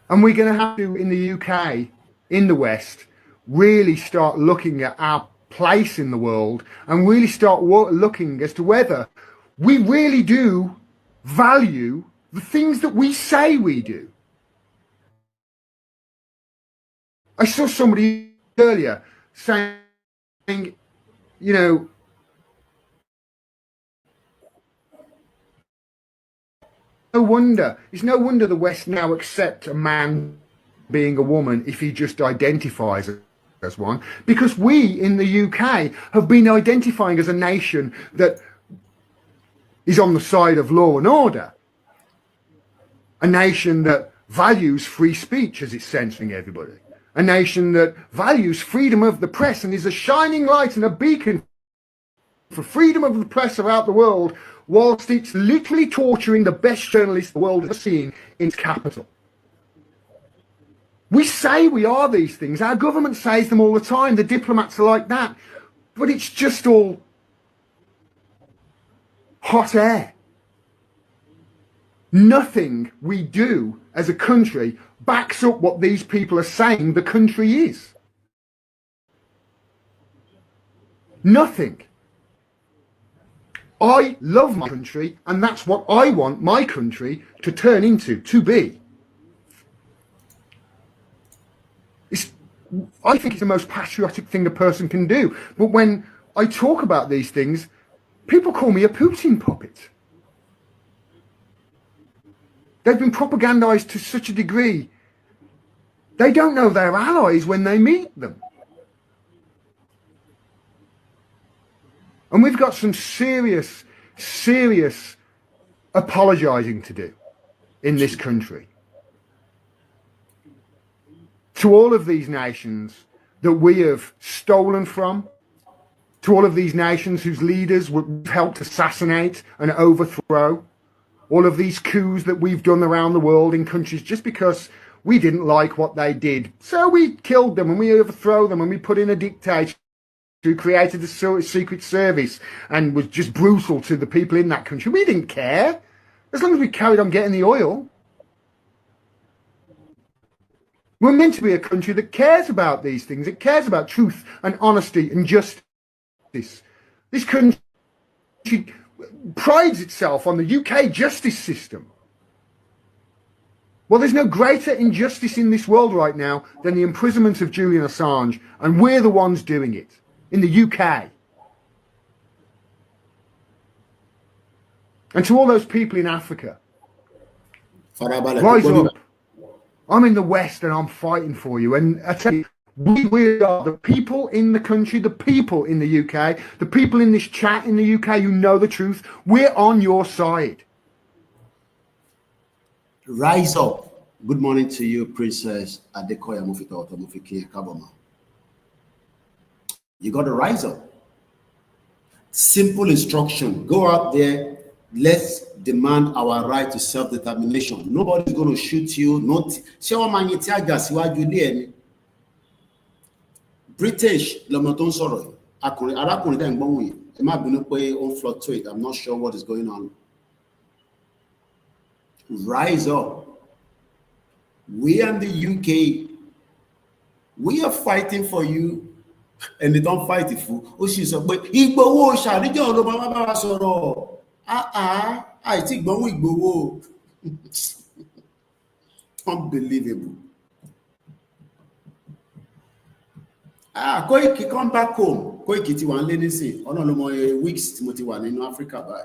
And we're going to have to, in the UK, in the West, really start looking at our place in the world and really start looking as to whether we really do value the things that we say we do. I saw somebody earlier saying, you know, it's no wonder the West now accept a man being a woman if he just identifies as one, because we in the UK have been identifying as a nation that is on the side of law and order, a nation that values free speech as it's censoring everybody, a nation that values freedom of the press and is a shining light and a beacon for freedom of the press throughout the world, whilst it's literally torturing the best journalists the world has seen in its capital. We say we are these things. Our government says them all the time. The diplomats are like that. But it's just all hot air. Nothing we do as a country backs up what these people are saying the country is. Nothing. I love my country, and that's what I want my country to turn into, to be. I think it's the most patriotic thing a person can do. But when I talk about these things, people call me a Putin puppet. They've been propagandized to such a degree. They don't know their allies when they meet them. And we've got some serious apologizing to do in this country. To all of these nations that we have stolen from, to all of these nations whose leaders we've helped assassinate and overthrow, all of these coups that we've done around the world in countries just because we didn't like what they did. So we killed them and we overthrew them and we put in a dictator who created a secret service and was just brutal to the people in that country. We didn't care, as long as we carried on getting the oil. We're meant to be a country that cares about these things. It cares about truth and honesty and justice. This country prides itself on the UK justice system. Well, there's no greater injustice in this world right now than the imprisonment of Julian Assange, and we're the ones doing it in the UK. And to all those people in Africa, rise up. I'm in the West and I'm fighting for you. And I tell you, we are the people in the country, the people in the UK, the people in this chat in the UK who know the truth. We're on your side. Rise up. Good morning to you, Princess Adekoya Mufito Mufiki Kaboma. You got to rise up. Simple instruction. Go out there. Let's demand our right to self-determination. Nobody's going to shoot you. British, I'm not sure what is going on. Rise up. We and the UK, we are fighting for you. And they don't fight it for. Oh, she's a but Igbo shall the John Obama sorrow. I think Igbo. Unbelievable. Koiki, come back home. Koiki ti wan lady say, oh no more weeks Timothy one in Africa by.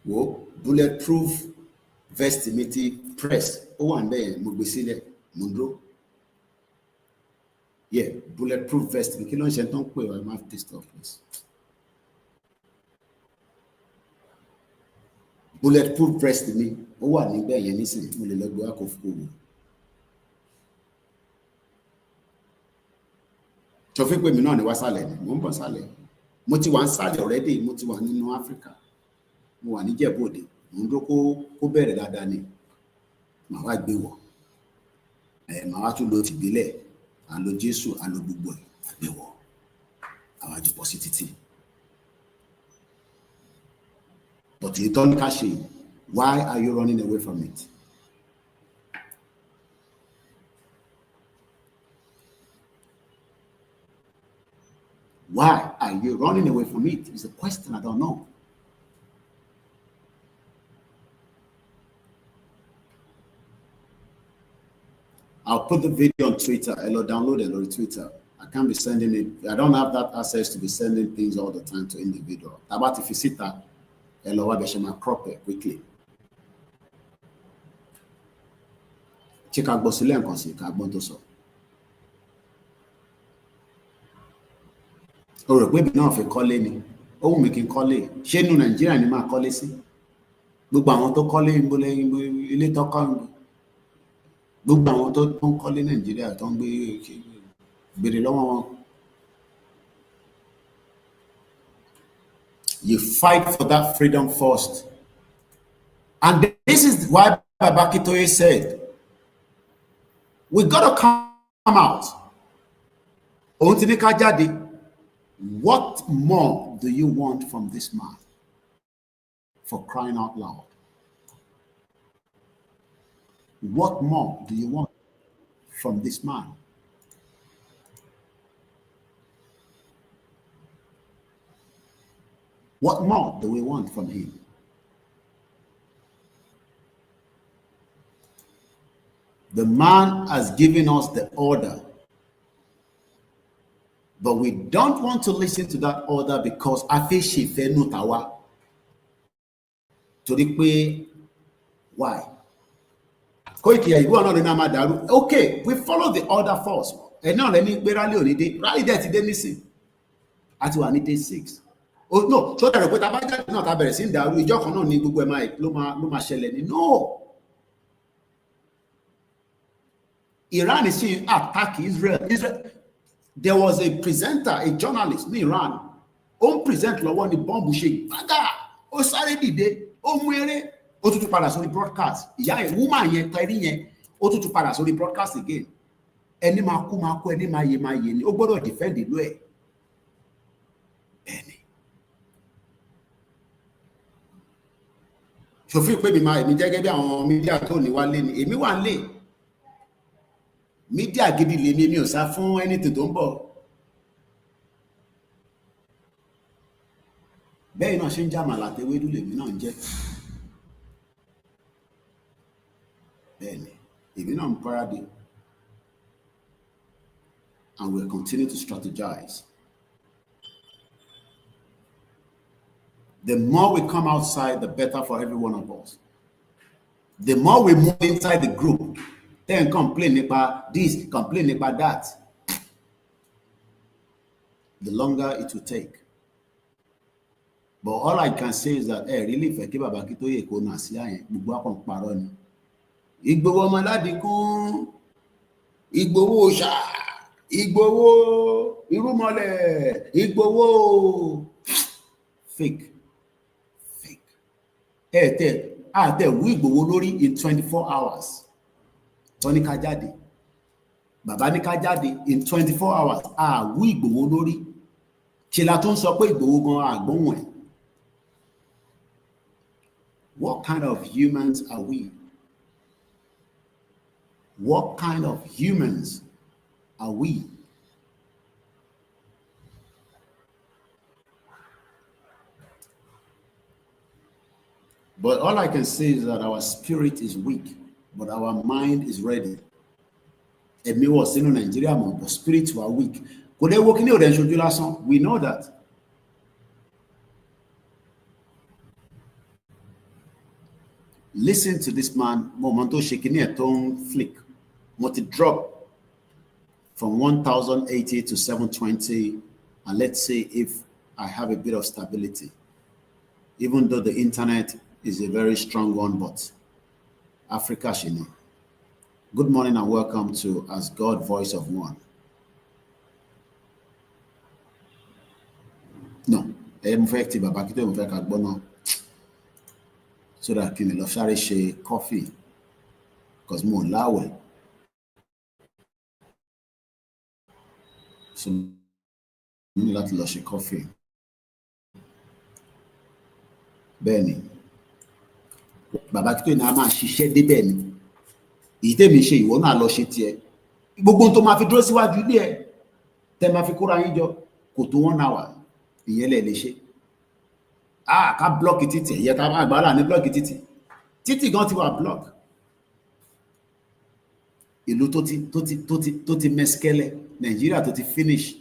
Whoa, bulletproof vestimity press. Oh, and then Mugbesile Mundro. Yeah, bulletproof vest. We can't change on queue. I have this stuff, please. Bulletproof vest me. Oh, I need that. You need to do the work of school. Traffic with me now. The wasale. Mumba sale. Moti one sale already. Moti one in Africa. Mo wà ní Jẹ̀bú-Òde mo ń dúró kó bẹ̀rẹ̀ dáadáa ni màá wá gbé wọ̀ màá wá tún lo tìbílẹ̀ à ń lo Jésù à ń lo gbogbo ẹ̀ àgbé wọ̀ àwọn àjùpọ̀ sí títì but èyí tó ní ká ṣe why are you running away from it? Why are you running away from it? It's a question I don't know. I'll put the video on Twitter. I'll download it on Twitter. I can't be sending it. I don't have that access to be sending things all the time to individual. About if you sit there, I'll crop it quickly. Check out Bosile and Consi, Carbontoso. Or maybe now if you call me, oh, we can call it. She no Nigeria ni ma call it. Gbogbo àwọn tó call it ilé tó kọ́ gbogbo àwọn tó ń kọ́lé Nàìjíríà tó ń gbèrè lọ́wọ́ wọn You fight for that freedom first. And this is why Baba Akintoye said, we got to come out. What more do you want from this man? For crying out loud. What more do you want from this man? What more do we want from him? The man has given us the order, but we don't want to listen to that order because afeshife nutawa. Why? Koiki, okay, we follow the order first. And now let me rally that today missing. At 6. Oh no, so that not a in that we just don't need Luma Sheleni. No. Iran is saying attack Israel. There was a presenter, a journalist in Iran. Present law the bomb bushing. Baga. O sare dide. O muere. O tutu pada sórí broadcast. Ìyá ẹ̀ woman yẹn tẹ̀rí yẹn. O tutu pada sórí broadcast again. Ẹni máa kú, ẹni máa yè ni. Ó gbọ́dọ̀ defend ìlú ẹ̀. Ẹni. Ṣòfin pé èmi jẹ́ gẹ́gẹ́ bí àwọn mídíà tó ní wálé ni. Èmi wà nílé. Mídíà gidi lèmi, mi ò sá fún ẹni tó ń bọ̀. Bẹ́ẹ̀ náà ṣe ń jàmàlà àtẹwédú lèmi náà ń jẹ́. Bẹ́ẹ̀ni, èmi náà ń paradì. And we'll continue to strategize. The more we come outside, the better for every one of us. The more we move inside the group, then complain about this, complain about that, the longer it will take. But all I can say is that really fẹ́ kí Baba Akintoye kó nà sí àyẹn gbogbo akàn parọ́ ni. Ìgbòho ọmọládìkún, Ìgbòho ṣá, Ìgbòho irúmọlẹ̀, Ìgbòho fake. Àtẹ wú Ìgbòho lórí in 24 hours. Tọ́ní ká jáde. Bàbá ní ká jáde in 24 hours. Wú Ìgbòho lórí. Ṣe la tó ń sọ pé Ìgbòho gan àgbóhùn ẹ̀. What kind of humans are we? What kind of humans are we? But all I can say is that our spirit is weak, but our mind is ready. Èmi wọ̀ sínú Nigeria mọ̀, but spirits were weak. Kò dé wo kíní ò dẹ̀ ń ṣojú lásán. We know that. Listen to this man, Momento shaking here, tone flick. Multi drop from 1,080 to 720. And let's see if I have a bit of stability. Even though the internet is a very strong one, but Africa, you know. Good morning and welcome to As God Voice of One. No, I'm effective about it. So that I can share coffee because more loud. So you need to share coffee. Benny, Baba Akintoye na máa ṣiṣẹ́ débẹ̀ ni. Èyí tèmi ṣe ìwọ náà lọ ṣe tiẹ̀. Gbogbo tó máa fi dúró síwájú ilé ẹ̀ tẹ́ máa fi kóra yín jọ kò tó 1 hour. Ìyẹn lè ṣe. Ká block títì ẹ̀yẹ ká máa gbára ní block títì gan ti wà block. Ìlú tó ti mẹ́skẹ́lẹ̀, Nigeria tó ti finish.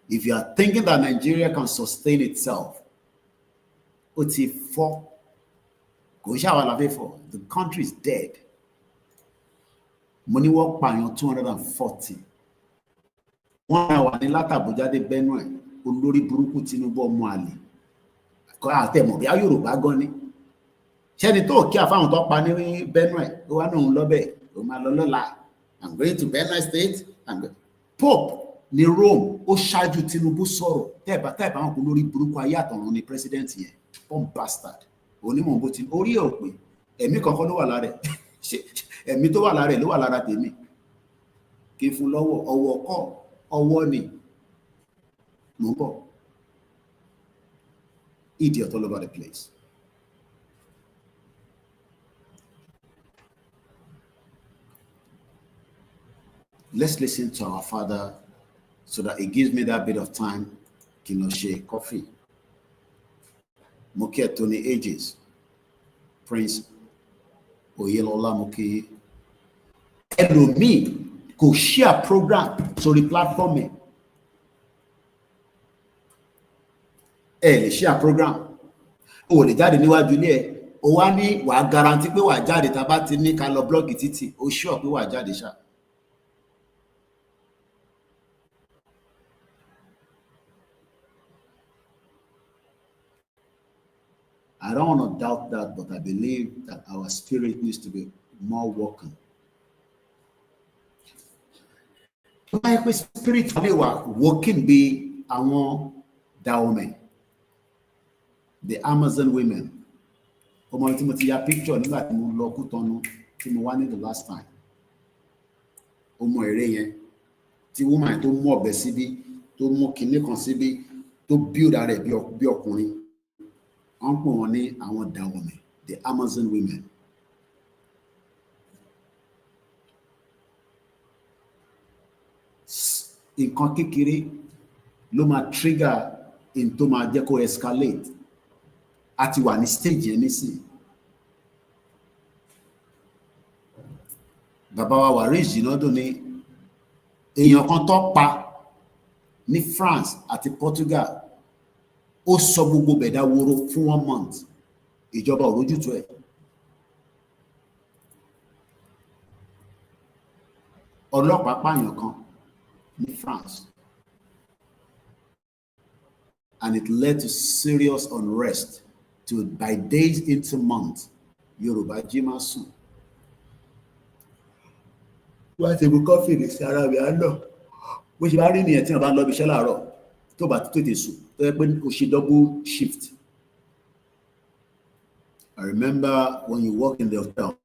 If you are thinking that Nigeria can sustain itself, ó ti fọ́. Kò ṣàwà la fẹ́ fọ́. The country is dead. Mo ní wọ́n pààyàn 240. Wọ́n náà wà ní látàbújá dé Benue, olórí burúkú Tinubu ọmọ àlè. Àtẹ̀mọ̀ bí a Yorùbá gan ni. Ṣẹ́ni tó kí àfáwọn tó pa ní Benue, ó wá náà ń lọ́bẹ̀, ó máa lọ lọ́la. I'm going to Benue State. Pope ní Rome, ó ṣáájú Tinubu sọ̀rọ̀ tẹ́ẹ̀bá wọn kò lórí burúkú ayé àtọ̀run ni president yẹn pump bastard onímọ̀ bó ti orí ẹ̀ ò pé ẹ̀mí kankan ló wà lára ẹ̀ ẹ̀mí tó wà lára ẹ̀ ló wà lára tèmi kí n fún lọ́wọ́ ọwọ́ kọ́ ọwọ́ ni mò ń bọ̀ idiot all over the place. Let's listen to our father so that it gives me that bit of time. Kinoshe coffee. Mokia Tony Ages. Prince Oyelola Moki. Elomi kò share program sórí platform ẹ. Ẹ lè share program. O lè jáde níwájú ilé ẹ. O wá ní wàá guarantee pé wàá jáde tá bá ti ní ká lọ blog títì. O sure pé wàá jáde ṣá. I don't want to doubt that, but I believe that our spirit needs to be more working. My spirit they were working be àwọn Dahomey, the Amazon women. Ọmọ tí mo ti ya picture nígbà tí mo lọ Kútọ̀nù tí mo wá ní the last time. Ọmọ ère yẹn tí woman tó mú ọ̀bẹ síbí, tó mú kinní kan síbí, tó build ara ẹ̀ bí ọkùnrin. Wọ́n pè wọ́n ní àwọn Dahomey, the Amazon women. Nǹkan kékeré ló máa trigger in tó máa jẹ́ kó escalate. A ti wà ní stage yẹn nísìn. Bàbá wa Waris Jinadu ní èèyàn kan tó pa ní France àti Portugal. Ó sọ gbogbo bẹ̀dá woro fún 1 month. Ìjọba ò rójútu ẹ̀. Ọlọ́pàá pààyàn kan ní France. And it led to serious unrest to by days into months. Yoruba jí máa sùn. Wọ́n ti bu kọ́fì ní sí ara rẹ̀ á lọ. Bó ṣe bá rí nìyẹn tí wọ́n bá ń lọ bí iṣẹ́ láàárọ̀ tó bá tètè sùn. Double shift. I remember when you work in the hotel,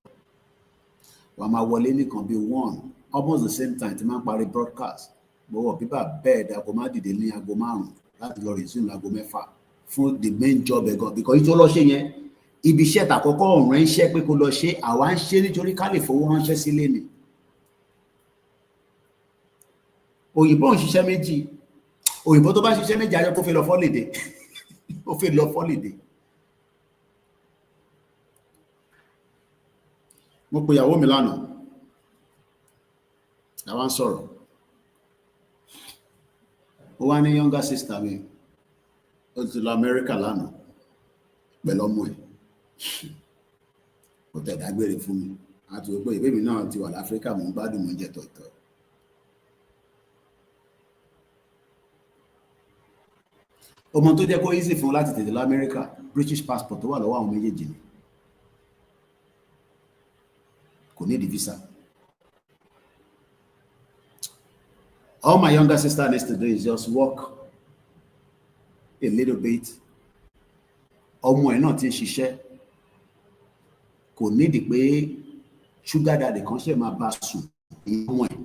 when my wallet can be one, almost the same time to my broadcast. But people bed, I go mad the daily, I go man, that will resume, I go mefa for the main job I got because it's all share. Ibi iṣẹ́ àkọ́kọ́ ọ̀ràn iṣẹ́ pé kó lọ ṣe àwa ń ṣe nítorí ká lè fowó ránṣẹ́ sílé ni. Òyìnbó ń ṣiṣẹ́ méjì. Òyìnbó tó bá ṣiṣẹ́ méjì ayọ́ kó fẹ́ lọ fọ́lìdé ó fẹ́ lọ fọ́lìdé. Mo pe ìyàwó mi lánàá àwa ń sọ̀rọ̀ ó wá ní younger sister mi ó ti lọ Amẹ́ríkà lánàá pẹ̀lú ọmọ ẹ̀ kò tẹ̀ dágbére fún mi àti òpó ìwé mi náà ti wà láfíríkà mò ń gbádùn mò ń jẹ tọ̀tọ̀. Ọmọ tó jẹ́ kó easy fún láti tètè lọ Amẹ́ríkà British passport tó wà lọ́wọ́ àwọn méjèèjì ni kò ní di visa. All my younger sister needs to do is just work a little bit. Ọmọ ẹ̀ náà ti ń ṣiṣẹ́ kò nídìí pé sugar daddy kan ṣe máa bá sùn ọmọ ẹ̀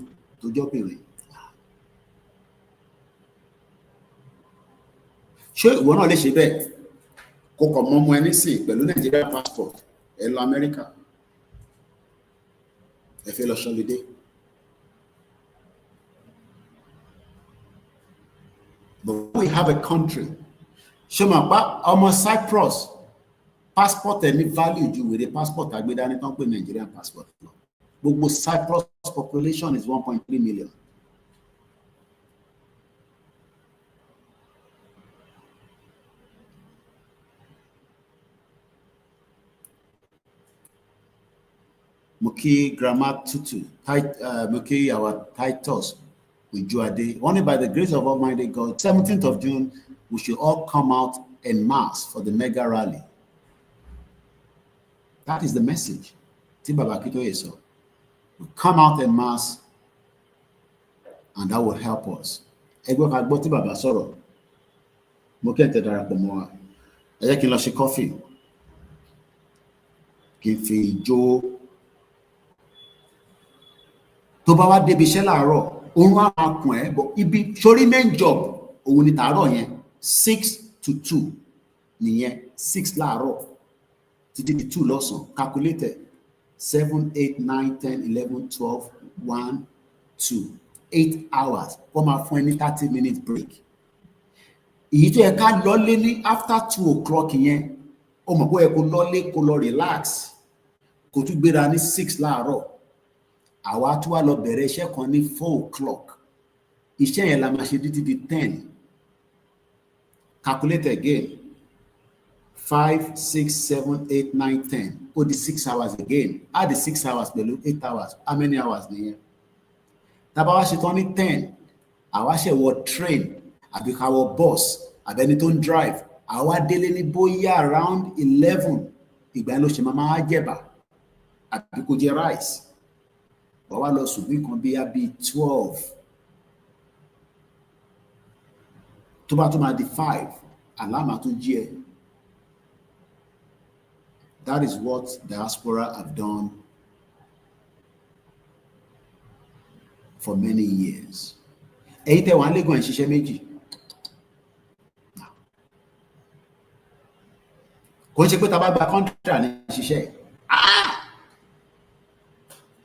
tó jọ́bìnrin. Ṣé ìwọ náà lè ṣe bẹ́ẹ̀ kó kọ̀ mọ́ ọmọ ẹ nísìn pẹ̀lú Nigeria passport ẹ lọ Amẹ́ríkà ẹ fẹ́ lọ ṣọlidé? But we have a country. Ṣé máa pa ọmọ Cyprus passport ẹ ní value ju wèrè passport àgbédání tán pé Nigerian passport lọ. Gbogbo Cyprus population is 1.3 million. Muki Grammar Tutu, Muki our Titus with Juade. Only by the grace of Almighty God, 17th of June, we should all come out en masse for the mega rally. That is the message. We come out en masse, and that will help us ẹgbẹ́ ká gbọ́ tí bàbá sọ̀rọ̀ mo kẹ́ǹtẹ̀ darapọ̀ mọ́ wa ẹ jẹ́ kí n lọ ṣe kọ́fì kí n fi jó tó bá wá débi iṣẹ́ láàárọ̀ oorun á máa kùn ẹ́ bọ̀ ibi sórí main job òun ni tàárọ̀ yẹn 6 to 2 nìyẹn 6 láàárọ̀ títí di 2 lọ́sàn calculated 7 8 9 10 11 12 1 2 8 hours wọ́n máa fún ẹ ní 30 minutes break èyí tó yẹ ká lọlé ní after 2 o'clock yẹn ó mọ̀ pé ẹ kó lọlé kó lọ relax kó tún gbéra ní 6 láàárọ̀ àwa tún wá lọ bẹ̀rẹ̀ iṣẹ́ kan ní 4 o'clock iṣẹ́ yẹn la máa ṣe títí di 10 calculate again 5 6 7 8 9 10 ó di 6 hours again add the 6 hours pẹ̀lú 8 hours how many hours nìyẹn tá bá wá ṣe tán ní 10 àwa ṣe wọ train àbí ká wọ bus àbẹ́ni tó ń drive àwa délé ní bóyá around 11 ìgbà yẹn ló ṣe máa jẹ̀bà àbí kó jẹ rice wọ́n wá lọ sùn bí kan bí i 12 tó bá tó máa di 5 àlámà tó jí ẹ. That is what diaspora have done for many years. Ẹ̀yin tẹ́ wà ń lẹ́gàn ẹ̀ ṣiṣẹ́ méjì. Kò ń ṣe pé tá bá gba contract ní ṣiṣẹ́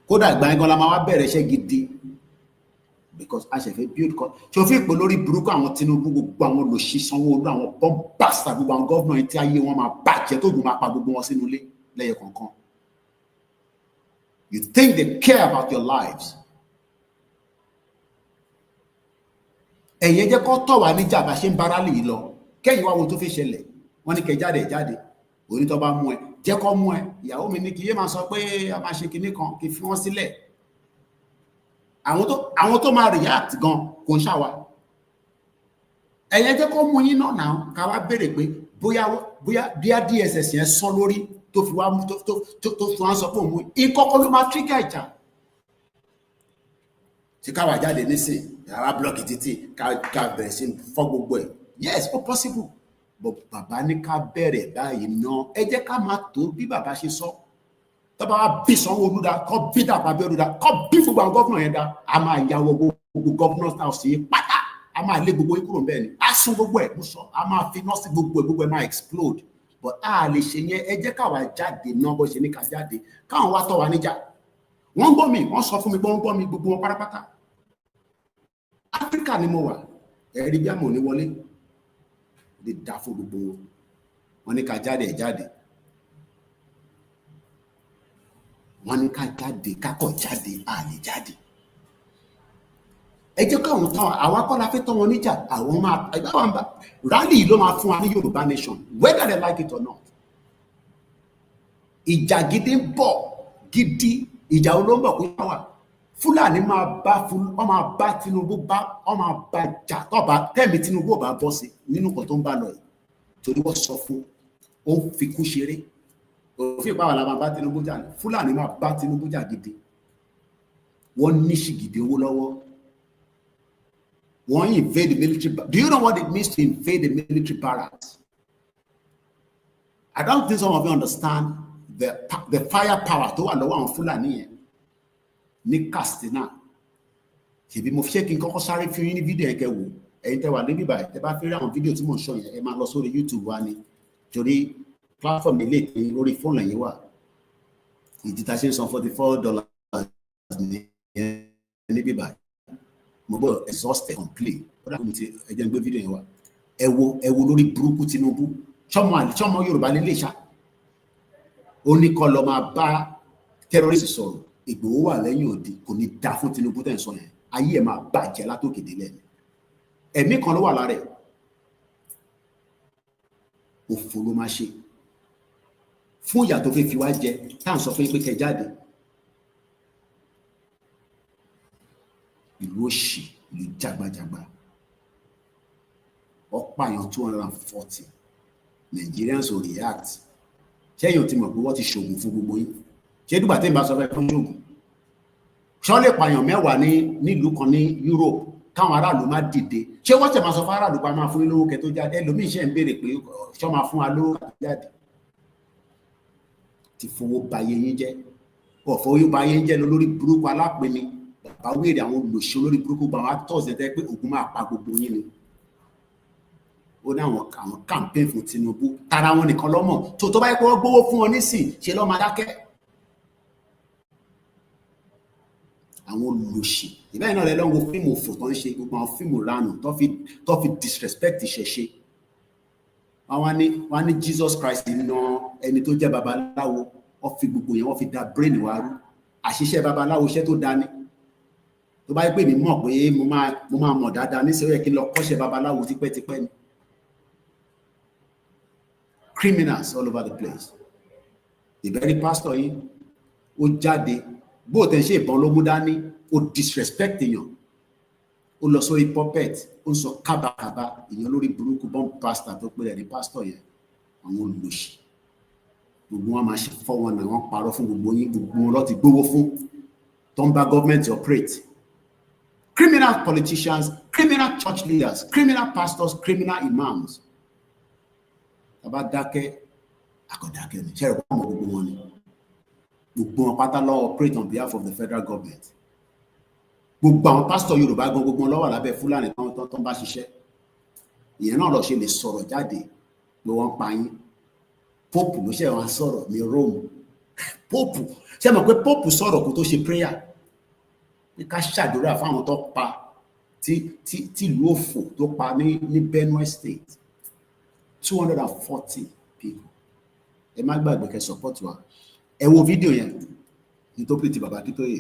kódà ìgbà yẹn gan la máa wá bẹ̀rẹ̀ iṣẹ́ gidi because a ṣe fẹ́ build kan ṣe òfin ìpè lórí burúkú àwọn Tinubu gbogbo àwọn olóṣì Sanwó-Olú àwọn bọ́mbàsà gbogbo àwọn gọ́vnà yìí tí ayé wọn máa bàjẹ́ tó gùn máa pa gbogbo wọn sínú ilé lẹ́yẹ kọ̀ọ̀kan. You think they care about your lives? Ẹ̀yin jẹ́ kó tọ̀ wá níjà bá ṣe ń bára lè lọ kẹ́yìn wá wo tó fi ṣẹlẹ̀ wọ́n ní kẹ́ jáde onítọ́ bá mú ẹ jẹ́ kó mú ẹ ìyàwó mi ní kí yé máa sọ pé a máa ṣe kinní kan kí fi wọ́n sílẹ̀ àwọn tó máa react gan kò ń ṣàwà ẹ̀yẹn jẹ́ kó mú yín náà ká wá béèrè pé bóyá DSS yẹn sọ lórí tó fi wá tó fi wá sọ pé òun ìkọ́kọ́ ló máa trigger ìjà tí káwà jáde nísìn yàrá blọọkì títì ká bẹ̀rẹ̀ sí fọ́ gbogbo ẹ̀ yes ó possible but bàbá ní ká bẹ̀rẹ̀ báyìí náà ẹ jẹ́ ká máa tó bí bàbá ṣe sọ tọ́ba wa bí Sanwó-Olú dá kọ́ bí Dàpọ̀ Abíọ́dún dá kọ́ bí gbogbo àwọn gọ́fúnà yẹn dá a máa yàwọ̀ gbogbo gọ́fúnà house yìí pátá a máa lé gbogbo ikúrò bẹ́ẹ̀ ni a sún gbogbo ẹ̀ sọ a máa fi nọ́ọ̀sì gbogbo ẹ̀ máa explode but a lè ṣe yẹn ẹ jẹ́ káwa jáde náà bó ṣe ní ká jáde káwọn wá tọ́ wa níjà wọ́n gbọ́ mi wọ́n sọ fún mi pé wọ́n gbọ́ mi gbogbo wọn pátápátá Áfíríkà ni mo wà ẹ̀rí bí àmọ̀ ní wọlé lè dá fún gbogbo wọn ní ká jáde ẹ̀ jáde wọ́n ní ká jáde kákọ̀ jáde a lè jáde ẹ jẹ́ káwọn tán àwọn akọ́lá fẹ́ tán wọn níjà àwọn máa ẹgbẹ́ bá rally ló máa fún wa ní Yorùbá nation whether they like it or not ìjà gidi ń bọ̀ gidi ìjà olóńgbò kó wà Fúlàní máa bá Tinubu jà tọ́ba tẹ́mi Tinubu ò bá bọ́ sí nínú nǹkan tó ń bá lọ yìí torí wọ́n sọ fún ó ń fi kú ṣeré òfin ìpáwà la máa bá Tinubu jà ní Fúlàní máa bá Tinubu jà gidi wọ́n ní ṣìgìdì owó lọ́wọ́ wọ́n invade the military. Do you know what it means to invade the military barracks? I don't think some of you understand the firepower tó wà lọ́wọ́ àwọn Fúlàní yẹn ní Katsina ṣèbí mo fi ṣe kí n kọ́kọ́ sáré fi yín ní fídíò yẹn kẹ́ wò ẹ̀yin tẹ́ wà níbí báyìí tẹ́ bá fẹ́ rí àwọn fídíò tí mò ń sọ yẹn ẹ máa lọ sórí YouTube wa ni torí platform ilé ìpín lórí fóònù ẹ̀yin wà ìdí tá a ṣe ń san $44 níbí báyìí mo gbọ́ exhausted complete ó dàbí mi ti ẹjẹ́ ń gbé fídíò yẹn wá ẹ wo lórí burúkú Tinubu ṣọmọ Yorùbá lè lè ṣá ó ní kọ́ lọ máa bá terrorist sọ̀rọ̀ Ìgbòho wà lẹ́yìn òdì kò ní dá fún Tinubu tẹ̀ ń sọ yẹn ayé ẹ̀ máa bàjẹ́ látòkè délẹ̀ ni ẹ̀mí kan ló wà lára ẹ̀ òfò ló máa ṣe fún ìyà tó fẹ́ fi wá jẹ tá à ń sọ fún yín pé kẹ́ jáde ìlú òṣì ìlú jágbajàgba ọ̀pààyàn 240 Nigerians will react ṣẹ́yìn tí mọ̀ pé wọ́n ti ṣògùn fún gbogbo yín ṣé dùgbà tí n bá sọ fẹ́ fún ṣògùn ṣọ́ lè pààyàn 10 nílùú kan ní Europe káwọn aráàlú má dìde ṣé wọ́n ṣe máa sọ fún aráàlú pa máa fún lówó kẹ́ tó jáde ẹlòmíì ṣe ń béèrè pé ṣọ́ máa fún wa lówó kẹ́ tó jáde ti fowó bayé yín jẹ́ ọ̀fọ̀ oyún bayé yín jẹ́ lórí burúkú alápẹ̀ni bàbá wèrè àwọn olùṣọ́ lórí burúkú bàbá tọ̀sẹ̀ tẹ́ pé ògùn máa pa gbogbo yín ni ó ní àwọn campaign fún Tinubu tara wọn nìkan lọ́mọ̀ tó bá yẹ kó wọ́n gbówó fún wọn nísìn ṣe lọ́ máa dákẹ́ àwọn olùṣì ìbẹ́ẹ̀ náà lẹ́lọ́wọ́ fíìmù òfò tó ń ṣe gbogbo àwọn fíìmù ránù tó fi disrespect ìṣẹ̀ṣe wọ́n ní Jesus Christ na ẹni tó jẹ́ babaláwo wọ́n fi gbogbo yẹn wọ́n fi da brain wa rú àṣìṣe babaláwo iṣẹ́ tó dání tó bá yẹ pé mi mọ̀ pé mo máa mọ̀ dáadáa níṣẹ́ ó yẹ kí n lọ kọ́ṣẹ́ babaláwo tipẹ́tipẹ́ ni criminals all over the place ìbẹ̀rí pastor yìí ó jáde bó tẹ̀ ṣe ìbọn ló mú dání ó disrespect èèyàn ó lọ sórí puppet ó ń sọ kábàkábà èèyàn lórí burúkú bomb pastor tó pé ẹ̀rí pastor yẹn àwọn olùlòṣì gbogbo wọn máa ṣe fọwọ́n náà wọ́n parọ́ fún gbogbo yín gbogbo wọn lọ ti gbówó fún tó ń bá government operate criminal politicians criminal church leaders criminal pastors criminal imams tàbá dákẹ́ àkọ́dákẹ́ ni ṣẹ́rẹ̀ pọ̀ mọ́ gbogbo wọn ni gbogbo wọn pátá lọ operate on behalf of the federal government gbogbo àwọn pásítọ̀ Yorùbá gan gbogbo wọn ló wà lábẹ́ Fúlàní tó ń bá ṣiṣẹ́ ìyẹn náà lọ ṣe lè sọ̀rọ̀ jáde pé wọ́n pa yín Pope ló ṣe wọn sọ̀rọ̀ ní Rome Pope ṣe mọ̀ pé Pope sọ̀rọ̀ kó tó ṣe prayer ní ká ṣàdúrà fáwọn tó pa tí ìlú òfò tó pa ní Benue State 240 people ẹ má gbàgbé kẹ́ support wa ẹ wo fídíò yẹn ní tó pè tí bàbá Akíntóyè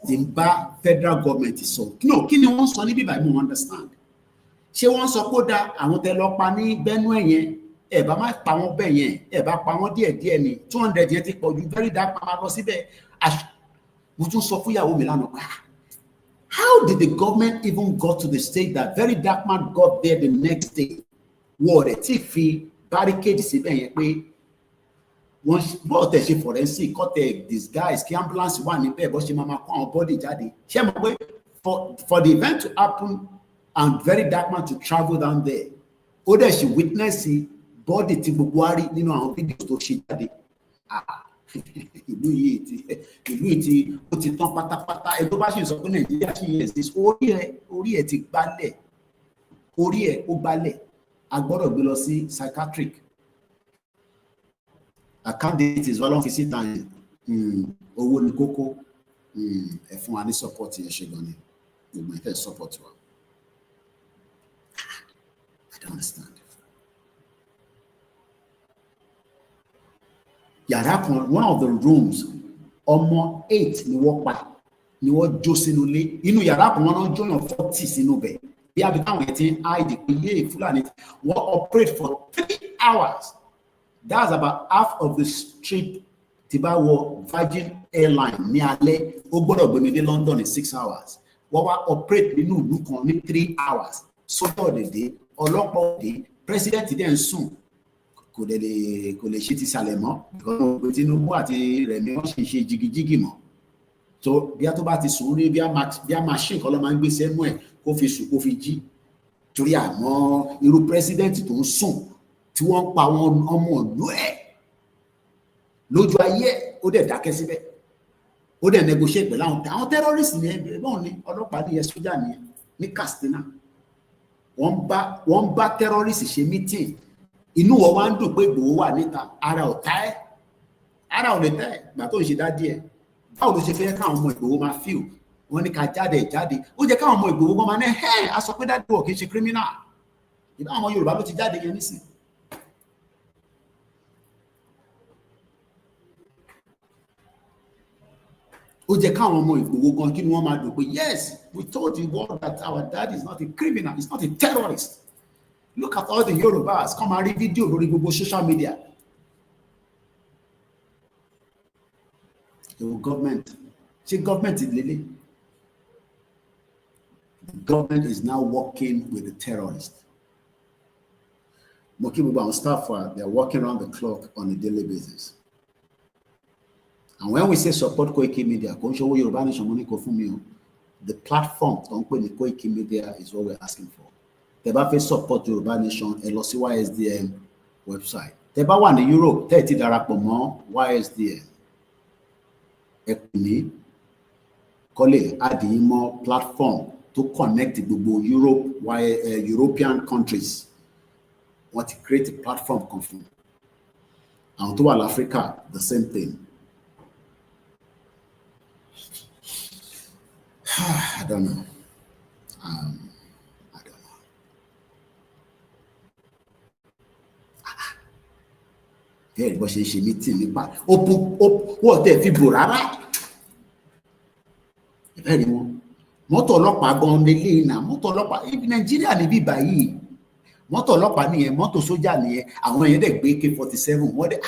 tí ń bá federal government sọ no kí ni wọ́n sọ níbí báyìí mo understand ṣé wọ́n sọ kó dá àwọn tẹ́ lọ pa ní Benue yẹn ẹ bá má pa wọ́n bẹ́ẹ̀ yẹn ẹ bá pa wọ́n díẹ̀díẹ̀ ní 200 yẹn ti pọ̀ ju very dark pa lọ síbẹ̀ mo tún sọ fún ìyàwó mi lánàá pa. How did the government even got to the state that very dark man got there the next day? Wọ́n rẹ̀ tí fi barricade síbẹ̀ yẹn pé wọ́n bọ́ tẹ̀ ṣe forensic kọ́ tẹ̀ disguise kí ambulance wà níbẹ̀ bọ́ ṣe máa kó àwọn body jáde. Ṣé mo pé for the event to happen and very dark man to travel down there, ó dẹ̀ ṣe witness body tí gbogbo wa rí nínú àwọn fídíò tó ṣe jáde. Ìlú yìí ti ó ti tán pátápátá ẹ tó bá ṣe sọ pé Nàìjíríà ṣì yẹ sí orí ẹ ti gbálẹ̀ orí ẹ ó gbálẹ̀ a gbọ́dọ̀ gbé lọ sí psychiatric candidate is wọ́n fi síta owó ní kókó ẹ fún wa ní support yẹn ṣe gan ni gbogbo ẹ fẹ́ support wa I don't understand. Yàrá kan one of the rooms ọmọ 8 ni wọ́n pa ni wọ́n jó sínú ilé inú yàrá kan wọn náà jóyàn 40 sínú bẹ̀ bí abi táwọn yẹn ti ń hide pé ilé Fúlàní wọ́n operate for 3 hours that's about half of the trip tí bá wọ Virgin Airline ní alẹ́ ó gbọ́dọ̀ gbé mi dé London in 6 hours wọ́n wá operate nínú ìlú kan ní 3 hours sọ́tọ̀ dédé ọlọ́pàá òde president dẹ̀ ń sùn kò lè ṣe ti sàlẹ̀ mọ́ because Tinubu àti Rẹ̀mí wọ́n ṣe jigijigi mọ́ so bí a tó bá ti sùn ní bí a machine kan ló máa ń gbé sẹ́nu ẹ̀ kó fi sùn kó fi jí torí àmọ́ irú president tó ń sùn tí wọ́n ń pa àwọn ọmọ ìlú ẹ̀ lójú ayé ó dẹ̀ dákẹ́ síbẹ̀ ó dẹ̀ negotiate pẹ̀lú àwọn terrorist ní ẹgbẹ́ náà ní ọlọ́pàá ní sójà ní Katsina wọ́n bá terrorist ṣe meeting inú wọn wá ń dùn pé Ìgbòho wà níta ara ò lè tẹ́ ẹ̀ gbà tó ń ṣe dádì ẹ̀ báwo ló ṣe fẹ́ káwọn ọmọ Ìgbòho máa fíl wọn ní ká jáde ó jẹ́ káwọn ọmọ Ìgbòho kan máa ní a sọ pé dádì wọ̀ kì í ṣe criminal ìbá àwọn Yorùbá ló ti jáde yẹn nísìn. ó jẹ́ káwọn ọmọ Ìgbòho gan kí ni wọ́n máa dùn pé yes we told the world that our dad is not a criminal he's not a terrorist. Look at all the Yorubas come and read video lórí gbogbo social media. The government is lele. The government is now working with the terrorists. Mokibuba staff, they're working around the clock on a daily basis. And when we say support Koiki Media, the platform the Koiki Media is what we're asking for. Teba support Yoruba Nation, LOCY YSDM website. Teba one in Europe, 30 Darapomo, YSDM. Ekuni, Kole, Adimo platform to connect the Europe, European countries. Want to create a platform confirm. And to all Africa, the same thing. I don't know. I don't know. Hey, but she meeting me. What the people rara? Very one. Mọ́tò ọlọ́pàá gan lélẹ́yìn náà. Mọ́tò ọlọ́pàá ibi Nàìjíríà níbí báyìí. Mọ́tò ọlọ́pàá nìyẹn, mọ́tò sójà nìyẹn. Àwọn èèyàn dẹ̀ gbé AK-47. Wọ́n dẹ̀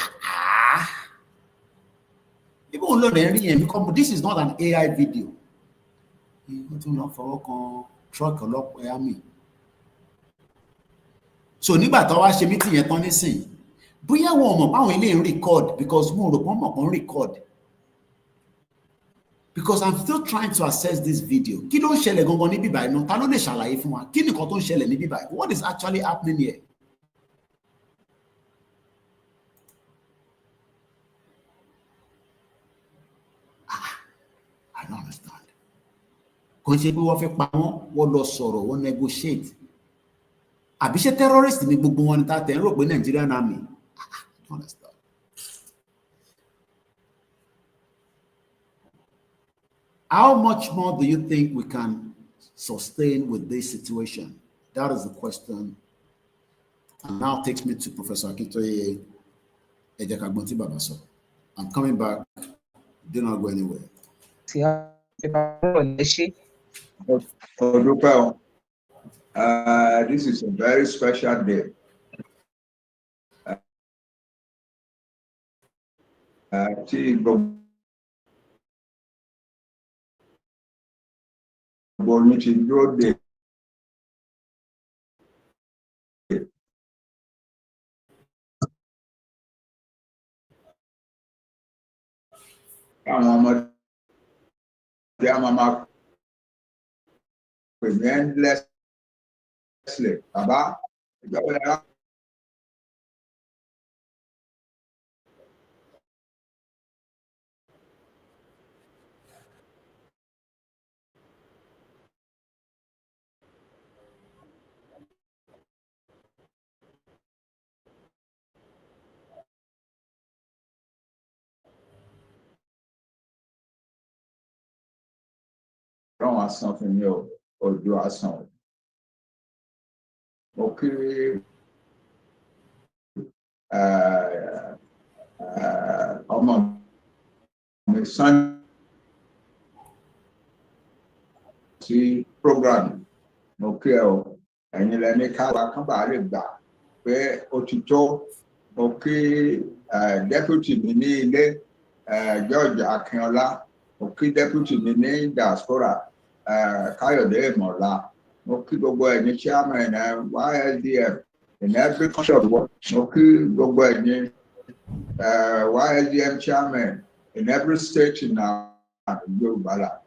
Even though they're because this is not an AI video. You tún lọ fọwọ́ kan truck ọlọ́pàá mi. So nígbà tó wá ṣe meeting yẹn tán nísìn, bóyá wọn mọ̀ báwọn ilé ń record because mo rò pọ́n mọ̀ pọ́n record. Because I'm still trying to assess this video. Kí ló ń ṣẹlẹ̀ gangan ní bíbá iná? Ta ló lè ṣàlàyé fún wa? Kí ni nǹkan tó ń ṣẹlẹ̀ ní bíbá? What is actually happening here? I don't understand. Kò ṣe bí wọ́n fẹ́ pa wọ́n lọ sọ̀rọ̀, wọ́n negotiate. Àbí ṣé terrorist ni gbogbo wọn ní ta tẹ̀ ń rò pé Nigerian army? I don't understand. How much more do you think we can sustain with this situation? That is the question. And now takes me to Professor Akintoye Ejekagbonti Babaso. I'm coming back. Do not go anywhere. This is a very special day. Don't something new or do something. Okay. My son see program. Okay, and you let me come back where Otito, okay, deputy Mini, George Akinola, okay, deputy Mini diaspora. Kayode Mola, okay, go any chairman and YSDM in every country of the world, okay, go any YSDM chairman in every state in our Yoruba,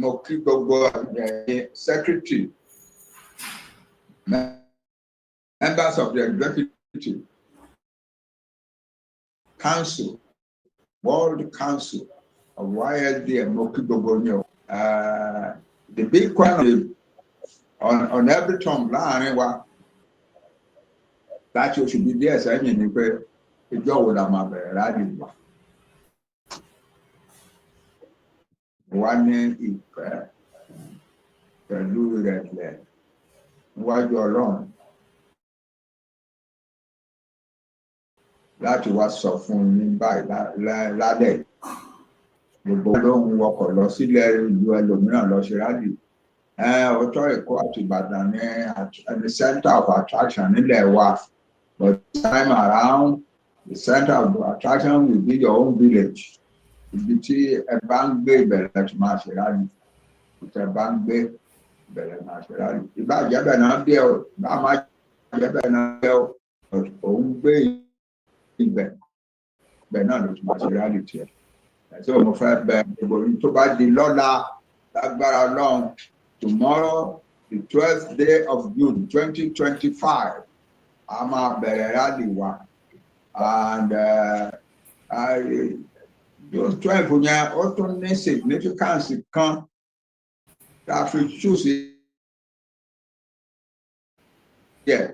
okay, go secretary, members of the executive council, World Council of YSDM, okay, go the big question on every tongue line that you should be there saying in the job with a mother riding one name is do that while you're alone. That was suffering by that day. Gbogbo lóhun wọkọ̀ lọ sílẹ̀ ìlú ẹlòmíràn lọ ṣe rálì. Ọjọ́ Èkó àti Ìbàdàn ní the center of attraction nílẹ̀ wa. But this time around, the center of attraction will be your own village. Ibi tí ẹ bá ń gbé ìbẹ̀rẹ̀ tí máa ṣe rálì. Ìtẹ̀ bá ń gbé ìbẹ̀rẹ̀ máa ṣe rálì. Ìbájẹ́ bẹ̀ náà dé ọ̀ bá máa bẹ́ẹ̀ náà yẹ òun gbé ibẹ̀ bẹ́ẹ̀ náà ló tún máa ṣe reality ẹ̀. Tí mo fẹ́ bẹ ìbòrí tó bá di lọ́la lágbára Ọlọ́run, tomorrow the 12th day of June 2025 a máa bẹ̀rẹ̀ rally wa, and June 12 yẹn ó tún ní significance kan tá a fi choose yeah.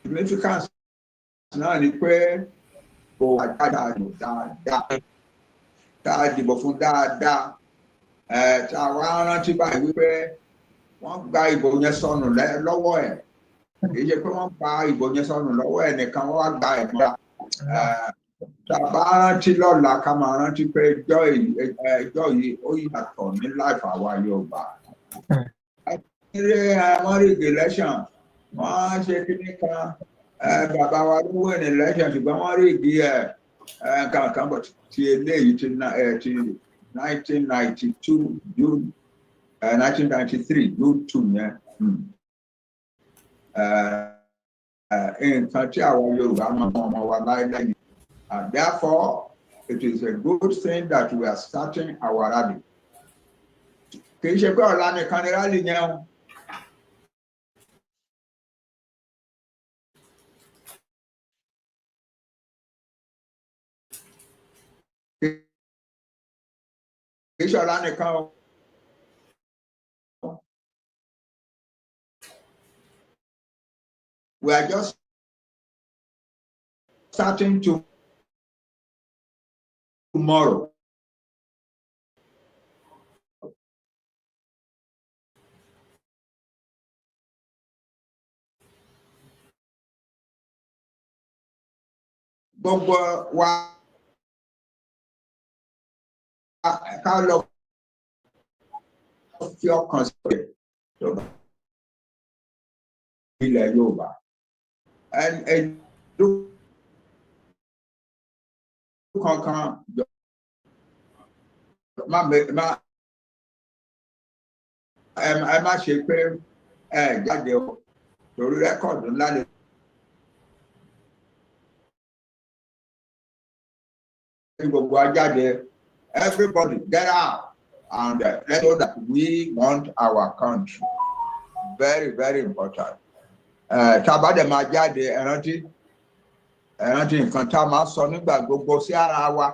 Significance náà ni pé kò wá dáadáa tá a dìbò fún dáadáa, tá a wá rántí báyìí wípé wọ́n gba ìbò yẹn sọnù lọ́wọ́ ẹ̀, kì í ṣe pé wọ́n gba ìbò yẹn sọnù lọ́wọ́ ẹ̀ nìkan, wọ́n wá gba ẹ̀gbá. Tá a bá rántí lọ́la ká máa rántí pé ẹjọ́ yìí ó yàtọ̀ ní láìfà wa Yorùbá. Wọ́n rí election, wọ́n ṣe kíní kan, bàbá wa ló wẹ̀ ní election ṣùgbọ́n wọ́n rí igi kankan bọ̀ ti eléyìí ti 1992 June 1993 June 2 yẹn. Nǹkan tí àwọn Yorùbá máa mọ ọmọ wa láìlẹ́yìn. And therefore, it is a good thing that we are starting our rally. Kì í ṣe pé ọ̀la nìkan ni rally yẹn o. Kì í ṣe ọ̀la nìkan o. We are just starting tomorrow. Gbogbo wa ká lọ fi ọkàn sílẹ̀ ilẹ̀ Yorùbá. Kankan ẹ má ṣe pé jáde o, torí rẹ́kọ̀dù ńlá lè gbogbo ajáde. Everybody get out and let's know that we want our country. Very, very important. Tá a bá dẹ̀ máa jáde, ẹ rántí nǹkan tá a máa sọ nígbà gbogbo sí ara wa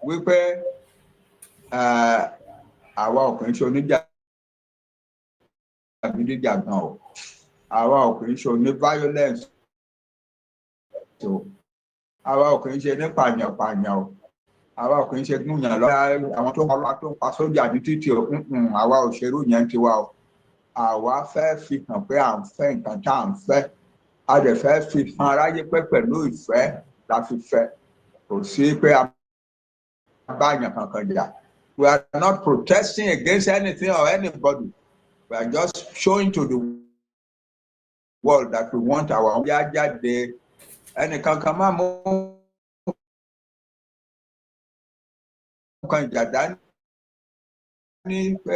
wípé àwa ò kì í ṣe oníjàgídíjàgan o, àwa ò kì í ṣe oní violence o, àwa ò kì í ṣe ní pààyàn-pààyàn o, àwa ò kì í ṣe gúnyàn lọ́wọ́ àwọn tó ń pa sójà ní títì o, àwa ò ṣerú yẹn tiwa o. Àwa fẹ́ fi hàn pé à ń fẹ́ nǹkan tá à ń fẹ́, a dẹ̀ fẹ́ fi hàn aráyé pé pẹ̀lú ìfẹ́ la fi fẹ́, kò sí pé a bá yàn kankan jà. We are not protesting against anything or anybody. We are just showing to the world that we want our own. Jáde ẹnìkankan máa mú nǹkan ìjà dání pé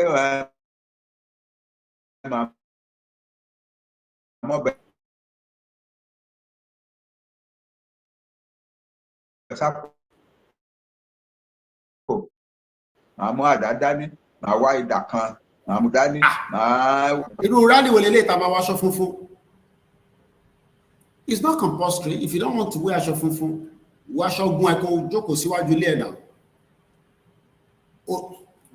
àmọ́ àdá dání, màá wá ìdà kan, màá mú dání, màá. Irú rally wo lélẹ́yìí tá a máa wá aṣọ funfun? It's not compulsory. If you don't want to wear aṣọ funfun, wọ aṣọ ogun ẹ̀kọ́ jókòó síwájú ilé ẹ̀ náà.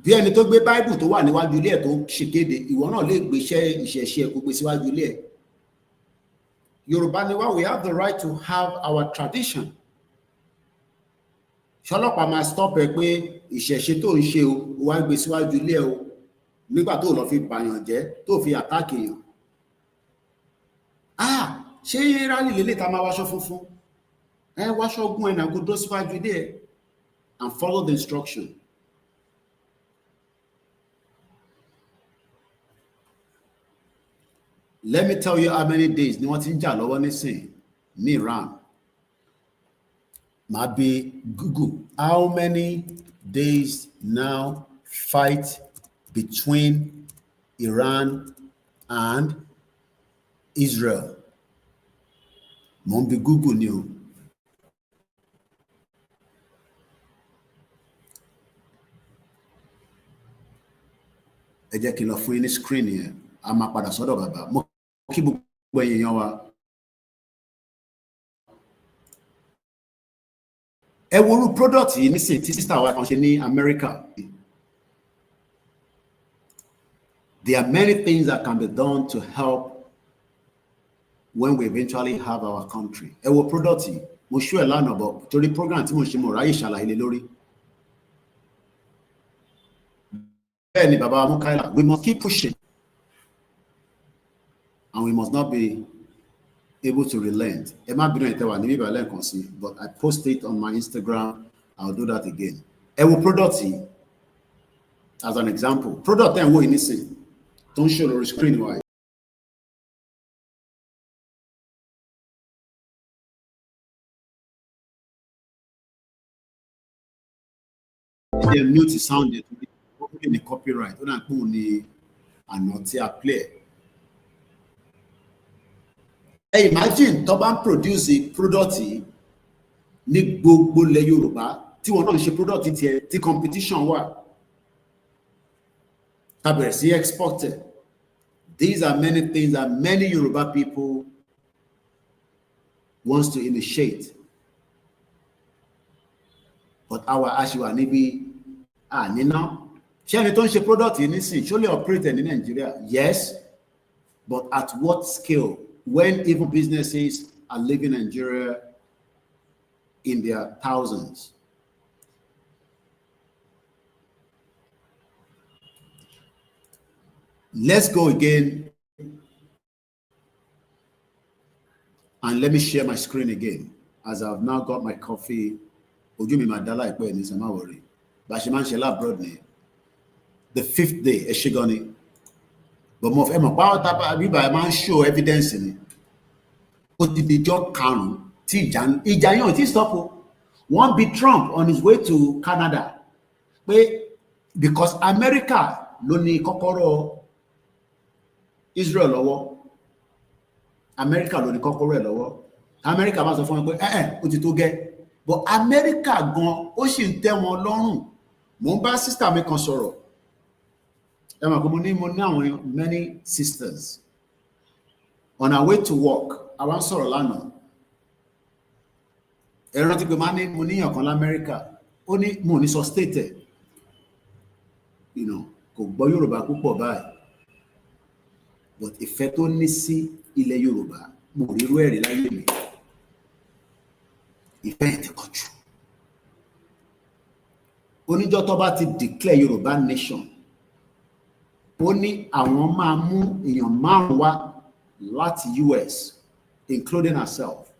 Bí ẹni tó gbé Bible tó wà níwájú ilé ẹ̀ tó ṣèkéde, ìwọ náà lè gbéṣẹ́ ìṣẹ̀ṣe ẹ̀ kó gbé síwájú ilé ẹ̀. Yorùbá ni wá, we have the right to have our tradition. Ṣọlọ́pàá máa stop ẹ pé ìṣẹ̀ṣe tó ń ṣe o wá gbé síwájú ilé ẹ̀ o nígbà tó lọ fi bàyàn jẹ́ tó fi àtàkì èèyàn. Ṣé rálì lélẹ̀ tá máa wáṣọ funfun? Wáṣọ ogun ẹ̀ náà kó dó síwájú ilé ẹ̀ and follow the instruction. Let me tell you how many days ni wọ́n ti ń jà lọ́wọ́ nísìn ní Iran. Máa bi Google how many days now fight between Iran and Israel. Mombi Google new. Ẹ jẹ́ kí n lọ fún yín ní screen yẹn. A máa padà sọ́dọ̀ bàbá. Mo kí gbogbo èèyàn wa. Ẹ wo irú product yìí nísìnyí tí sister wa kan ṣe ní America. There are many things that can be done to help when we eventually have our country. Ẹ wo product yìí, mo ṣú ẹ̀ lánàá bọ̀ torí program tí mo ṣe mo ráyè ṣàlàyé lé lórí. Bẹ́ẹ̀ni bàbá Mukaila, we must keep pushing and we must not be able to relent. Ẹ má bínú ìtẹ́wà ní bíbá lẹ́ẹ̀kan sí, but I post it on my Instagram. I'll do that again. Ẹ wo product yìí as an example. Product ẹ̀ ń wo yìí nísìnyí tó ń ṣe lórí screen wa. Ẹ mute sound yẹn tó ní copyright. Ó náà pé òun ni àná tí a play. Hey, imagine tó bá ń produce product ní gbogbo ilẹ̀ Yorùbá tí wọ́n náà ń ṣe product tiẹ̀ tí competition wà. Ta bẹ̀rẹ̀ sí exported. These are many things that many Yoruba people wants to initiate. But our Ashiwa níbi nínà. Ṣé ẹni tó ń ṣe product yìí nísìn ṣó lè operate in Nigeria? Yes, but at what scale? When even businesses are leaving Nigeria in their thousands. Let's go again and let me share my screen again as I've now got my coffee. Ojú mi máa dá láìpẹ́ ní sẹ́ má worry. Bá ṣe máa ń ṣe láàbúrò ní the 5th day ẹ ṣe gan ni. But mo fẹ́ mọ̀ pàwọ́ tábà bíbá ẹ máa ń show evidence ni. Ó ti di jọ́ karùn-ún tí ìjà yẹn ò tí stop o. Wọ́n bí Trump on his way to Canada pé because America ló ní kọ́kọ́rọ́ Israel lọ́wọ́. America ló ní kọ́kọ́rọ́ ẹ̀ lọ́wọ́. America bá sọ fún wọn pé ó ti tó gẹ́. But America gan ó sì ń tẹ́ wọn lọ́rùn. Mo ń bá sister mi kan sọ̀rọ̀. Ẹ mọ̀ pé mo ní àwọn many sisters. On our way to work, àwa ń sọ̀rọ̀ lánàá. Ẹ rántí pé mo níyàn kan l'America. Ó ní mo ní sọ state ẹ̀. You know, kò gbọ́ Yorùbá púpọ̀ báyìí. But ìfẹ́ tó ní sí ilẹ̀ Yorùbá, mo rí irú ẹ̀rí láyé mi. Ìfẹ́ yẹn ti pọ̀ jù. Oníjọ́ tó bá ti declare Yorùbá nation, ó ní àwọn máa mú èèyàn 5 wá láti US, including herself.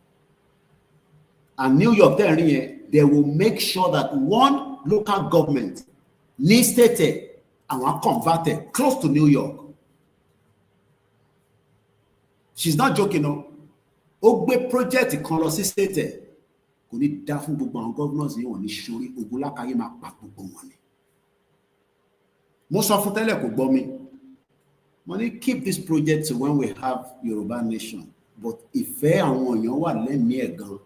And New York, they will make sure that one local government ní state àwọn converted close to New York. She's not joking, no. Ó gbé project kan lọ sí state kò ní dá fún gbogbo àwọn governors yìí wọ́n ní sórí ogun lákàyè máa pa gbogbo wọn ni. Mo sọ fún tẹ́lẹ̀ kò gbọ́ mi. Mo ní keep this project to when we have Yoruba nation. But ìfẹ́ àwọn èèyàn wà lẹ́mìí ẹ̀ gan.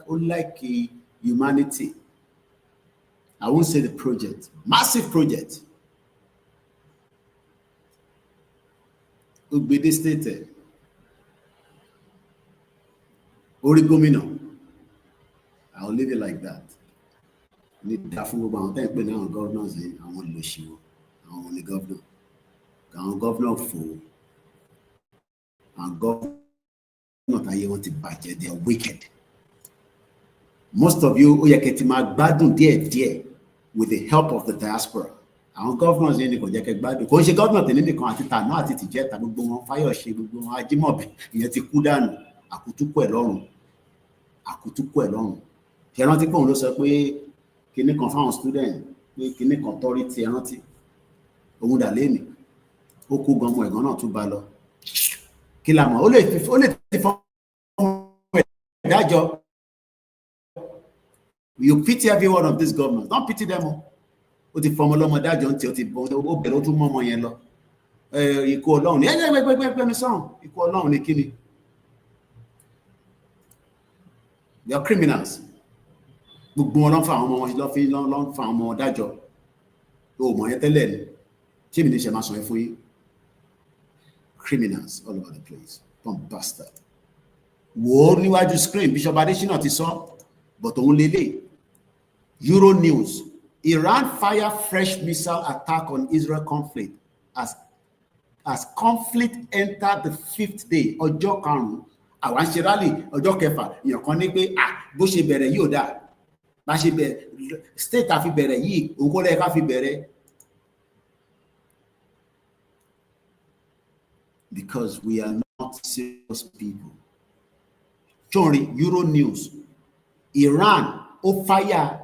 Ó like humanity. I won't say the project. Massive project. Ó gbé dé state orí gómìnà. I'll leave it like that. Ní dá fún gbogbo àwọn tẹ́ ń pè ní àwọn governors yìí, àwọn olóṣèlú, àwọn ní governor. Àwọn governor fò, àwọn governor táyé wọn ti bàjẹ́, they are wicked. Most of you, ó yẹ kẹ́ ti máa gbádùn díẹ̀díẹ̀ with the help of the diaspora. Àwọn governors yìí ni kò jẹ́ kẹ́ gbádùn. Kò ń ṣe governor tèmi nìkan àti tàná àti tìjẹ́ta gbogbo wọn Fáyọ̀ṣe gbogbo wọn Ajímọ̀bí ìyẹn ti kú dànù àkútúkù ẹ̀ lọ́rùn. Àkútúkù ẹ̀ lọ́rùn. Ṣé rántí pé òun ló sọ pé kinní kan fáwọn student pé kinní kan tọ́rí ti rántí òun dà lẹ́nì ó kú gan ọmọ ẹ̀gán náà tún bá lọ kí la mọ̀ ó lè ti fọ́ ìdájọ́. You pity every one of these governments, don't pity them all. ó ti fọmọ lọ́mọ dájọ́ ń tẹ ó ti bọ́ ó bẹ̀rẹ̀ ó tún mọ́ ọmọ yẹn lọ ikú Ọlọ́run ní ẹgbẹ́gbẹ́gbẹ́ mi sàn ikú Ọlọ́run ní kíni. They are criminals. Gbogbo wọn ló ń fa àwọn ọmọ wọn ló ń fa àwọn ọmọ dájọ́ ó mọ̀ yẹn tẹ́lẹ̀ ni tí èmi ní ṣe máa sọ yẹn fún yín. Criminals all over the place. Dumb bastard. Wò ó níwájú screen Bishop Adesina ti sọ but òun lélẹ̀. Euro News. Iran fire fresh missile attack on Israel conflict as conflict entered the 5th day. Ọjọ́ karùn-ún àwọn ń ṣe rally ọjọ́ kẹfà èèyàn kan ní pé bó ṣe bẹ̀rẹ̀ yìí ò dáa bá ṣe bẹ̀rẹ̀ state àfi bẹ̀rẹ̀ yìí òun kò lẹ́yìn ká fi bẹ̀rẹ̀. Because we are not serious people. Sorry, Euro News. Iran fire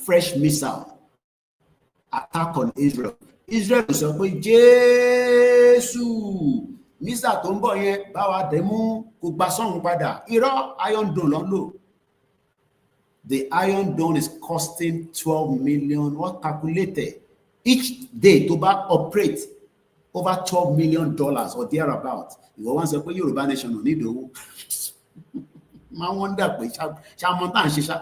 fresh missile attack on Israel. Israel sọ pé Jésù missile tó ń bọ̀ yẹn bá wa dẹ̀ mú kó gba sọ́hun padà. Irọ́ Iron Dome ló ń lò. The Iron Dome is costing 12 million. What calculated? Each day to back operate over $12 million or thereabout. Ìwọ wá ń sọ pé Yorùbá nation ò ní ìdòwò. Máa wọ́n dà pé ṣàmọ́ tá à ń ṣe ṣá.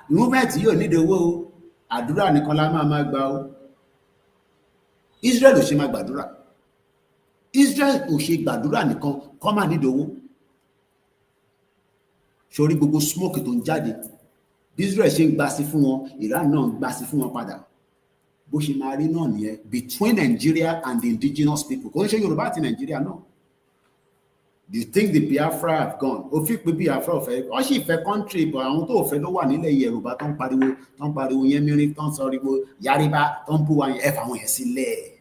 Movement yóò ní ìdòwò o. Àdúrà nìkan la máa gbà o. Israel ò ṣe máa gbàdúrà. Israel ò ṣe gbàdúrà nìkan kọ́ máa ní ìdòwò. Sórí gbogbo smoke tó ń jáde. Israel ṣe ń gbà sí fún wọn, Iran náà ń gbà sí fún wọn padà. Bó ṣe máa rí náà nìyẹn between Nigeria and the indigenous people. Kò ń ṣe Yorùbá àti Nigeria náà. Do you think the Biafra have gone? Ó fi pé Biafra ò fẹ́, ó sì fẹ́ country but àwọn tó fẹ́ ló wà nílẹ̀ Yorùbá tó ń pariwo yẹn mìíràn tó ń sọríwo Yariba tó ń bú wa yẹn ẹ fàwọn yẹn sílẹ̀.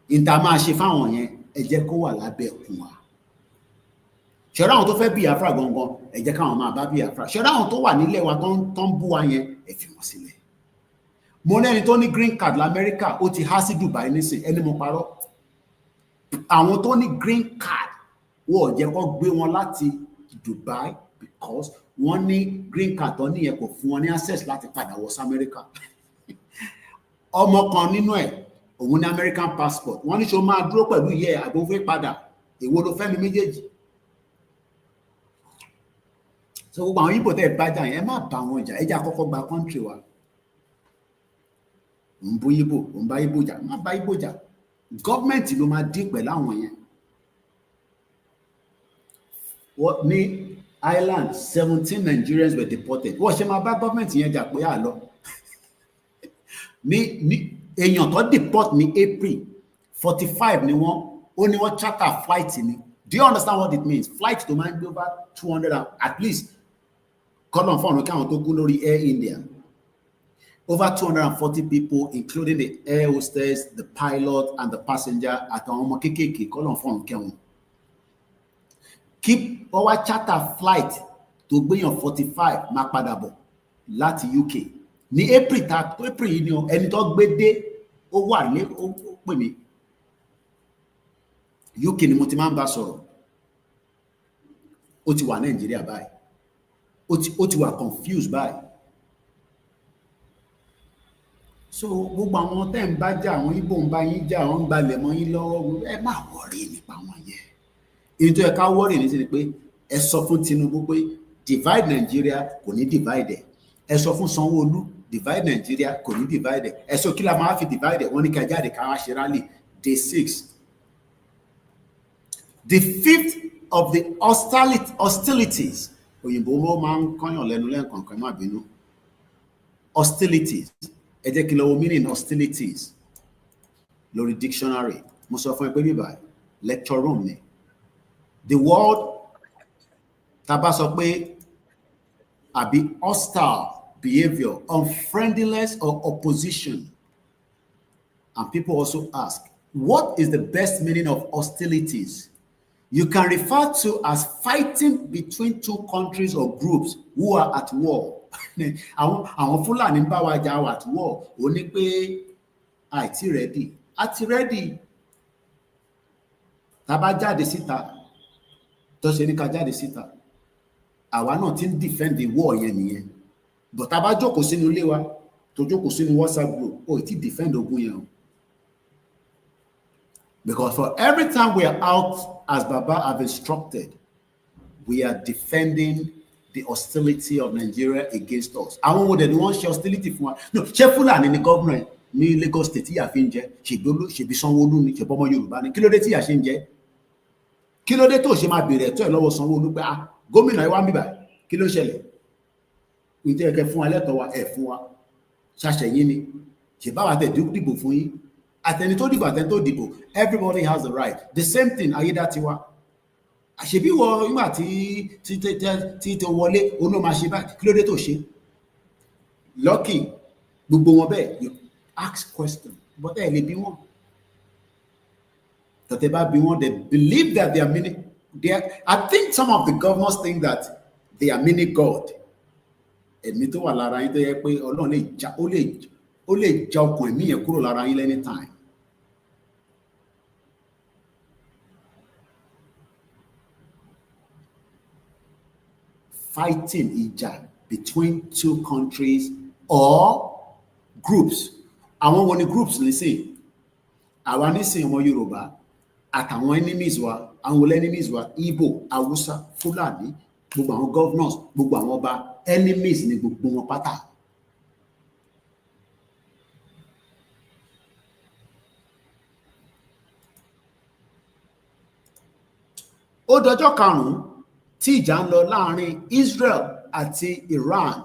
Ìta máa ṣe fáwọn yẹn ẹ jẹ́ kó wà lábẹ́ ẹ̀kún wa. Ṣọ́ra àwọn tó fẹ́ Biafra gangan ẹ jẹ́ káwọn máa bá Biafra. Ṣọ́ra àwọn tó wà nílẹ̀ wa tó ń bú wa yẹn ẹ fi wọn sílẹ̀. Mo lẹ́ni tó ní green card l'Amẹ́ríkà ó ti há sí Dubai nísìn ẹni mo parọ́. Àwọn tó ní green card wọ́n jẹ́ kó gbé wọn láti Dubai because wọ́n ní green card tó ní yẹn kò fún wọn ní access láti padà wọ sí Amẹ́ríkà. Ọmọ kan nínú ẹ̀ òun ní American passport wọ́n ní ṣó máa dúró pẹ̀lú iye àgbófẹ́ padà èwo ló fẹ́ mi méjèèjì. So gbogbo àwọn Ìgbò tẹ́ bá jà yẹn ẹ má bá wọn jà ẹ jẹ́ àkọ́kọ́ gba country wa. Ń bú Ìgbò ń bá Ìgbò jà má bá Ìgbò jà gọ́ọ̀mẹ̀ntì ló máa dín pẹ̀lú àwọn yẹn. Wọ́n ní Ireland 17 Nigerians were deported. Wọ́n ṣe máa bá gọ́ọ̀mẹ̀ntì yẹn jà pé àlọ́. ní èèyàn tó deport ní April 45 ni wọ́n charter flight ni. Do you understand what it means? Flight to máa ń gbé over 200 at least kọ́lọ̀ fún ọ̀nà kí àwọn tó kú lórí Air India. Over 240 people, including the air hostess, the pilot, and the passenger, àtàwọn ọmọ kékèké kọ́lọ̀ fún ọ̀nà kẹwọn. Keep our charter flight tó gbéyàn 45 máa padà bọ̀ láti UK. Ní April yìí ni ẹni tó gbé dé ó wà ní ó pè mí. UK ni mo ti máa ń bá sọ̀rọ̀. Ó ti wà Nàìjíríà báyìí. Ó ti wà confused báyìí. So gbogbo àwọn tẹ́ ń bá jà àwọn Ìgbò ń bá yín jà wọ́n ń gbalẹ̀ mọ́ yín lọ́wọ́ ẹ má wọ́rí nípa wọn yẹn. Èyí tó yẹ ká wọ́rí ní sí ni pé ẹ sọ fún Tinubu pé divide Nigeria kò ní divide ẹ̀. Ẹ sọ fún Sanwó-Olú divide Nigeria kò ní divide ẹ̀. Ẹ sọ kí la máa fi divide ẹ̀ wọ́n ní ká jáde ká wá ṣe rally day 6. The 5th of the hostilities òyìnbó mo máa ń kọ́yàn lẹ́nu lẹ́ẹ̀kọ̀ọ̀kan má bínú. Hostilities ẹ jẹ́ kí lọ wo meaning hostilities lórí dictionary mo sọ fún ẹ pé bíbá lecture room ni. The word tá bá sọ pé àbí hostile behavior, unfriendliness or opposition, and people also ask what is the best meaning of hostilities? You can refer to as fighting between two countries or groups who are at war. Àwọn Fúlàní ń bá wa jà at war ó ní pé àìtí ready àti ready tá bá jáde síta tó ṣe ní ká jáde síta àwa náà ti ń defend the war yẹn nìyẹn but tá a bá jókòó sínú ilé wa tó jókòó sínú WhatsApp group ó ti defend ogun yẹn o. Because for every time we are out as Baba have instructed, we are defending the hostility of Nigeria against us. Àwọn wo dẹ̀ ni wọ́n ṣe hostility fún wa? No, ṣé Fúlàní ni gómìnà ní Lagos State tí ìyà fi ń jẹ? Ṣèbí Sanwó-Olú ni, ṣèbí ọmọ Yorùbá ni. Kí ló dé tí ìyà ṣe ń jẹ? Kí ló dé tó ṣe máa béèrè ẹ̀tọ́ ẹ̀ lọ́wọ́ Sanwó-Olú pé gómìnà ẹ wá ń bíbà? Kí ló ṣẹlẹ̀? Ǹjẹ́ ẹ̀kẹ́ fún wa lẹ́tọ̀ọ́ wa ẹ̀ fún wa? Ṣàṣẹ̀yìn ni. Ṣèbáwá tẹ̀ dìbò fún yín. Àtẹni tó dìbò àtẹni tó dìbò, everybody has the right. The same thing Ayédatiwa. Àṣebí wọ nígbà tí tó wọlé òun náà máa ṣe báyìí, kí ló dé tó ṣe? Lucky gbogbo wọn bẹ́ẹ̀, you ask question but ẹ lè bí wọn. Tọ́tẹ́ bá bí wọn, they believe that they are mini. I think some of the governors think that they are mini God. Ẹ̀mí tó wà lára yín tó yẹ pé Ọlọ́run lè já ọkàn ẹ̀mí yẹn kúrò lára yín anytime. Fighting ìjà between two countries or groups. Àwọn wo ni groups nísìn? Àwa nísìn ọmọ Yorùbá àtàwọn enemies wa, àwọn enemies wa, Igbo, Hausa, Fulani, gbogbo àwọn governors, gbogbo àwọn ọba, enemies ni gbogbo wọn pátá. Ó dọjọ́ karùn-ún tí ìjà ń lọ láàrin Israel àti Iran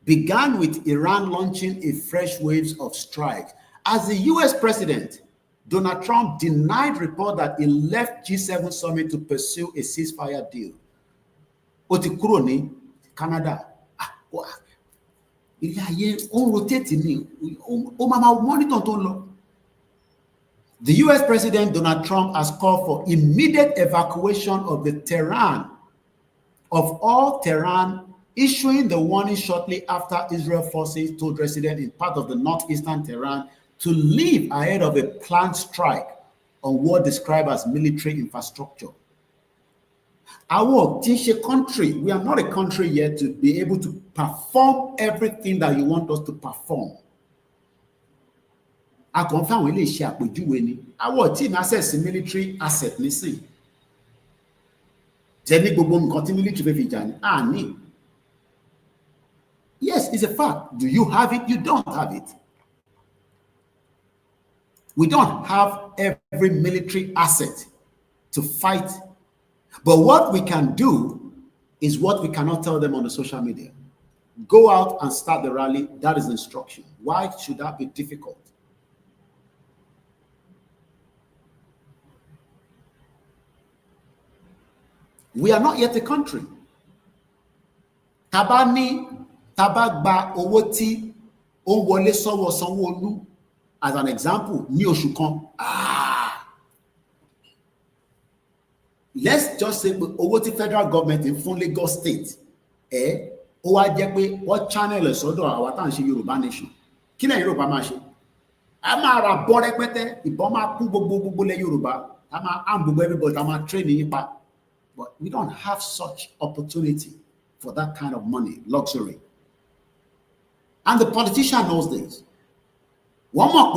began with Iran launching a fresh waves of strikes as the US President Donald Trump denied report that he left G7 summit to pursue a ceasefire deal. Ó ti kúrò ní Canada. Ilé ayé ó rotate ni, ó máa monitor tó ń lọ. The US President Donald Trump has called for immediate evacuation of all Tehran, issuing the warning shortly after Israel forces told residents in part of the northeastern Tehran to leave ahead of a planned strike on what described as military infrastructure. Our country, we are not a country yet to be able to perform everything that you want us to perform. A kàn fáwọn ilé iṣẹ́ àpèjúwe ni. Àwọn tí ní access military asset nísìn. Jẹ́ ní gbogbo nǹkan tí military fẹ́ fi jà ní. Ní. Yes, it's a fact. Do you have it? You don't have it. We don't have every military asset to fight. But what we can do is what we cannot tell them on the social media. Go out and start the rally. That is instruction. Why should that be difficult? We are not yet a country. Tabagba owó tí ó ń wọlé sọ́wọ́ Sanwó-Olú as an example ní oṣù kan. Let's just say owó tí federal government ń fún Lagos State ó wá jẹ́ pé wọ́n channel sọ́dọ̀ àwa tá à ń ṣe Yorùbá nation. Kí lẹ́yìn Yorùbá máa ṣe? A máa ra bọ́ rẹpẹtẹ, ìbọn máa kú gbogbo lẹ́ Yorùbá. A máa arm gbogbo everybody, a máa train yín pa. But we don't have such opportunity for that kind of money, luxury. And the politician knows this. One more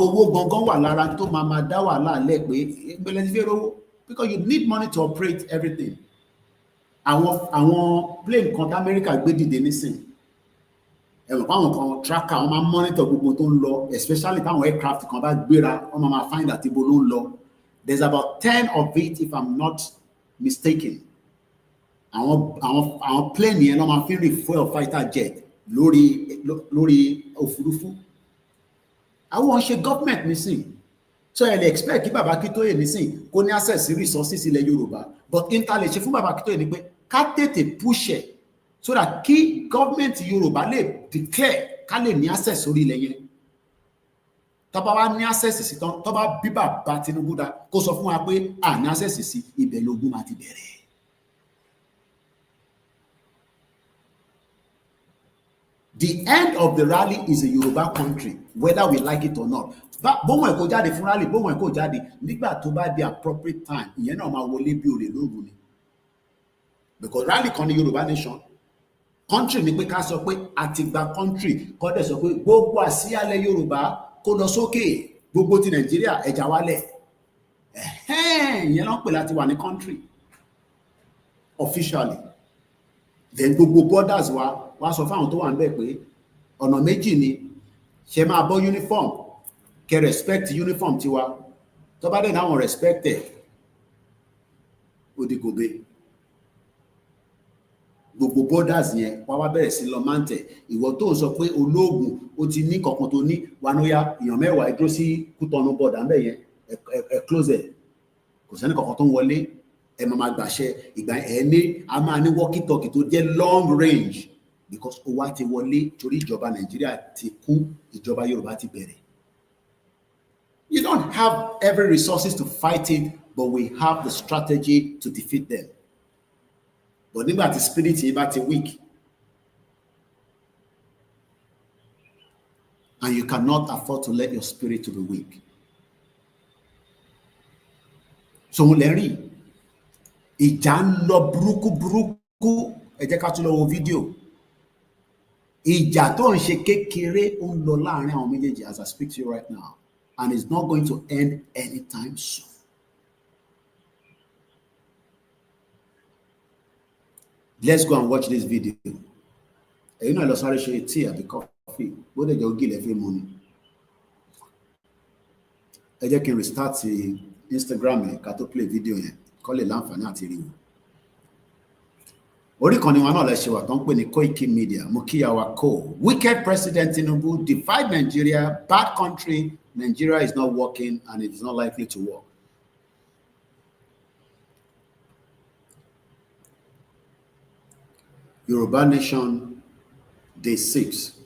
because you need money to operate everything. Àwọn plane kan America gbé dìde nísìn. Àwọn kan tracker, wọ́n máa monitor gbogbo tó ń lọ, especially táwọn aircraft kan bá gbéra, wọ́n máa find that ibo ló ń lọ. There's about 10 of it, if I'm not mistaken. Àwọn plane yẹn ló máa fi refuel fighter jet lórí òfurufú. Àwọn ṣe government nísìn. So ẹ lè expect kí Baba Akintoye nísìn kó ní access sí resources ilẹ̀ Yorùbá. But inta lè ṣe fún Baba Akintoye ni pé ká tètè push ẹ̀ so that kí government Yorùbá lè declare ká lè ní access sórí ilẹ̀ yẹn. Tó bá wá ní access sí tán, tó bá bí Baba Tinubu dá kó sọ fún wa pé à ní access sí ibẹ̀ lógún máa ti bẹ̀rẹ̀. The end of the rally is a Yoruba country, whether we like it or not. Bóun ẹ̀kọ́ jáde fún rally, bóun ẹ̀kọ́ jáde nígbà tó bá di appropriate time, ìyẹn náà máa wọlé bí òrè lóru ni. Because rally kan ní Yoruba nation, Country ni pé ká sọ pé àtìgbà country kọ́ dẹ̀ sọ pé gbogbo àsíálẹ̀ Yorùbá kó lọ sókè, gbogbo ti Nàìjíríà ẹja wálẹ̀. Ìyẹn ló ń pè láti wà ní country officially. Then gbogbo borders wa sọ fáwọn tó wà níbẹ̀ pé ọ̀nà méjì ni, ṣe máa bọ́ uniform, kẹ́ respect uniform tiwa, tó bá dẹ̀ náà wọ́n respect ẹ̀, ó di gòbe. Gbogbo borders yẹn wá wá bẹ̀rẹ̀ sí lọ máa ń tẹ̀. Ìwọ tó ń sọ pé olóògùn ó ti ní kankan tó ní wa ní ó yá èèyàn mẹ́wàá dúró sí Kútọ́nù border ńbẹ̀ yẹn ẹ close ẹ̀, kò sẹ́ni kankan tó ń wọlé, ẹ máa gbàṣẹ. Ìgbà ẹ̀ ní a máa ní walkie talkie tó jẹ́ long range because owó á ti wọlé torí ìjọba Nàìjíríà ti kú, ìjọba Yorùbá ti bẹ̀rẹ̀. You don't have every resources to fight it, but we have the strategy to defeat them. But nígbà tí spirit yìí bá ti weak, and you cannot afford to let your spirit to be weak. So mo lè rí ìjà ń lọ burúkú, ẹ jẹ́ ká tún lọ wo fídíò. Ìjà tó ń ṣe kékeré ó ń lọ láàrin àwọn méjèèjì as I speak to you right now, and it's not going to end anytime soon. Let's go and watch this video. You know, I lost a tea àbí coffee. What did you give every morning? I just can restart the Instagram ká tó play video yẹn. Call it láǹfààní àti rí wọn. Orí kan ni wọn náà lè ṣe wà tó ń pè ní KOIKIMEDIA. Mo kí àwa kó. Wicked President Tinubu divide Nigeria, bad country. Nigeria is not working and it is not likely to work. Yoruba Nation, Day 6.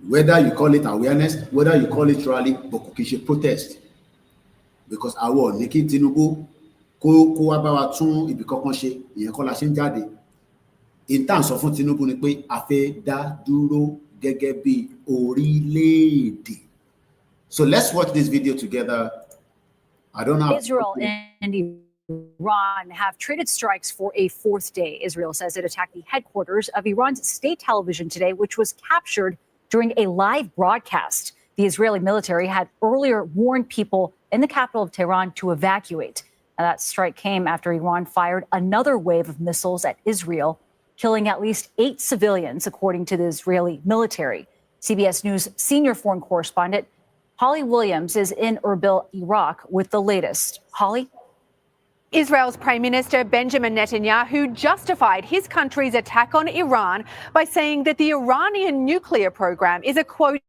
Whether you call it awareness, whether you call it rally, but kò kì í ṣe protest. Because àwọn ní kí Tinubu kó wá bá wa tún ibì kankan ṣe, ìyẹn kọ́ la ṣe ń jáde. Ìtàn sọ fún Tinubu ni pé a fẹ́ dá dúró gẹ́gẹ́ bí orílẹ̀-èdè. So let's watch this video together. I don't know. Israel and Iran have traded strikes for a fourth day. Israel says it attacked the headquarters of Iran's state television today, which was captured during a live broadcast. The Israeli military had earlier warned people in the capital of Tehran to evacuate. Now, that strike came after Iran fired another wave of missiles at Israel, killing at least 8 civilians, according to the Israeli military. CBS News senior foreign correspondent Holly Williams is in Erbil, Iraq, with the latest. Holly? Israel's Prime Minister Benjamin Netanyahu justified his country's attack on Iran by saying that the Iranian nuclear program is a, quote,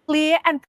clear and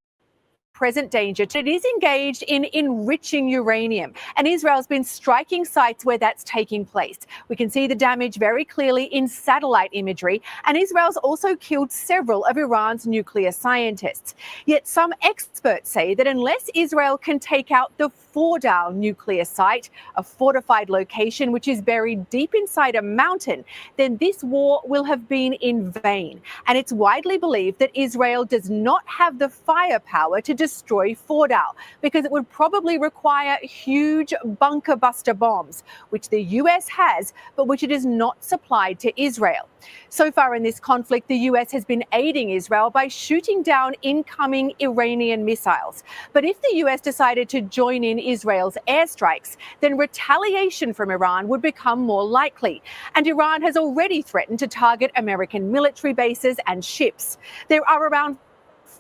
present danger. It is engaged in enriching uranium, and Israel's been striking sites where that's taking place. We can see the damage very clearly in satellite imagery, and Israel's also killed several of Iran's nuclear scientists. Yet some experts say that unless Israel can take out the Fordow nuclear site, a fortified location which is buried deep inside a mountain, then this war will have been in vain. And it's widely believed that Israel does not have the firepower to destroy Fordow because it would probably require huge bunker buster bombs, which the US has, but which it is not supplied to Israel. So far in this conflict, the US has been aiding Israel by shooting down incoming Iranian missiles. But if the US decided to join in Israel's airstrikes, then retaliation from Iran would become more likely. And Iran has already threatened to target American military bases and ships. There are around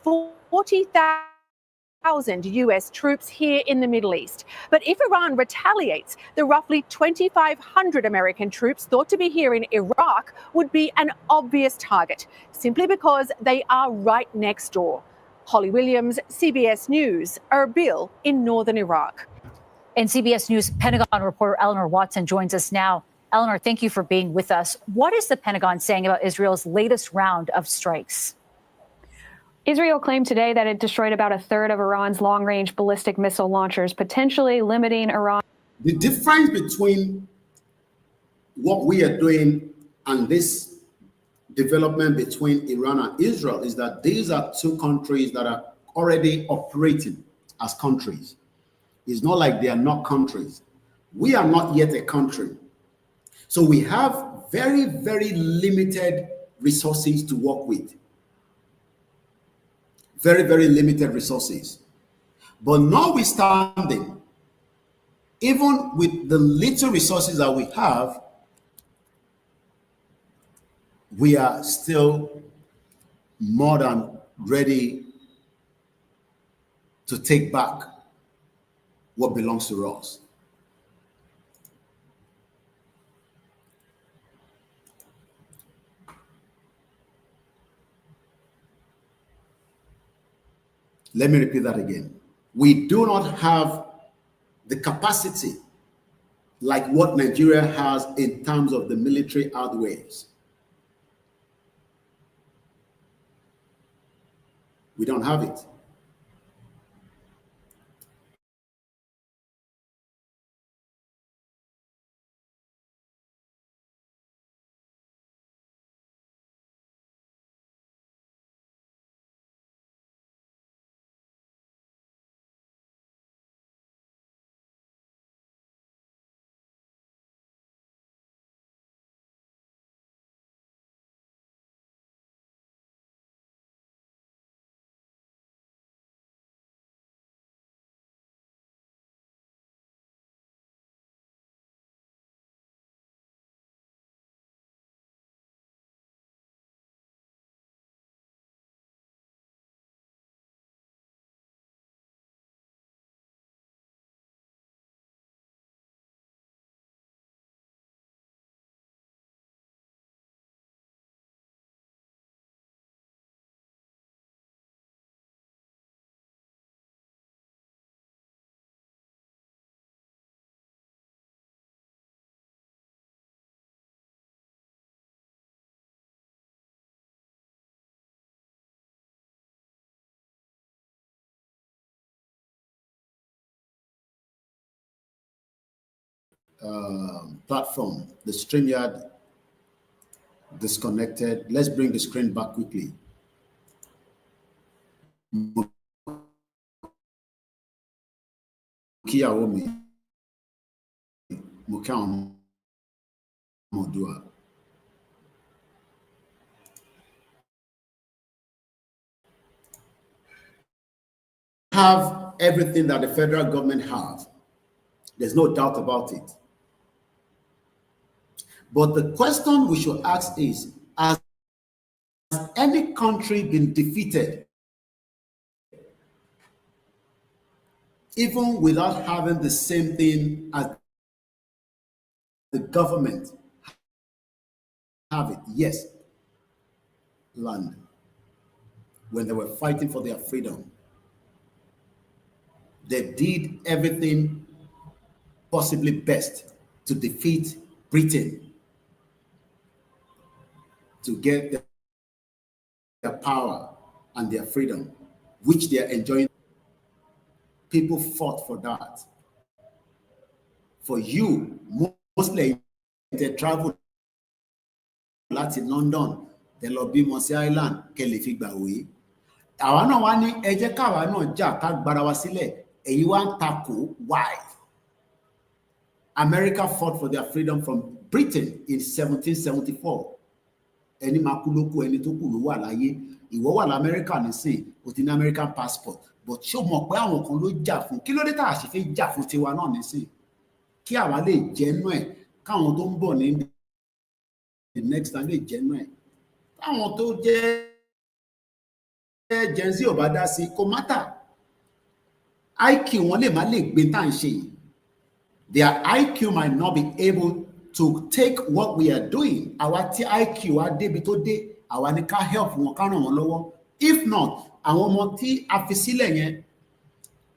40,000 US troops here in the Middle East. But if Iran retaliates, the roughly 2,500 American troops thought to be here in Iraq would be an obvious target, simply because they are right next door. Holly Williams, CBS News, Erbil in northern Iraq. And CBS News Pentagon reporter Eleanor Watson joins us now. Eleanor, thank you for being with us. What is the Pentagon saying about Israel's latest round of strikes? Israel claimed today that it destroyed about a third of Iran's long-range ballistic missile launchers, potentially limiting Iran. The difference between what we are doing and this development between Iran and Israel is that these are two countries that are already operating as countries. It's not like they are not countries. We are not yet a country. So we have very, very limited resources to work with. Very, very limited resources. But notwithstanding, even with the little resources that we have, we are still more than ready to take back what belongs to us. Let me repeat that again. We do not have the capacity like what Nigeria has in terms of the military outways. We don't have it. Platform, the StreamYard disconnected. Let's bring the screen back quickly. Have everything that the federal government has. There's no doubt about it. But the question we should ask is, has any country been defeated even without having the same thing as the government have it? Yes. London, when they were fighting for their freedom, they did everything possibly best to defeat Britain, to get their power and their freedom, which they are enjoying. People fought for that. For you, mostly they travel to London, they lọ bímọ sí Ireland, kẹ́ lè fi gbàwé. Àwa náà wá ní ẹ jẹ́ káwa náà jà ká gbára wa sílẹ̀. Èyí wá ń takò. Why? America fought for their freedom from Britain in 1774. Ẹni máa kú ló kú, ẹni tó kù ló wà láyé. Ìwọ wà l'America nísìn, o ti ní American passport. But ṣó mọ̀ pé àwọn kan ló jà fún. Kí ló dé tá a ṣe fẹ́ jà fún tiwa náà nísìn? Kí àwa lè jẹ́nu ẹ̀, káwọn tó ń bọ̀ ní the next time lè jẹ́nu ẹ̀. Táwọn tó jẹ́ Gen Z ò bá dá sí, kò mátà. IQ wọn lè má lè gbé tá à ń ṣe yìí. Their IQ might not be able to take what we are doing. Àwa tí IQ wa débi tó dé, àwa ní ká help wọn, ká ràn wọ́n lọ́wọ́. If not, àwọn ọmọ tí a fi sílẹ̀ yẹn.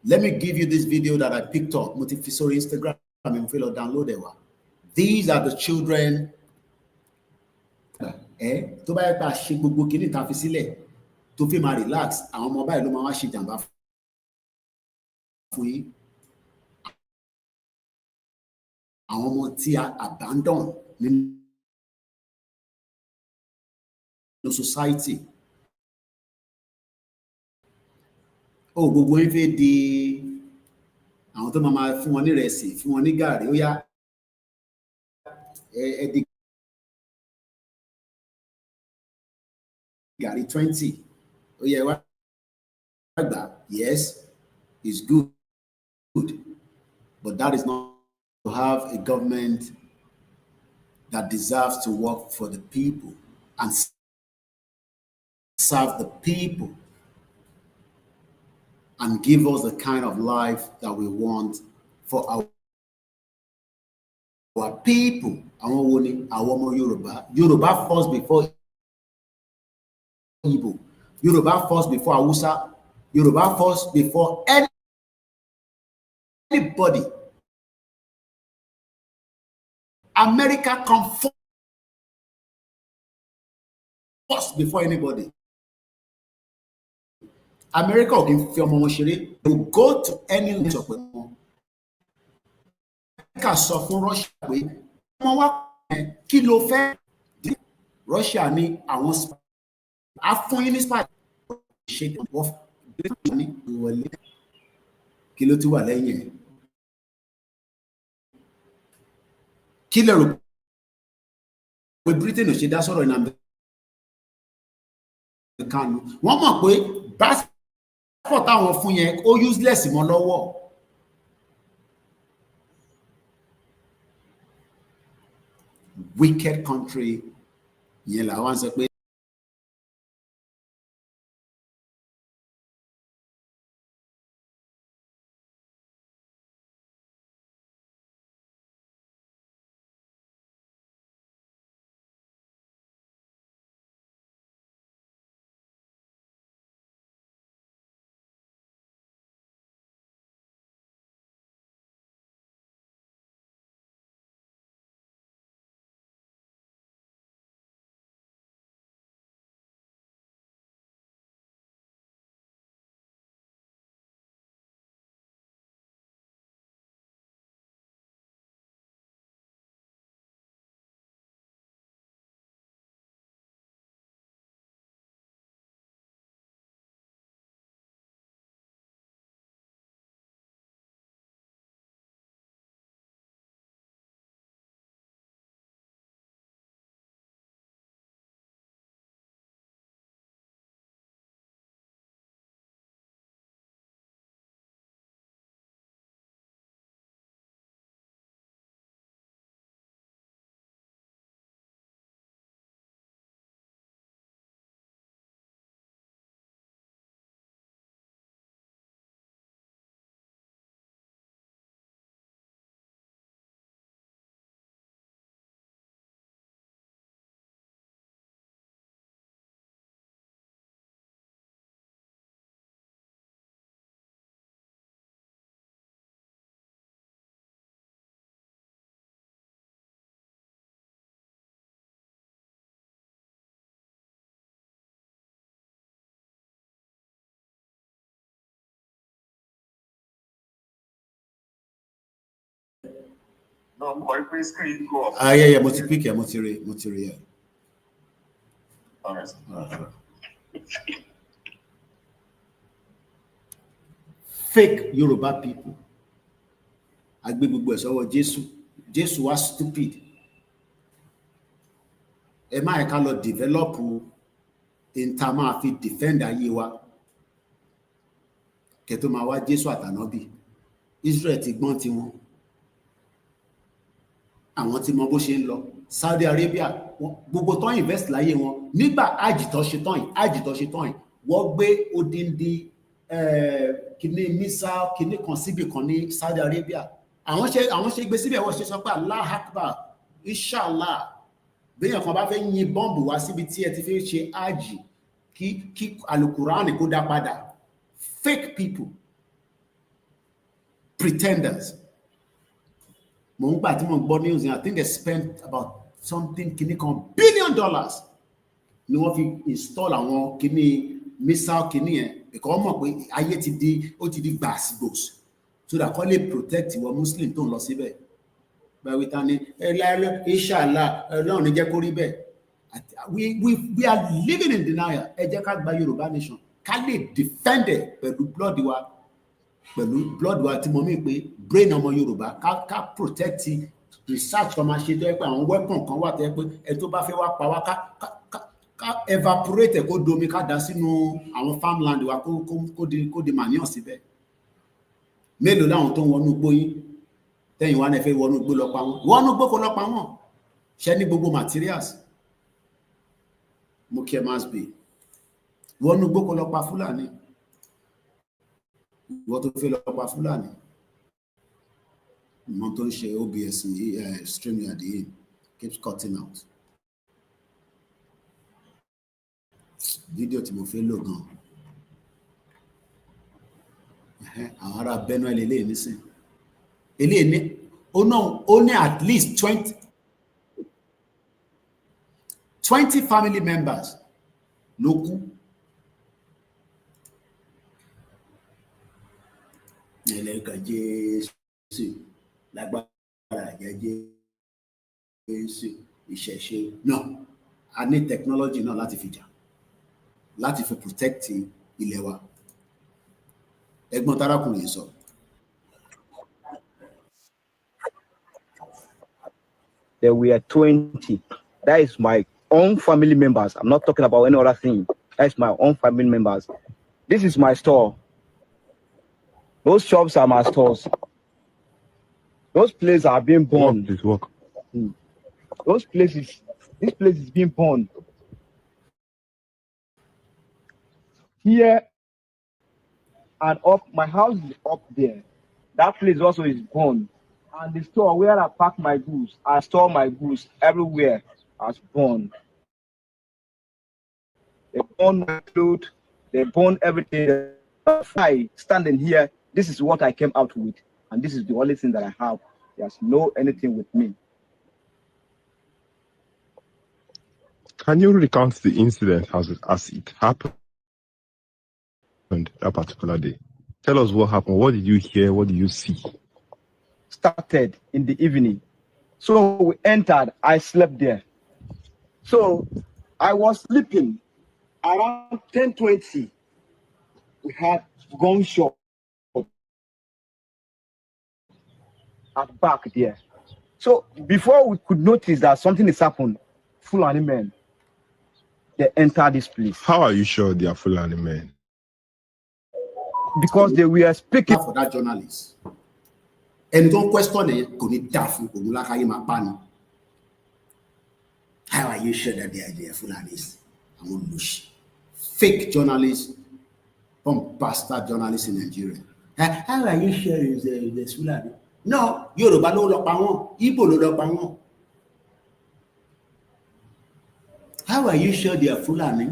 Let me give you this video that I picked up. Mo ti fi sórí Instagram, mi mo fẹ́ lọ download ẹ̀ wá. These are the children. Tó bá yẹ pé a ṣe gbogbo kìíní tá a fi sílẹ̀, tó fi máa relax, àwọn ọmọ báyìí ló máa wá ṣe jàǹbá fún yín. Àwọn ọmọ tí a abandon nínú society. Gbogbo yín fẹ́ di àwọn tó máa fún wọn ní rẹsì, fún wọn ní gàrí, ó yá di gàrí 20, ó yẹ wá gbà. Yes, it's good, but that is not to have a government that deserves to work for the people and serve the people and give us the kind of life that we want for our people. Àwọn wo ni? Àwọn ọmọ Yoruba. Yoruba first before Igbo. Yoruba first before Hausa. Yoruba first before anybody. America come first before anybody. America ò kí n fi ọmọ wọn ṣeré. They will go to any length of wọn. America sọ fún Russia pé ọmọ wa kí ló fẹ́. Russia ní àwọn spy. A fún yín ní spy. Ṣé wọ́n ní ìwọlé? Kí ló ti wà lẹ́yìn ẹ̀? Kí lè rò pé Britain ò ṣe dá sọ̀rọ̀ ìnà Kanu? Wọ́n mọ̀ pé passport táwọn fún yẹn ó useless mọ́ lọ́wọ́. Wicked country yẹn làwọn sọ pé No, mo pé screen go off. yeah, mo ti pick mo ti rí. All right. Fake Yoruba people. Agbe gbogbo ẹ̀ sọ́wọ́ Jésù. Jésù wá stupid. Ẹ má ẹ ká lọ develop in ta máa fi defend ayé wa. Kẹ́ tó máa wá Jésù àtànábì. Israel ti gbọ́n tiwọn. Àwọn tí mọ bó ṣe ń lọ. Saudi Arabia gbogbo tán invest láyé wọn nígbà àjìtọ́ ṣe tán yìí wọ́n gbé odindi kìíní missile kìíní kan síbì kan ní Saudi Arabia. Àwọn ṣe gbé síbẹ̀ wọ́n ṣe sọ pé Allah Akbar inshallah béèyàn kan bá fẹ́ yin bọ́ǹbù wá síbi tí ẹ ti fẹ́ ṣe àjì kí alukurani kó dá padà. Fake people, pretenders. Mo ń gbà tí mo ń gbọ́ news, I think they spent about something kìíní kan $1 billion ni wọ́n fi install àwọn kìíní missile kìíní yẹn because wọ́n mọ̀ pé ayé ti di gbàsígbòs so that kọ́ lè protect ìwọ Muslim tó ń lọ síbẹ̀. Báwo ta ni inshallah Ọlọ́run ní jẹ́ kó rí bẹ́ẹ̀. We are living in denial. Ẹ jẹ́ ká gba Yorùbá nation ká lè defend it pẹ̀lú blood wa. pẹ̀lú blood wa tí mo mí pé brain ọmọ Yorùbá ká protect research kan máa ṣe tó yẹ pé àwọn weapon kan wà tó yẹ pé ẹ tó bá fẹ́ wá pa wá ká evaporate kó domi ká dà sínú àwọn farmland wa kó di manure síbẹ̀. Mélòó láwọn tó ń wọnú igbó yín tẹ́yìn wá ní ẹ fẹ́ wọnú igbó lọ pa wọ́n wọnú igbó kó lọ pa wọ́n ṣẹ́ ní gbogbo materials mo kí ẹ máa gbé wọnú igbó kó lọ pa Fúlàní wọ́n tó fẹ́ lọ pa Fúlàní ìmọ̀ tó ń ṣe OBS streaming at the end keeps cutting out fídíò tí mo fẹ́ lò gan àwọn ará Benue eléyìí nísìn eléyìí ní ó ní at least 20 family members ló kú ẹlẹ́gàn Jésù lágbára jẹ́ Jésù ìṣẹ̀ṣe náà a ní technology náà láti fi jà láti fi protect ilẹ̀ wa ẹ̀gbọ́n tarakùnrin sọ. There were 20. That is my own family members. I'm not talking about any other thing. That's my own family members. This is my store. Those shops are my stores. Those places are being burned. Those places, this place is being burned. Here and up, my house is up there. That place also is burned. And the store where I pack my goods, I store my goods everywhere has burned. They burn my clothes, they burn everything. I standing here, this is what I came out with, and this is the only thing that I have. There's no anything with me. Can you recount the incident as it happened that particular day? Tell us what happened. What did you hear? What did you see? Started in the evening. So we entered, I slept there. So I was sleeping around 10:20. We had gunshot at back there. So before we could notice that something has happened, Fulani men, they entered this place. How are you sure they are Fulani men? Because they were speaking for that journalist. And don't question it, kò ní dá fún òun lákàyè máa pa ni. How are you sure that they are Fulanis? Àwọn olùsí. Fake journalists, bastard journalists in Nigeria. How are you sure it's Fulani? No, Yoruba ló lọ pa wọ́n, Igbo ló lọ pa wọ́n. How are you sure they are Fulani?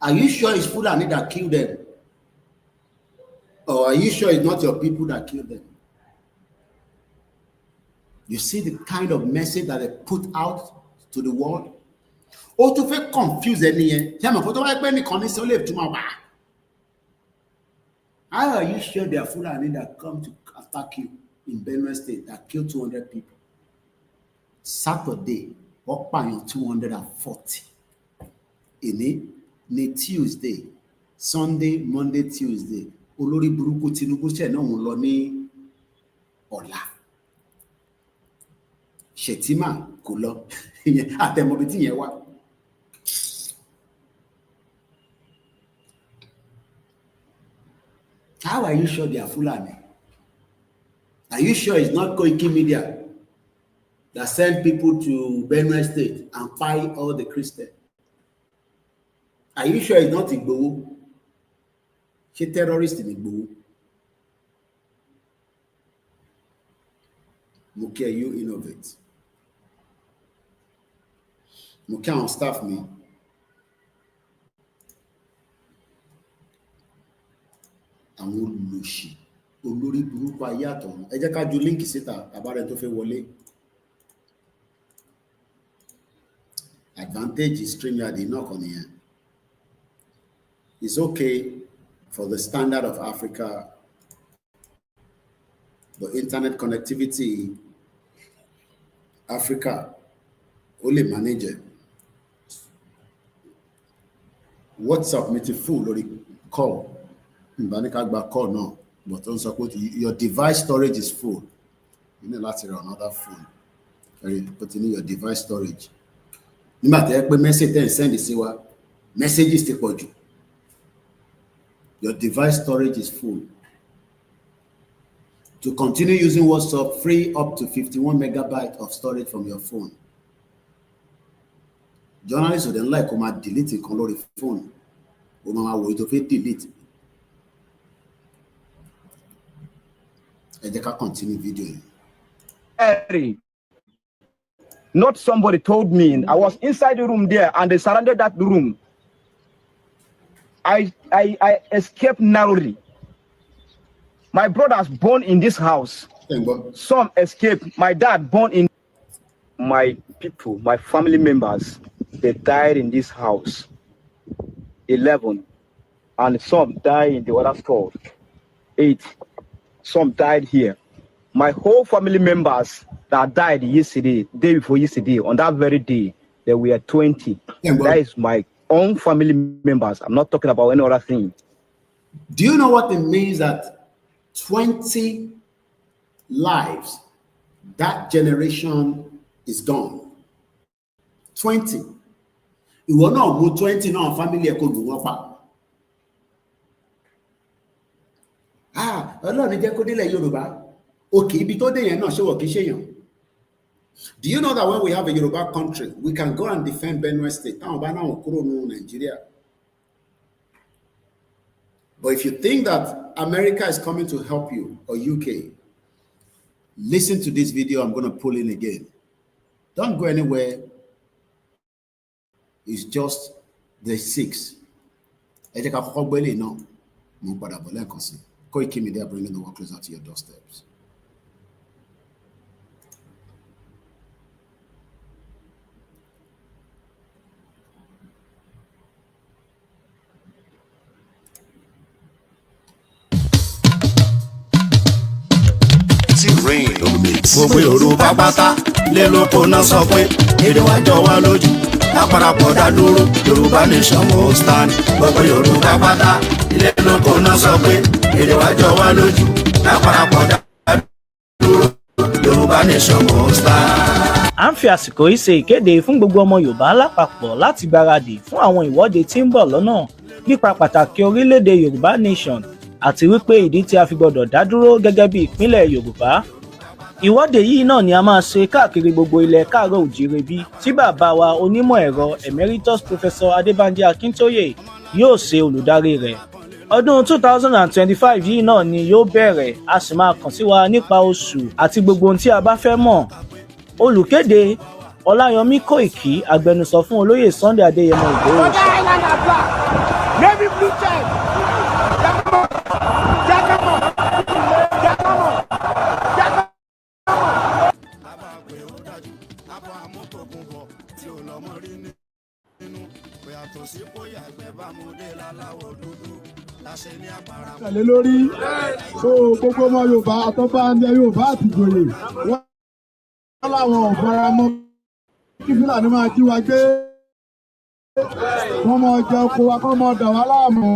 Are you sure it's Fulani that killed them? Or are you sure it's not your people that killed them? You see the kind of message that they put out to the world? Or to feel confused any how are you sure there are Fulani that come to attack you in Benue State that killed 200 people? Saturday, up by 240. In Tuesday, Sunday, Monday, Tuesday. Olórí burúkú Tinubu ṣe náà ń lọ ní ọ̀la. Shetima kò lọ. Àtẹ̀mọ́bí tí yẹn wá. How are you sure they are Fulani? Are you sure it's not KOIKIMEDIA that send people to Benue State and fight all the Christians? Are you sure it's not Igboho? Ṣé terrorist ni Igboho? Mo kí you innovate. Mo kí àwọn staff mi. Àwọn olùlòṣì olórí burúkú ayé àtọ̀run. Ẹ jẹ́ ká ju líǹkì síta àbárẹ̀ tó fẹ́ wọlé. Advantage StreamYard náà kàn nìyẹn. It's okay for the standard of Africa, the internet connectivity, Africa, only manage it. WhatsApp me to full or call. Mbanika gba call now. But don't support your device storage is full. You need to run another phone. Put in your device storage. No matter what message then send it, messages take for you. Your device storage is full. To continue using WhatsApp, free up to 51 megabytes of storage from your phone. Journalists would then like to delete a color phone. Or delete. And they can continue videoing. Not somebody told me. I was inside the room there and they surrounded that room. I escaped narrowly. My brothers born in this house. Some escaped. My dad born in. My people, my family members, they died in this house. 11. And some died in the other store. 8. Some died here. My whole family members that died yesterday, day before yesterday, on that very day, there were 20. That is my own family members. I'm not talking about any other thing. Do you know what it means that 20 lives, that generation is gone? 20. You will not move 20 now, family could do what? Ọlọ́run jẹ́ kó délẹ̀ Yorùbá. Okay, ibi tó dé yẹn náà ṣé wọ́n kì í ṣèyàn. Do you know that when we have a Yoruba country, we can go and defend Benue State? Nigeria. But if you think that America is coming to help you, or UK, listen to this video I'm going to pull in again. Don't go anywhere. It's just the 6. KOIKIMEDIA, bringing the world closer to your doorsteps. Gbogbo Yorùbá pátá lé lóko náà sọ pé èdè wa jọ wá lójú lápárapọ̀ dá dúró Yorùbá nation will stand. Gbogbo Yorùbá pátá lé lóko náà sọ pé èdè wa jọ wá lójú lápárapọ̀ dá dúró Yorùbá nation will stand. À ń fi àsìkò yìí ṣe ìkéde fún gbogbo ọmọ Yorùbá lápapọ̀ láti gbáradì fún àwọn ìwọ́de tí ń bọ̀ lọ́nà nípa pàtàkì orílẹ̀-èdè Yorùbá nation àti wípé ìdí tí a fi gbọdọ̀ dá dúró gẹ́gẹ́ bí ìpínlẹ̀ Yorùbá. Ìwọ́de yìí náà ni a máa ṣe káàkiri gbogbo ilẹ̀ káàárọ̀ òjíire bí tí bàbá wa onímọ̀ ẹ̀rọ emeritus professor Adébánjí Akíntóyè yóò ṣe olùdarí rẹ̀. Ọdún 2025 yìí náà ni yóò bẹ̀rẹ̀, a sì máa kàn sí wa nípa oṣù àti gbogbo ohun tí a bá fẹ́ mọ̀. Olùkéde Ọláyọmí Koiki, agbẹnusọ fún olóyè Sunday Adéyẹmọ Ìgbòho. Tẹ̀lé lórí so gbogbo ọmọ Yorùbá àtọ́fà ní Yorùbá àti ìjòyè wọ́n láwọn ọ̀fara mọ́ kí Fúlàní máa jí wa gbé wọ́n máa jẹ oko wa kọ́ máa dà wá láàmú.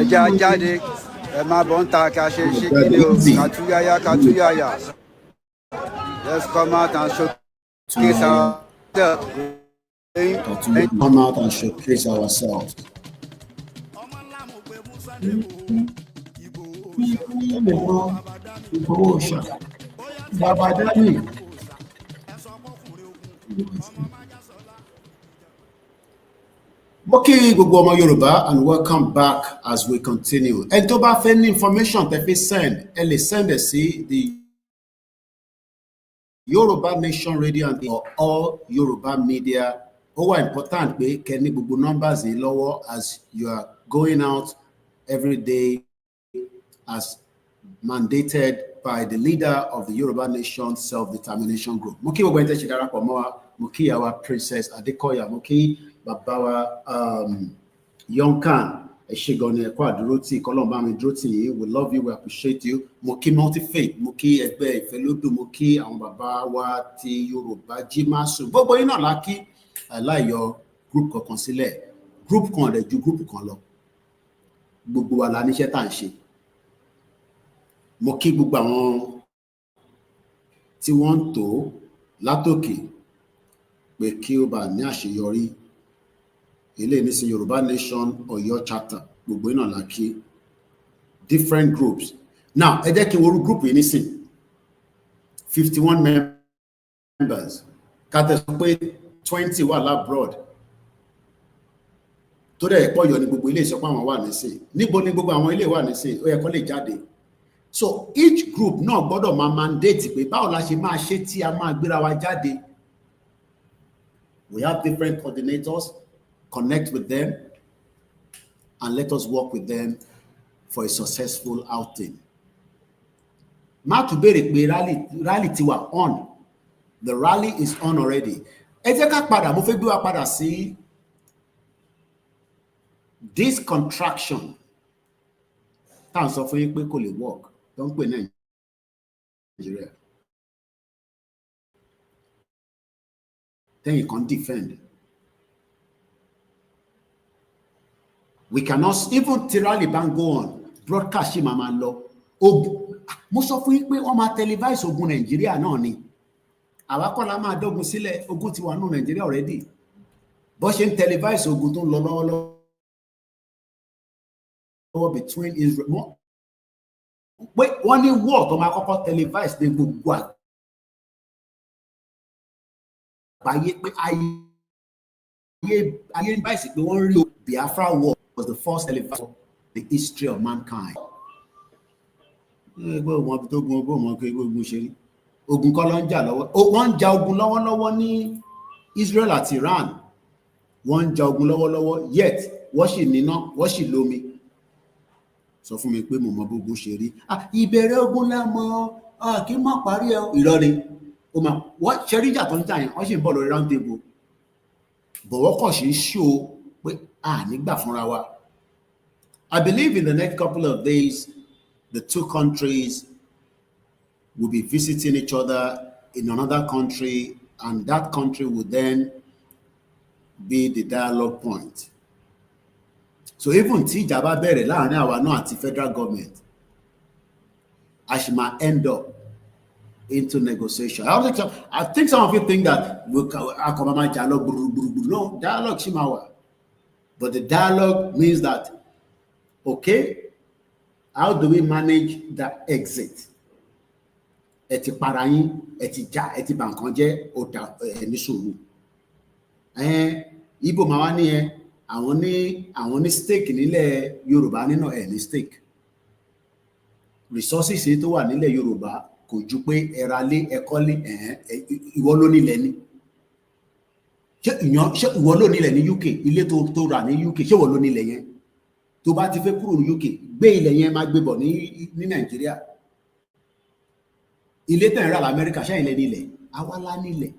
Ẹja jáde ẹ máa bọ̀ ń ta ká ṣe ṣe kíni o kàtúyáyá kàtúyáyá. Let's come out and showcase ourselves. Come out and showcase ourselves. Okay, gbogbo ọmọ Yorùbá, and welcome back as we continue. And tó bá fẹ́ ní information tẹ́ fi send, ẹ lè send ẹ sí the Yoruba Nation Radio and or all Yoruba media. Ó wà important pé kẹ́ ní gbogbo numbers yìí lọ́wọ́ as you are going out every day as mandated by the leader of the Yoruba Nation Self-Determination Group. Mo kí gbogbo ẹni tẹ́ ṣe darapọ̀ mọ́ wa, mo kí àwa Princess Adekoya, mo kí bàbá wa Yonkan, ẹ ṣé gan ni ẹ kú àdúró tí kọ́lọ́run bá mi dúró tì yín. We love you, we appreciate you. Mo kí Multi-Faith, mo kí ẹgbẹ́ Ìfẹ́lódùn, mo kí àwọn bàbá wa ti Yorùbá jí máa sùn. Gbogbo yín náà la kí láìyọ group kankan sílẹ̀. Group kan rẹ̀ ju group kan lọ. Gbogbo wa la níṣẹ́ tá à ń ṣe. Mo kí gbogbo àwọn tí wọ́n ń tò látòkè pé kí ó bá ní àṣeyọrí. Ilé nísìn Yoruba Nation Ọ̀yọ́ chapter gbogbo iná la kí different groups. Now ẹ jẹ́ kí n wo group yìí nísìn 51 members ká tẹ̀ sọ pé 20 wà labroad tó dẹ̀ pọ̀ yọ ní gbogbo ilé ìsọpọ̀ àwọn wà nísìn. Níbo ni gbogbo àwọn ilé wà nísìn? Ó yẹ kó lè jáde. So each group náà gbọ́dọ̀ máa mandate pé báwo la ṣe máa ṣe tí a máa gbéra wa jáde. We have different coordinators. Connect with them and let us work with them for a successful outing. Má tún béèrè pé rally ti wà on. The rally is on already. Ẹ jẹ́ ká padà, mo fẹ́ gbé wa padà sí this contraction. Tá à ń sọ fún yín pé kò lè work. Tó ń pè Nàìjíríà. Then you can defend. We cannot even Taliban go on broadcast ṣì máa lọ. Mo sọ fún yín pé wọ́n máa televise ogun Nàìjíríà náà ni. Àwa kọ́ la máa dógun sílẹ̀, ogun ti wà nínú Nàìjíríà already. Bó ṣe ń televise ogun tó ń lọ lọ́wọ́lọ́wọ́ between Israel. Wọ́n ní war tó máa kọ́kọ́ televise ní gbogbo àgbáyé pé ayé báyìí pé wọ́n rí Biafra war was the first televised in the history of mankind. Ogun kọ́ ló ń jà lọ́wọ́. Wọ́n ń ja ogun lọ́wọ́lọ́wọ́ ní Israel àti Iran. Wọ́n ń ja ogun lọ́wọ́lọ́wọ́ yet wọ́n sì níná, wọ́n sì lómi. Sọ fún mi pé mo mọ gbogbo ṣe rí. Ìbẹ̀rẹ̀ ogun lámọ́ kí n má parí ẹ̀ ìrọ̀lẹ́. Wọ́n ṣe rí ìjà tó ń jà yẹn, wọ́n sì ń bọ̀ lórí round table. Bọ̀wọ́ kọ̀ sí ṣó pé nígbà fúnra wa. I believe in the next couple of days, the two countries will be visiting each other in another country, and that country will then be the dialogue point. So even tí ìjà bá bẹ̀rẹ̀ láàrin àwa náà àti federal government, I should end up into negotiation. I think some of you think that dialogue. No, dialogue shimawa. But the dialogue means that, okay, how do we manage the exit? Eti parayin, eti ja, eti bankonje, ota nisuru. Ibo mawani àwọn ní stake nílẹ̀ Yorùbá nínú ní stake. Resources tó wà nílẹ̀ Yorùbá kò ju pé ẹralé ẹkọ́lé ìwọ ló nílẹ̀ ni. Ṣé ìwọ ló nílẹ̀ ní UK, ilé tó rà ní UK, ṣé ìwọ ló nílẹ̀ yẹn? Tó bá ti fẹ́ kúrò ní UK, gbé ilẹ̀ yẹn máa gbé bọ̀ ní Nàìjíríà. Ilé tẹ̀ ń rà l'Amẹ́ríkà, ṣé ilẹ̀ nílẹ̀? Àwa la nílẹ̀.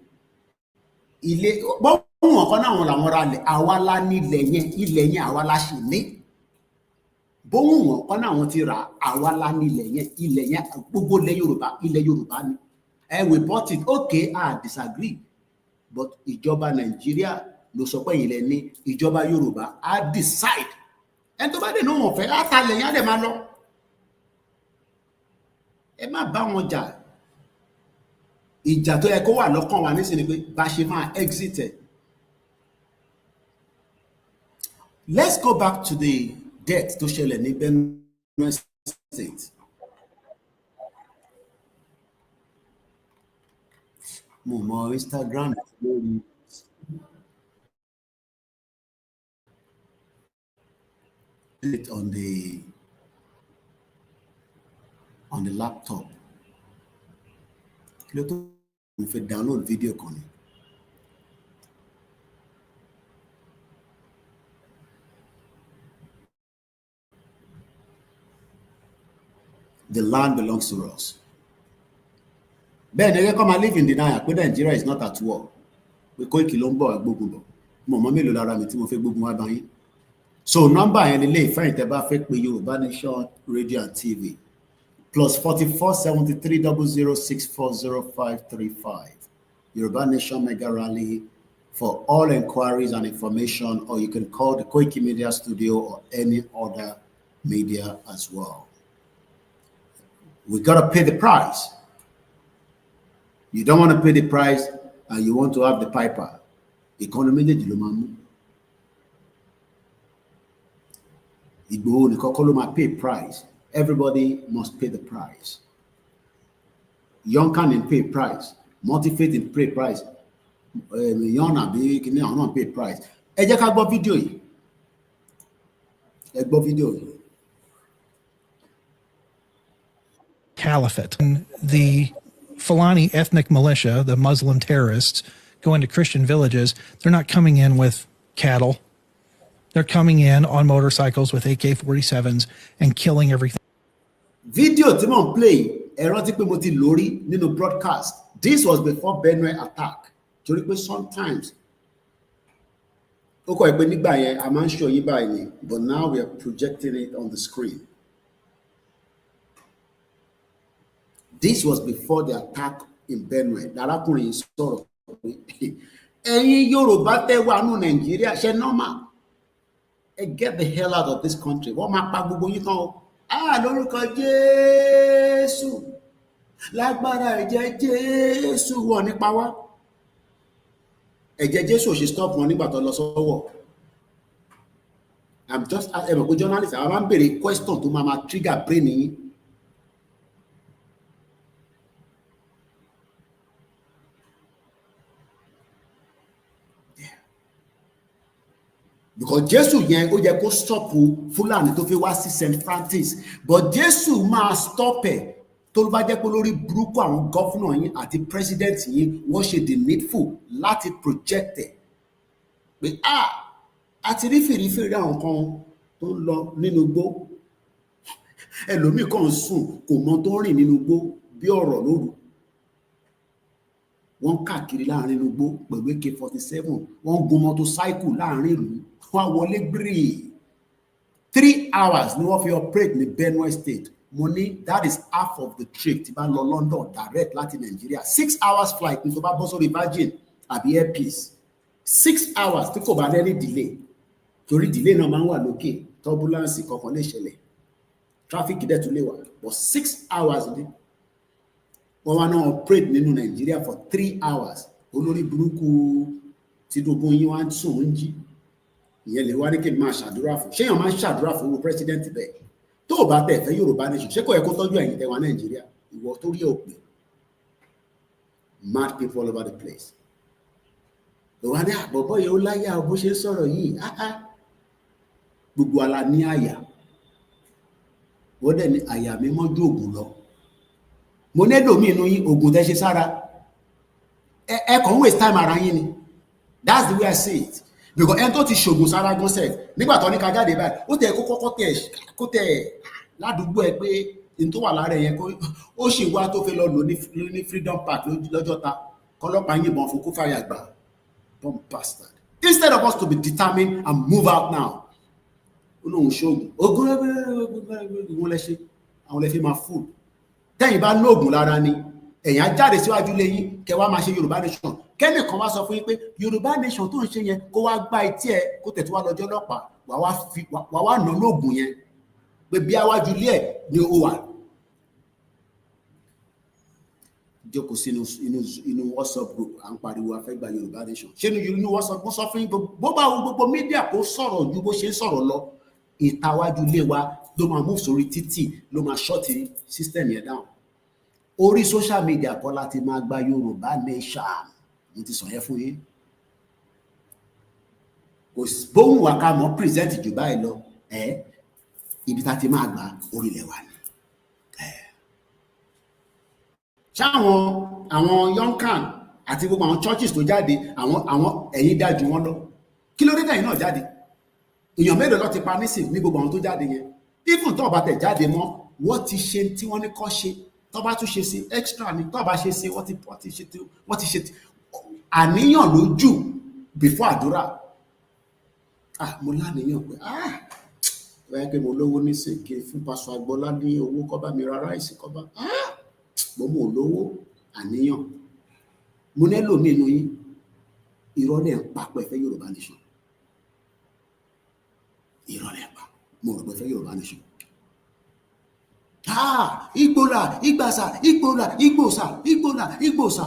Ilé bọ́wọ̀n kan náà làwọn ra lẹ̀, àwa la nílẹ̀ yẹn, ilẹ̀ yẹn àwa la ṣì ní. Bọ́wọ̀n kan náà ti rà, àwa la nílẹ̀ yẹn, ilẹ̀ yẹn gbogbo ilẹ̀ Yorùbá ni. We bought it, okay, I disagree. But ìjọba Nàìjíríà ló sọ pé ilẹ̀ ní, ìjọba Yorùbá á decide. Ẹni tó bá dé náà wọ́n fẹ́ látàlẹ̀ yẹn á dẹ̀ máa lọ. Ẹ má bá wọn jà. Ìjà tó yẹ kó wà lọ́kàn wa nísìnyí pé bá ṣe máa exit ẹ̀. Let's go back to the death tó ṣẹlẹ̀ ní Benue State. Mo mọ Instagram lórí. it on the laptop. If you download video con. The land belongs to us. Ben, they come and live in denial. But Nigeria is not at war. We Koiki ló ń bọ̀ gbógun bọ̀. Mọ̀mọ́ mélòó lára mi tí mo fẹ́ gbógun wá bá yín. So number yẹn lélẹ̀ ìfẹ́yìn tẹ́ bá fẹ́ pé Yoruba Nation Radio and TV +44 73 00 640535. Yoruba Nation Mega Rally for all inquiries and information, or you can call the Koiki Media Studio or any other media as well. We gotta pay the price. You don't want to pay the price and you want to have the piper. Economy de dilomamu. Igbo ni kokoloma pay price. Everybody must pay the price. Young can pay price. Motivate in pay price. Young and big can pay price. Ẹ jẹ́ ká gbọ́ fídíò yìí. Ẹ gbọ́ fídíò yìí. Caliphate. The Fulani ethnic militia, the Muslim terrorists, go into Christian villages. They're not coming in with cattle. They're coming in on motorcycles with AK-47s and killing everything. Video tí mo play, ẹ rántí pé mo ti lórí nínú broadcast. This was before Benue attack. Torí pé sometimes ó kọ́ ẹgbẹ́ nígbà yẹn a máa ń show yín báyìí ni, but now we are projecting it on the screen. This was before the attack in Benue. Lárákùnrin yìí sọ̀rọ̀ pé ẹ̀yin Yorùbá tẹ́ wà nù Nàìjíríà ṣe normal. Get the hell out of this country. Wọ́n máa pa gbogbo yín tán o. Lórúkọ Jésù. Lágbára ẹ̀jẹ̀ Jésù wọ̀ nípa wá. Ẹ̀jẹ̀ Jésù ò ṣe stop wọn nígbà tó lọ sọ́wọ́. I'm just a journalist. I máa ń béèrè question tó máa trigger brain yín. Because Jesus yẹn ó yẹ kó stop Fúlàní tó fi wá sí St. Francis, but Jesus máa stop ẹ̀ tó bá jẹ́ pé lórí burúkú àwọn gọ́fúnà yín àti president yín wọ́n ṣe the needful láti project ẹ̀ pé àti rí fìrífìrí àwọn kan tó ń lọ nínú igbó ẹlòmíì kan sùn kò mọ tó ń rìn nínú igbó bí ọ̀rọ̀ lóru wọ́n káàkiri láàrin inú igbó pẹ̀lú AK-47 wọ́n gun motorcycle láàrin ìlú wọ́n wọlé gbìrì 3 hours ni wọ́n fi operate ní Benue State. Mo ní that is half of the trip tí bá lọ London direct láti Nigeria. 6 hours flight ní tó bá bọ́ sórí Virgin àbí Air Peace. 6 hours tí kò bá lẹ́rí delay torí delay náà máa ń wà lókè turbulence kankan lè ṣẹlẹ̀ traffic dẹ̀ tún lè wà but 6 hours ni wọ́n wá náà operate nínú Nigeria for 3 hours. Olórí burúkú Tinubu yín wá ń sùn ń jí ìyẹn lè wá ní kí n máa ṣàdúrà fún ṣé èèyàn máa ń ṣàdúrà fún owó president bẹ́ẹ̀ tó o bá tẹ̀ fẹ́ Yorùbá nation ṣé kò yẹ kó tọ́jú ẹ̀yin tẹ̀wá Nàìjíríà ìwọ tó rí òpè mad people all over the place. Ìwà ní àbọ̀bọ̀ yẹn ó láyà bó ṣe ń sọ̀rọ̀ yìí gbogbo ala ní àyà wọ́n dẹ̀ ní àyà mi mọ́ ju ògùn lọ. Mo ní ẹlòmíì inú yín ògùn tẹ́ ṣe sára ẹ kàn ń waste time ara yín ni. That's the way I see it. Because ẹni tó ti ṣògùn sára gan sef nígbà tó ní ká jáde báyìí ó tẹ̀ kó tẹ̀ ládùúgbò ẹ pé n tó wà lára yẹn ó ṣì wá tó fẹ́ lọ lò ní Freedom Park lọ́jọ́ta kọlọ́pàá yìnbọn fún kó fàyà gbà dumb bastard. Instead of us to be determined and move out now ó lóun ṣògùn ogun ẹgbẹ́ lẹ́ṣẹ̀ àwọn lẹ́fẹ́ máa fún tẹ́yìn bá ní ògùn lára ni èèyàn jáde síwájú lẹ́yìn kẹwàá máa ṣe Yorùbá nation kẹ́nìkan wá sọ fún yín pé Yorùbá nation tó ń ṣe yẹn kó wá gbá etí ẹ kó tẹ̀ tó wá lọ́jọ́ ọlọ́pàá wà wá nà lóògùn yẹn pé bí awájú ilé ẹ̀ ni ó wà. Jókòó sínú inú WhatsApp group à ń pariwo afẹ́gbà Yorùbá nation ṣé inú WhatsApp mo sọ fún yín bó bá gbogbo mídíà kó sọ̀rọ̀ ju bó ṣe ń sọ̀rọ̀ lọ ìtawájú ilé wa ló máa mú sórí títì ló máa ṣọ́ọ̀tì system yẹn down. Orí social media kọ́ láti máa gba Yorùbá nation mo ti sọ yẹn fún yín kò bóun wà ká mọ́ present jù báyìí lọ ibi tá ti máa gbà orílẹ̀ wa ni. Ṣáwọn àwọn yonkan àti gbogbo àwọn churches tó jáde àwọn ẹ̀yin dájú wọn lọ, kí ló dé tẹ̀yin náà jáde? Èèyàn mélòó ló ti pa nísìn ní gbogbo àwọn tó jáde yẹn? Even tó bá tẹ̀ jáde mọ́, wọ́n ti ṣe tí wọ́n ní kọ́ ṣe, tó bá tún ṣe sí extra ni, tó bá ṣe sí wọ́n ti ṣe àníyàn lójú before àdúrà. Mo láníyàn pé bẹ́ẹ̀ pé mo lówó nísìn kí fún Pásọ Agbọ́lá ní owó kó bá mi ra ráìsì kó bá mo lówó àníyàn. Mo nílò mí inú yín ìrọ̀lẹ́ ń pa pẹ̀fẹ́ Yorùbá nation. Ìrọ̀lẹ́ ń pa mo rò pẹ̀fẹ́ Yorùbá nation. Ìgbòlà ìgbàsà ìgbòlà ìgbòsà ìgbòlà ìgbòsà.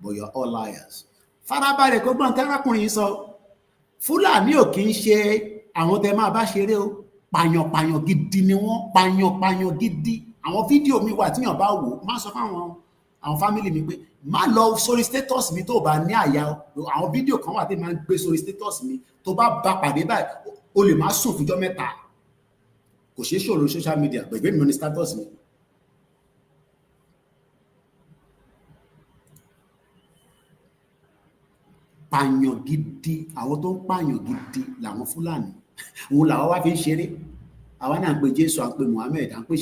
But you're all liars. Farabalẹ̀ kó gbọ́n tẹ́rákùnrin yìí sọ. Fúlàní ò kì í ṣe àwọn tẹ máa bá ṣeré o. Pàyàn gidi ni wọ́n, pàyàn gidi. Àwọn fídíò mi wà tíyàn bá wò, má sọ fáwọn àwọn fámílì mi pé má lọ sórí status mi tó bá ní àyà. Àwọn fídíò kan wà tí máa ń gbé sórí status mi tó bá bá pàdé báyìí o lè má sùn fúnjọ́ mẹ́ta. Kò ṣeé ṣòro social media gbẹ̀gbẹ́ mi ní status mi. Pàyàn gidi, àwọn tó ń pàyàn gidi làwọn Fúlàní. Òun làwọn wá fi ń ṣeré. Àwa náà ń pe Jésù, à ń pe Muhammed, à ń pe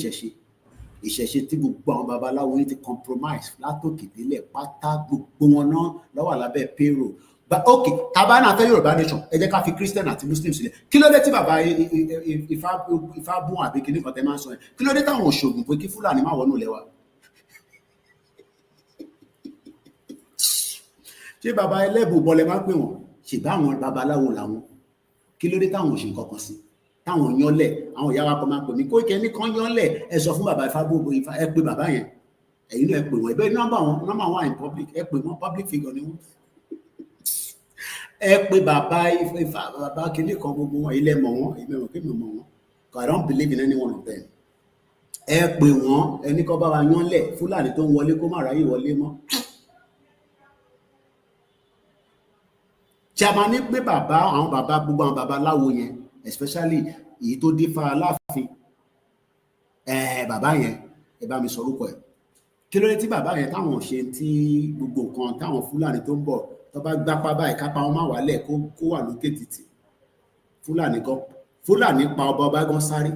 ìṣẹ̀ṣe tí gbogbo àwọn babaláwo yìí ti compromise látòkè délẹ̀ pátá, gbogbo wọn náà lọ́wọ́ lábẹ́ payroll. Ok, tàbá náà fẹ́ Yorùbá nation, ẹ jẹ́ ká fi Christian àti Muslim sílẹ̀. Kí ló dé tí bàbá Ifá bùn àbí kìíní kan tẹ́ máa ń sọ yẹn? Kí ló dé táwọn òṣogùn pé kí Fúlàní má wọnú ilẹ̀ wa? Ṣé bàbá ẹlẹ́bù bọ́lẹ̀ máa ń pè wọ́n? Ṣèbá àwọn babaláwo làwọn. Kí ló dé táwọn òṣì kankan sí? Táwọn yánlẹ̀, àwọn ìyá wa kan máa pè mí Koiki ẹni kan yánlẹ̀, ẹ sọ fún bàbá Ifá gbogbo Ifá, ẹ pé bàbá yẹn. Ẹ̀yin náà ẹ pè wọ́n, ìbẹ́ nọ́mbà wọn in public, ẹ pè wọ́n, public figure ni wọ́n. Ẹ pé bàbá Ifá, bàbá kìíní kan gbogbo wọn, ilé mọ̀ wọ́n, ilé mọ̀ kí mi mọ̀ wọ́n. I don't believe in any one of them. Ẹ pè wọ́n, ẹni kan bá wa yánlẹ̀, Fúlàní tó ń wọlé kó má ráyè wọlé mọ́. Tí a máa ní pé bàbá àwọn bàbá gbogbo àwọn babaláwo yẹn, especially èyí tó dífá Aláàfin, bàbá yẹn ẹ bá mi sọ orúkọ ẹ̀. Kí ló dé tí bàbá yẹn táwọn ṣe tí gbogbo nǹkan táwọn Fúlàní tó ń bọ̀ tó bá gbápá báyìí kápá wọn má wálẹ̀ kó wà lókè títì? Fúlàní pa ọba gan sáré.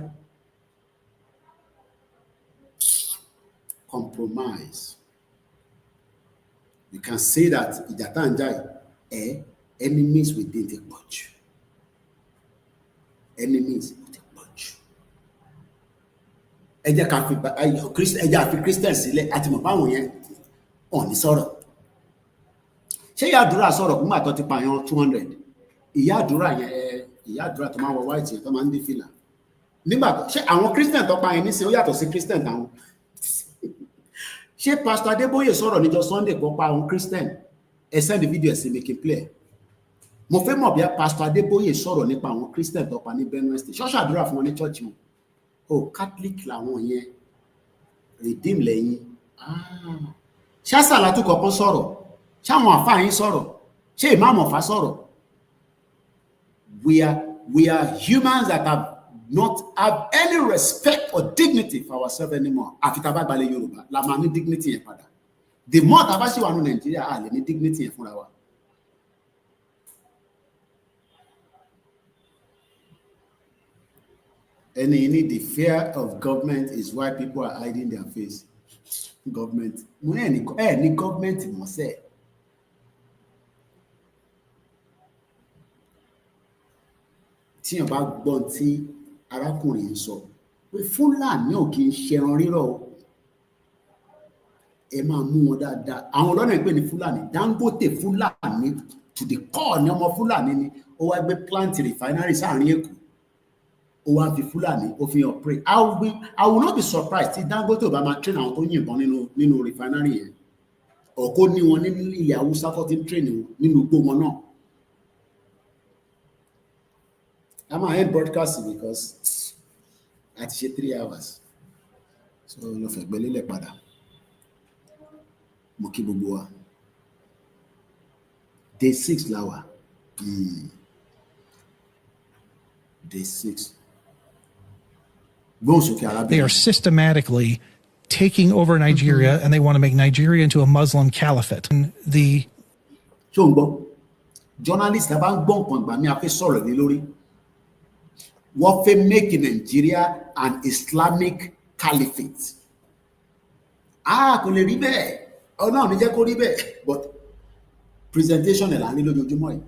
Compromise. You can say that ìjà tá ń jà yìí enemies within the church. Enemies within the church. Ẹ jẹ́ ká fi Christian sílẹ̀ àti mọ̀ báwọn yẹn ò ní sọ̀rọ̀. Ṣé ìyá àdúrà sọ̀rọ̀ fún àtọ́ ti pààyàn 200? Ìyá àdúrà yẹn, ìyá àdúrà tó máa wọ white yẹn tó máa ń dé fìlà. Nígbà tó ṣé àwọn Christian tó pààyàn nísìn ó yàtọ̀ sí Christian táwọn. Ṣé Pastor Adébóyè sọ̀rọ̀ níjọ́ Sunday kó pa àwọn Christian? Ẹ send the video ẹ̀ sí mi kí n play. Mo fẹ́ mọ̀ bí Pastor Adébóyè sọ̀rọ̀ nípa àwọn Christian tó pa ní Benue State. Ṣọ́ọ̀ṣì àdúrà fún wọn ní church wọn. Catholic làwọn yẹn. Redeem lẹ́yìn. Ṣé àsàlátù kọ̀ọ̀kan sọ̀rọ̀? Ṣé àwọn àfáà yín sọ̀rọ̀? Ṣé ìmáàmù ọ̀fà sọ̀rọ̀? We are humans that have not have any respect or dignity for ourselves anymore. Àfi tá bá gbalẹ̀ Yorùbá la máa ní dignity yẹn padà. The more tá bá ṣì wà ní Nàìjíríà a lè ní dignity yẹn fúnra wa. And you need the fear of government is why people are hiding their face. Government. Any government must say. Tí o bá gbọ́ tí arákùnrin sọ pé Fúlàní ò kì í ṣẹran rírọ̀ o. Ẹ máa mú wọn dáadáa. Àwọn ọlọ́nà ìpè ní Fúlàní, Dangote Fúlàní to the core ní ọmọ Fúlàní ni ó wá gbé plant refinery sáàrin Èkó. Ó wá fi Fúlàní ó fi hàn pray. I will not be surprised tí Dangote ò bá máa train àwọn tó yìnbọn nínú refinery yẹn. Ọ̀kọ́ ní wọn ní ilẹ̀ Haúsá tó ti ń train wọn nínú igbó wọn náà. I'm going to end broadcasting because I teach 3 hours. So, lọ fẹ́ gbẹ́lélẹ̀ padà. Mo kí gbogbo wa. Day 6 la wà. Day 6. They are systematically taking over Nigeria, and they want to make Nigeria into a Muslim caliphate. And the journalists have what they make in Nigeria an Islamic caliphate. Kò lè rí bẹ́ẹ̀. Ọlọ́run ní jẹ́ kó rí bẹ́ẹ̀. But presentation ẹ̀ là ń rí lójoojúmọ́ yìí.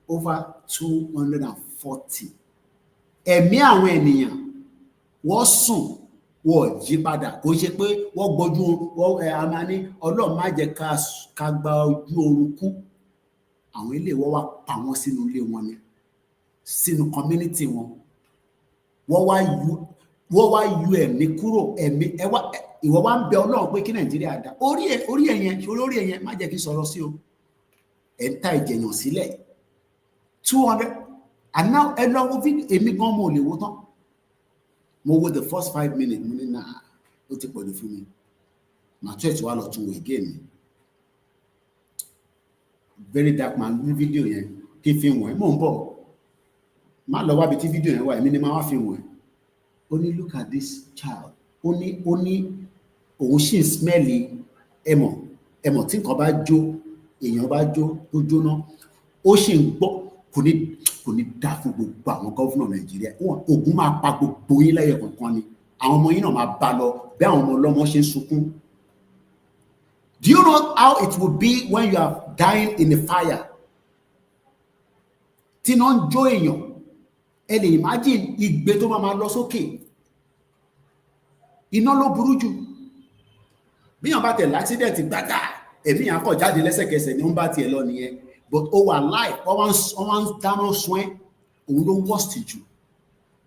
Over 240. Ẹ̀mí àwọn ènìyàn wọ́n sùn wọ́n jí padà. Kò ṣe pé wọ́n gbójú a máa ní Ọlọ́run má jẹ́ ká gba ojú oorun kú. Àwọn ilé wọ́n wá pa wọ́n sínú ilé wọn ni. Sínú community wọn. Wọ́n wá yú ẹ̀mí kúrò ẹ̀mí ìwọ wá ń bẹ Ọlọ́run pé kí Nàìjíríà dá. Orí ẹ̀yẹn má jẹ́ kí sọ̀rọ̀ sí o. Ẹ̀ ń ta ìjẹ̀yàn sílẹ̀. 200 and now ẹ lọ wo fídíò èmi gan mo lè wo tán. Mo wo the first 5 minutes mo ní náà ó ti pọ̀ ní fún mi. Màá church wá lọ tún wo again ni. Very dark man ní fídíò yẹn kí n fi wọ̀n ẹ́ mò ń bọ̀. Má lọ wábi tí fídíò yẹn wà èmi ni máa wá fi wọ̀n ẹ́. Ó ní look at this child. Ó ní òun ṣì ń smelly ẹmọ̀ tí nǹkan bá jó èèyàn bá jó tó jóná ó ṣì ń gbọ́ kò ní dá fún gbogbo àwọn gọ́fúnà Nàìjíríà. Ogun máa pa gbogbo yín lẹ́yọ kọ̀ọ̀kan ni. Àwọn ọmọ yín náà máa bá lọ bí àwọn ọmọ ọlọ́mọ ṣe ń sunkún. Do you know how it will be when you are dying in the fire? Tí náà ń jó èèyàn. Ẹ lè imagine igbe tó máa lọ sókè. Iná ló burú jù. Bí yàn bá tẹ̀lé accident gbàgbà, ẹ̀mí yàn kọ̀ jáde lẹ́sẹ̀kẹsẹ̀ ni ó ń bá tiẹ̀ lọ nìyẹn. But ó wà life, wọ́n ń dáná sun ẹ́, òun ló worst jù.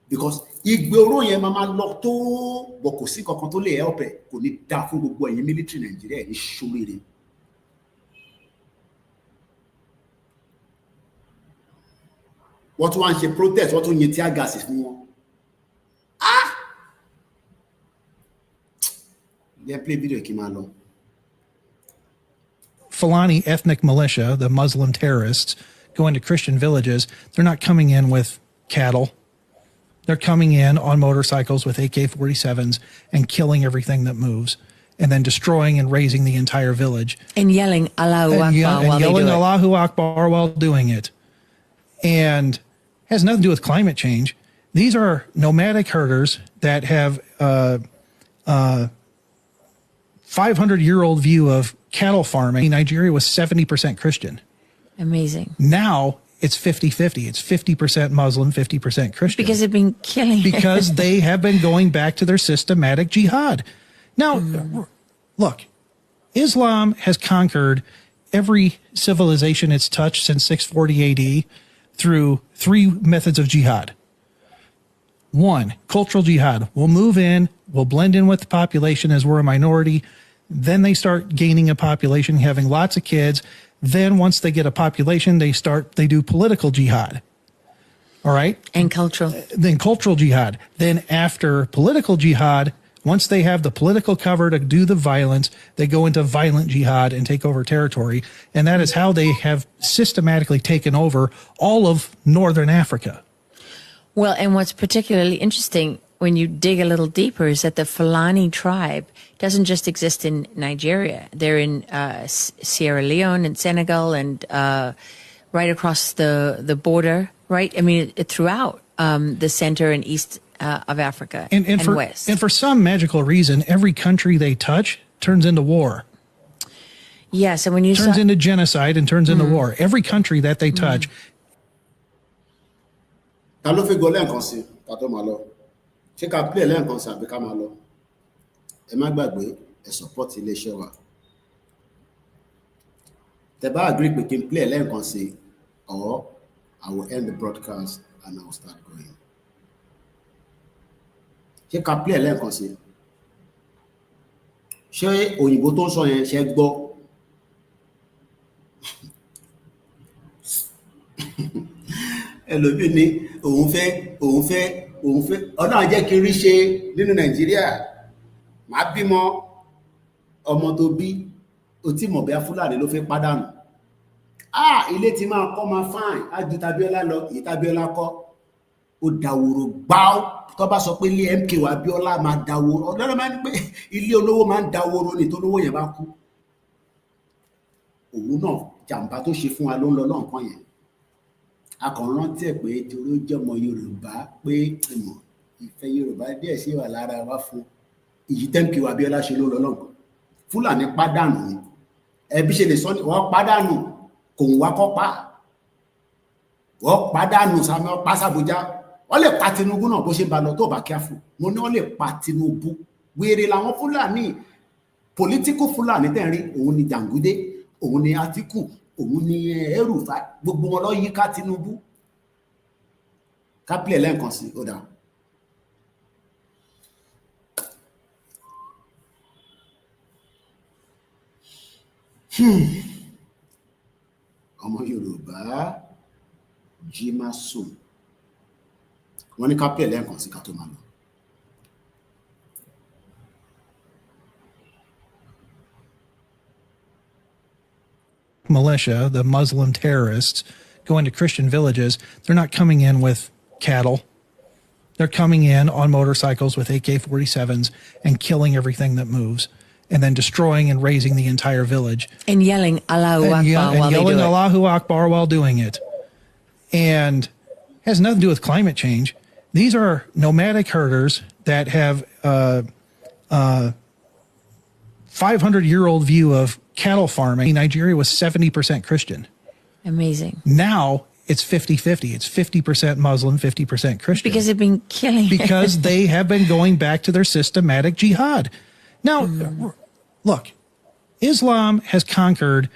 Because igbe oró yẹn máa lọ tó bọ̀ kò sí kankan tó lè help ẹ̀, kò ní dá fún gbogbo ẹ̀yin military Nàìjíríà ní ṣoríire. Wọ́n tún wá ń ṣe protest, wọ́n tún yin tear gas fún wọn. Yẹ play video kí máa lọ. Fulani ethnic militia, the Muslim terrorists, go into Christian villages. They're not coming in with cattle. They're coming in on motorcycles with AK-47s and killing everything that moves, and then destroying and razing the entire village. And yelling Allahu Akbar while they do it. Allahu Akbar while doing it. And has nothing to do with climate change. These are nomadic herders that have 500-year-old view of cattle farming. Nigeria was 70% Christian. Amazing. Now it's 50-50. It's 50% Muslim, 50% Christian. Because they've been killing. Because they have been going back to their systematic jihad. Now, look, Islam has conquered every civilization it's touched since 640 AD through 3 methods of jihad. 1, cultural jihad. We'll move in, we'll blend in with the population as we're a minority. Then they start gaining a population, having lots of kids. Then once they get a population, they do political jihad. All right? And cultural. Then cultural jihad. Then after political jihad, once they have the political cover to do the violence, they go into violent jihad and take over territory. And that is how they have systematically taken over all of northern Africa. Well, and what's particularly interesting when you dig a little deeper is that the Fulani tribe doesn't just exist in Nigeria. They're in Sierra Leone and Senegal and right across the border, right? I mean, throughout the center and east of Africa and west. And for some magical reason, every country they touch turns into war. Yes, and when you turns into genocide and turns into war. Every country that they touch. Ta ló fẹ́ gbọ́ lẹ́ẹ̀kan sí ká tó máa lọ? Ṣé ká play lẹ́ẹ̀kan sí àbí ká máa lọ? Ẹ má gbàgbé ẹ support iléeṣẹ́ wa. Tẹ́ bá agree pé kí n play lẹ́ẹ̀kan sí, or I will end the broadcast and I will start going. Ṣé ká play lẹ́ẹ̀kan sí? Ṣé òyìnbó tó ń sọ yẹn ṣe gbọ́? Ẹlòmíì ní òun fẹ́ Ọlọ́run jẹ́ kí n rí ṣe nínú Nàìjíríà. Màá bímọ ọmọ tó bí o tí mọ̀ bí Fúlàní ló fẹ́ pàdánù. Ilé tí máa kọ́ máa fáìn á ju Tabiola lọ, èyí Tabiola kọ́. ó dàwòrò gbáù tó bá sọ pé ilé MKO Abíọ́lá máa dàwòrò ọlọ́run máa ń pé ilé olówó máa ń dàwòrò ní tó lówó yẹn bá kú òun náà jàǹbá tó ṣe fún wa ló ń lọ náà kan yẹn a kàn rántí ẹ̀ pé torí ó jẹ́ ọmọ Yorùbá pé ìmọ̀ ìfẹ́ Yorùbá díẹ̀ sí wà lára wa fún èyí MKO Abíọ́lá ṣe ló ń lọ náà Fúlàní pàdánù ni ẹbí ṣe lè sọ wọ́n pàdánù kò ń wá kọ́ pa wọ́n pàdánù sàmì ọ̀pá sàbújá wọ́n lè pa Tinubu náà bó ṣe bá lọ tó bá kíáfù mo ní wọ́n lè pa Tinubu wèrè làwọn Fúlàní political Fúlàní tẹ̀ ń rí òun ni Jàǹgúdé òun ni Àtíkù òun ni Ẹrùfà gbogbo wọn lọ yí ká Tinubu kápílẹ̀ lẹ́ẹ̀kan sí ó dáa. ọmọ Yorùbá jí má sùn wọ́n ní kápílẹ̀ lẹ́ẹ̀kan sí ká tó máa lọ. Militia, the Muslim terrorists, go into Christian villages. They're not coming in with cattle. They're coming in on motorcycles with AK-47s and killing everything that moves, and then destroying and razing the entire village. And yelling Allahu Akbar while yelling they do it. Allahu Akbar while doing it. And has nothing to do with climate change. These are nomadic herders that have 500-year-old view of cattle farming. Nigeria was 70% Christian. Amazing. Now it's 50-50. It's 50% Muslim, 50% Christian. Because they've been killing. Because they have been going back to their systematic jihad. Now, look, Islam has conquered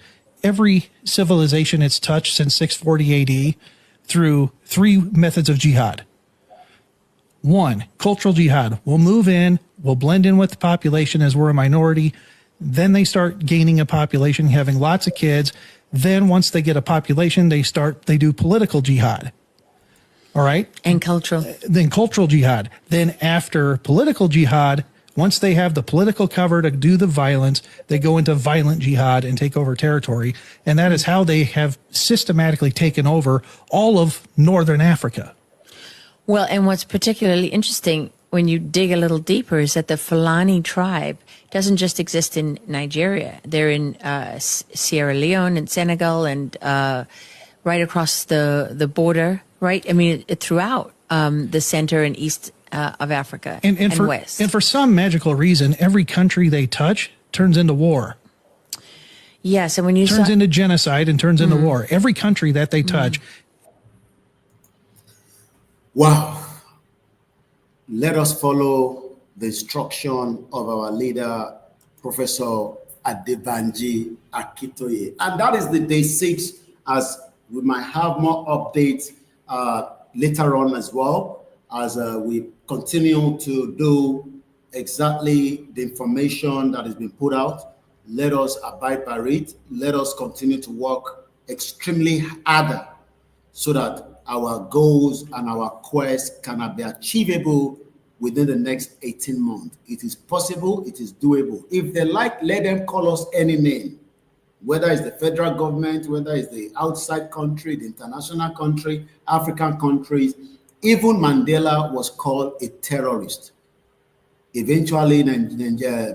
every civilization it's touched since 640 AD through 3 methods of jihad. 1, cultural jihad. We'll move in, we'll blend in with the population as we're a minority. Then they start gaining a population, having lots of kids. Then once they get a population, they do political jihad. All right? And cultural. Then cultural jihad. Then after political jihad, once they have the political cover to do the violence, they go into violent jihad and take over territory. And that is how they have systematically taken over all of Northern Africa. Well, and what's particularly interesting when you dig a little deeper is that the Fulani tribe doesn't just exist in Nigeria. They're in Sierra Leone and Senegal and right across the border, right? I mean, throughout the center and east of Africa and west. And for some magical reason, every country they touch turns into war. Yes, and when you turns into genocide and turns into war. Every country that they touch. Wow. Let us follow the instruction of our leader, Professor Adebanji Akitoye. And that is the day 6, as we might have more updates later on as well, as we continue to do exactly the information that has been put out. Let us abide by it. Let us continue to work extremely harder so that our goals and our quest can be achievable within the next 18 months. It is possible, it is doable. If they like, let them call us any name, whether it's the federal government, whether it's the outside country, the international country, African countries. Even Mandela was called a terrorist. Eventually,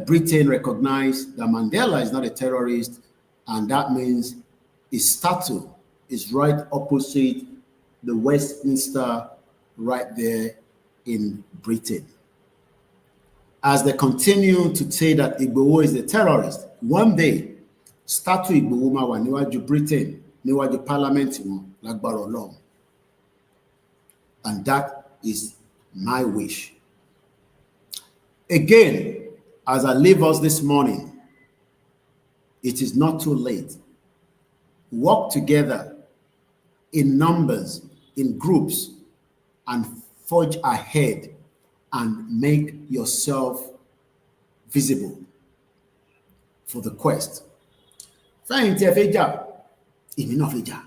Britain recognized that Mandela is not a terrorist, and that means his statue is right opposite the Westminster right there in Britain. As they continue to say that Igboho is a terrorist, one day, statue Igboho ma wà níwájú Britain, níwájú Parliament wọn lágbára Ọlọ́run. And that is my wish. Again, as I leave us this morning, it is not too late. Work together in numbers, in groups, and forge ahead and make yourself visible for the quest. Fẹ́yìn tí ẹ fẹ́ jà, èmi náà fẹ́ jà.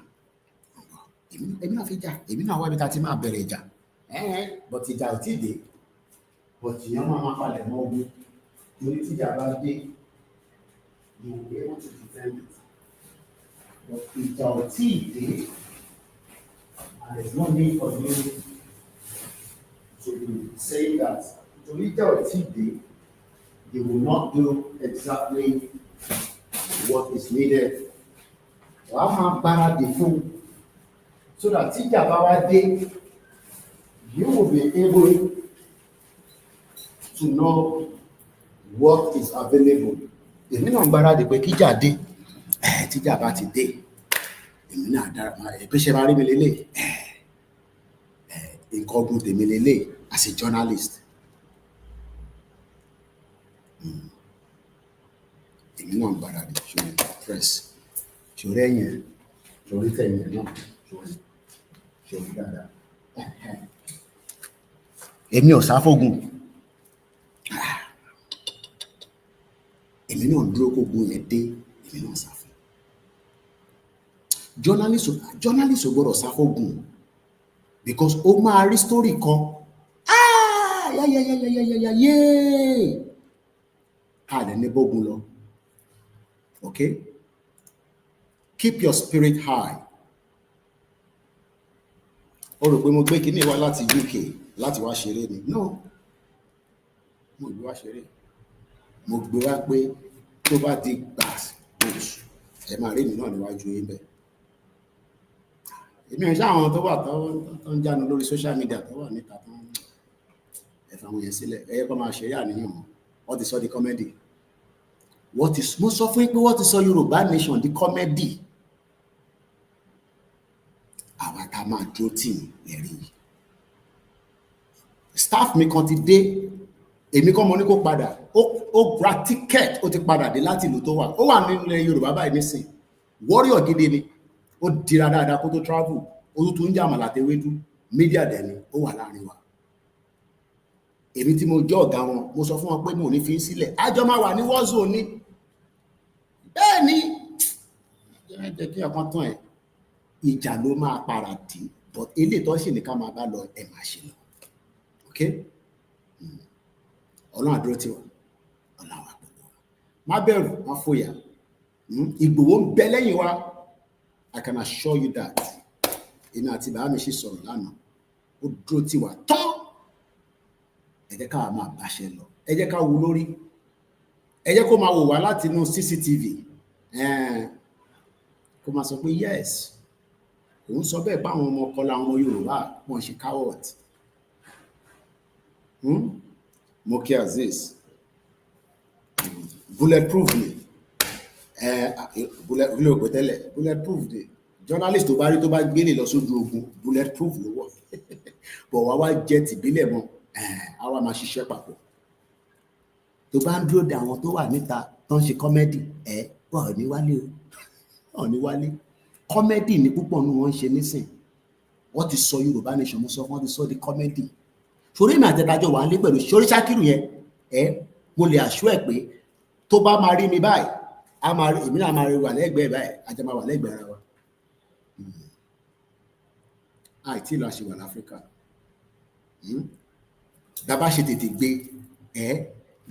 Èmi náà fẹ́ jà. Èmi náà wá bí ta ti máa bẹ̀rẹ̀ ìjà. But ìjà ò tí dé. But ìyẹn máa palẹ̀ mọ́ ogun. Torí tí ìjà bá dé, you will be able to defend it. But ìjà ò tí dé. And there's no need for you to be saying that they will not do exactly what is needed. So that you will be able to know what is available. Èmi náà gbáradì pé kíjà dé, tíjà bá ti dé, èmi náà dára, ìpèsè máa rí mi lélẹ̀, nǹkan ọdún tèmi lélẹ̀ as a journalist. Èmi náà gbáradì ṣòro press, ṣòro ẹ̀yìn, ṣòro tẹ̀yìn náà, ṣòro dáadáa. Èmi ò sáfógun. Èmi náà dúró kó gun yẹn dé, èmi náà sáfó. Journalist ò gbọ́dọ̀ sáfógun because ó máa rí story kan. A lè ní bógun lọ. Okay? Keep your spirit high. Ó rò pé mo gbé kíní wá láti UK láti wá ṣeré ni. No. Mo gbé wá ṣeré. Mo gbé wá pé tó bá di gbàs oṣù ẹ máa rí mi náà níwájú yín bẹ́ẹ̀. Èmi ò ṣe àwọn tó wà tó ń jánu lórí social media tó wà níta tó ń ẹ̀fà àwọn yẹn sílẹ̀ ẹ̀yẹ́ kọ́ máa ṣe yà níyàn wọn. Wọ́n ti sọ di comedy. Mo sọ fún yín pé wọ́n ti sọ Yorùbá nation di comedy. Àwa tá a máa dúró tì í lẹ́rí yìí. Staff mi kan ti dé, èmi kọ́ mo ní kó padà, ó gba ticket, ó ti padà dé láti ìlú tó wà. Ó wà nílẹ̀ Yorùbá báyìí nísìn. Warrior gidi ni, ó dira dáadáa kó tó travel, ó tún ń jà àmàlà àtewédú, media dẹ̀ ni, ó wà láàrin wa. Èmi tí mo jẹ́ ọ̀gá wọn, mo sọ fún wọn pé mo ò ní fi sílẹ̀. Àjọ máa wà ní war zone ni. Bẹ́ẹ̀ ni, jẹ́ kí ọkàn tán ẹ̀. Ìjà ló máa para dì, but eléyìí tó ṣì ní ká máa bá lọ ẹ̀ máa ṣe lọ. Okay? Ọlọ́run àdúró tiwa, Ọlọ́run àgbègbè wa. Má bẹ̀rù, má fòyà. Ìgbòho ń bẹ lẹ́yìn wa. I can assure you that. Èmi àti bàbá mi ṣì sọ̀rọ̀ lánàá. Ó dúró tiwa tán. Ẹ jẹ́ ká máa báṣẹ lọ. Ẹ jẹ́ ká wú lórí. Ẹ jẹ́ kó máa wò wá láti inú CCTV. Kó máa sọ pé yes. Òun sọ bẹ́ẹ̀ bá àwọn ọmọ ọkọ làwọn ọmọ Yorùbá wọ́n ṣe coward. Mo kí Aziz. Bulletproof ni. Bulletproof ni. Journalist tó bá rí tó bá gbélé lọ sójú ogun, bulletproof ló wọ̀. Bọ̀ wá jẹ́ tìbílẹ̀ mọ́, àwa máa ṣiṣẹ́ papọ̀. Tó bá ń dúró de àwọn tó wà níta tó ń ṣe comedy, wọ́n ò ní wálé o. Wọ́n ò ní wálé. Comedy ni púpọ̀ nínú wọn ń ṣe nísìn. Wọ́n ti sọ Yorùbá nation, mo sọ fún wọn ti sọ di comedy. Sórí ìmọ̀ àtẹ̀dájọ́ wà lé pẹ̀lú sórí Ṣákìrù yẹn, mo lè àṣọ ẹ̀ pé tó bá máa rí mi báyìí, èmi náà máa rí wà lẹ́gbẹ̀ẹ́ báyìí, àjọ máa wà lẹ́gbẹ̀ẹ́ ara wa. Àìtí ìlú àṣewà l'Áfíríkà. Bàbá ṣe tètè gbé,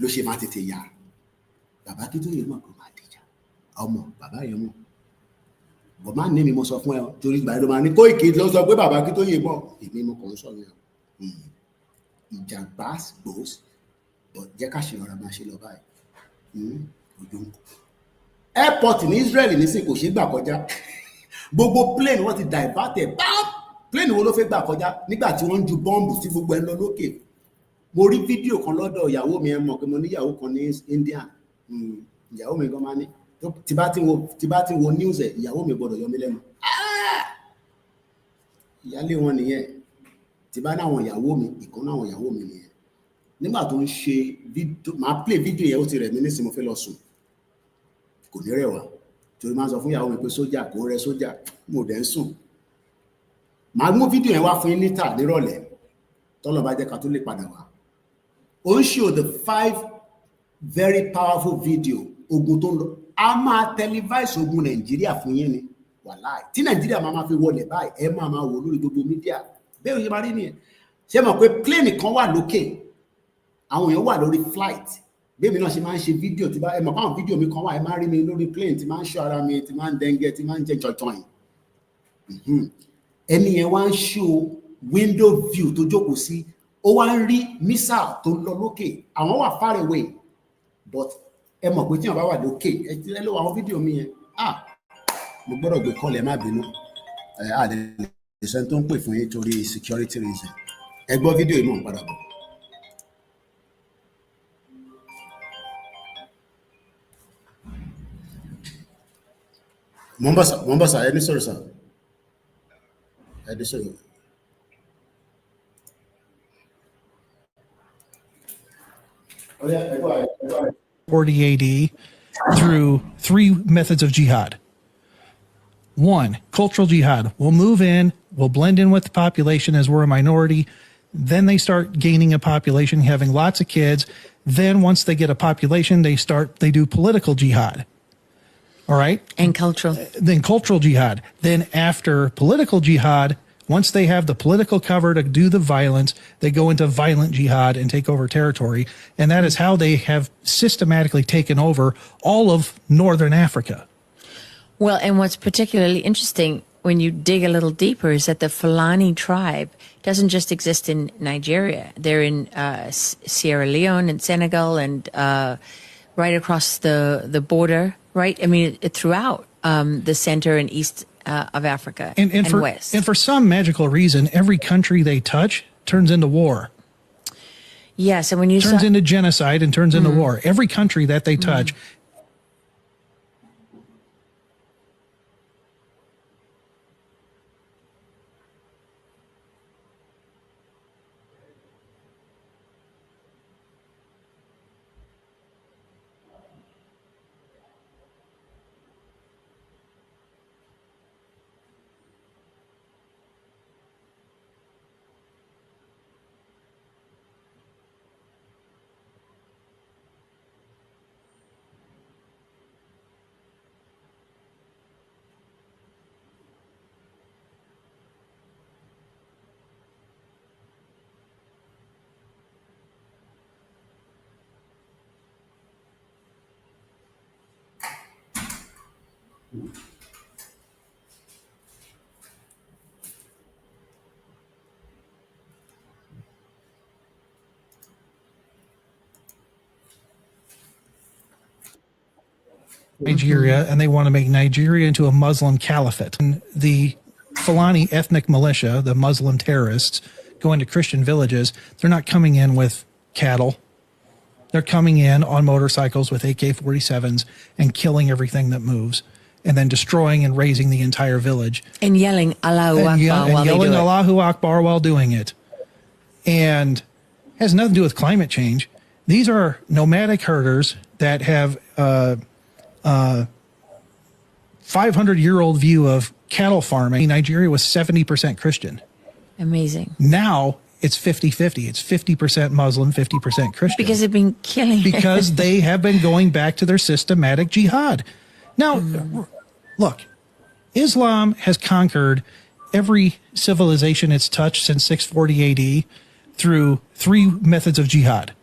ló ṣe máa tètè yà. Bàbá kí tó yẹ mọ̀ kó máa dìjà. Ọmọ bàbá yẹn mọ̀. Bọ̀ máa ní mi mo sọ fún ẹ torí ìgbà ló máa ní Koiki ló sọ pé bàbá kí tó yẹ mọ̀. Èmi mo kàn ń sọ yẹn. Ìjàmbá gbòós, jẹ́ ká ṣe ọ̀rọ̀ máa ṣe lọ báyìí. Ojú ń kọ. Airport ní Israel nísìn kò ṣe gbà kọjá. Gbogbo plane wọ́n ti divert ẹ̀ bam. Plane wo ló fẹ́ gbà kọjá nígbà tí wọ́n ń ju bọ́ǹbù tí gbogbo ẹ̀ lọ lókè. Mo rí fídíò kan lọ́dọ̀ ìyàwó mi, ẹ mọ̀ pé mo ní ìyàwó kan ní India. Ìyàwó mi gan máa ní tí bá ti wo news ẹ̀ ìyàwó mi gbọ́dọ̀ yọ mí lẹ́nu. Ìyálé wọn nìyẹn. Tí bá náwọn ìyàwó mi, ìkan náwọn ìyàwó mi nìyẹn. Nígbà tó ń ṣe fídíò, máa play fídíò yẹn ó ti rẹ̀ mí nísìnyí mo fẹ́ lọ sùn. Kò ní rẹwà. Torí máa sọ fún ìyàwó mi pé sójà kò rẹ sójà, mo dẹ̀ ń sùn. Màá mú fídíò yẹn wá fún yín níta nírọ̀lẹ́. Tọ́lọ̀ bá jẹ́ ká tó lè padà wá. Ó ń show the 5 very powerful video ogun tó ń lọ. A máa televise ogun Nàìjíríà fún yín ni. Wàláì. Tí Nàìjíríà máa fi wọlé báyìí, ẹ máa wò lórí gbogbo mídíà. Bẹ́ẹ̀ ni máa rí nìyẹn. Ṣé mọ̀ pé plane kan wà lókè? Àwọn èèyàn wà lórí flight. Bẹ́ẹ̀mi náà ṣe máa ń ṣe fídíò tí ẹ mọ̀ pé àwọn fídíò mi kan wà ẹ máa rí mi lórí plane tí máa ń ṣọ́ ara mi tí máa ń dẹ́ngẹ́ tí máa ń jẹ́ jọjọyìn. Ẹni yẹn wá ń show window view tó jókòó sí ó wá ń rí missile tó ń lọ lókè àwọn wà far away but ẹ mọ̀ pé tí wọ́n bá wà lókè ẹ ti lọ àwọn fídíò mi yẹn mo gbọ́dọ̀ gbé kọ́lẹ̀ má bínú àdé ìṣẹ́ tó ń pè fún yín torí security reason ẹ gbọ́ fídíò yìí mọ̀ ń padà bọ̀. Mombasa, ẹni sọ̀rọ̀ sà ẹni sọ̀rọ̀. 40 AD through 3 methods of jihad. 1, cultural jihad. We'll move in, we'll blend in with the population as we're a minority. Then they start gaining a population, having lots of kids. Then once they get a population, they do political jihad. All right? And cultural. Then cultural jihad. Then after political jihad, once they have the political cover to do the violence, they go into violent jihad and take over territory. And that is how they have systematically taken over all of northern Africa. Well, and what's particularly interesting when you dig a little deeper is that the Fulani tribe doesn't just exist in Nigeria. They're in Sierra Leone and Senegal and right across the border, right? I mean, throughout the center and east of Africa and west. And for some magical reason, every country they touch turns into war. Yes, and when you turns into genocide and turns into war. Every country that they touch. Nigeria, and they want to make Nigeria into a Muslim caliphate. And the Fulani ethnic militia, the Muslim terrorists, go into Christian villages. They're not coming in with cattle. They're coming in on motorcycles with AK-47s and killing everything that moves, and then destroying and razing the entire village. And yelling Allahu Akbar while they do it. Allahu Akbar while doing it. And it has nothing to do with climate change. These are nomadic herders that have 500-year-old view of cattle farming. Nigeria was 70% Christian. Amazing. Now it's 50-50. It's 50% Muslim, 50% Christian. Because they've been killing. Because they have been going back to their systematic jihad. Now, look, Islam has conquered every civilization it's touched since 640 AD through 3 methods of jihad.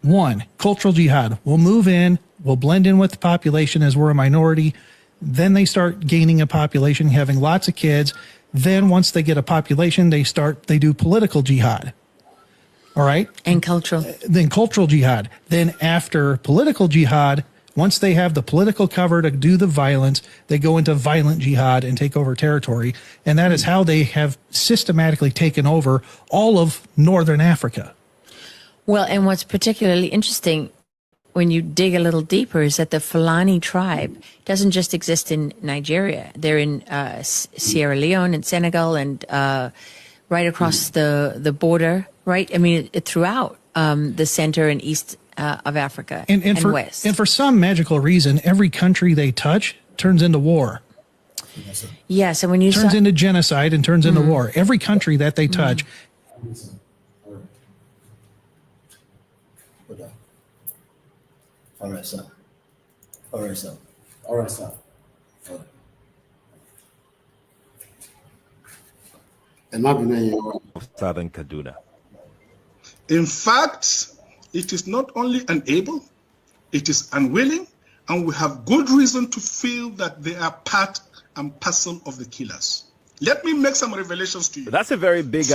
1, cultural jihad. We'll move in, we'll blend in with the population as we're a minority. Then they start gaining a population, having lots of kids. Then once they get a population, they do political jihad. All right? And cultural. Then cultural jihad. Then after political jihad, once they have the political cover to do the violence, they go into violent jihad and take over territory. And that is how they have systematically taken over all of northern Africa. Well, and what's particularly interesting when you dig a little deeper is that the Fulani tribe doesn't just exist in Nigeria. They're in Sierra Leone and Senegal and right across the border, right? I mean, throughout the center and east of Africa and west. And for some magical reason, every country they touch turns into war. Yes, and when you turns into genocide and turns into war. Every country that they touch. All right, sir. All right, sir. All right, sir. All right. Of Southern Kaduna. In fact, it is not only unable, it is unwilling, and we have good reason to feel that they are part and parcel of the killers. Let me make some revelations to you. That's a very big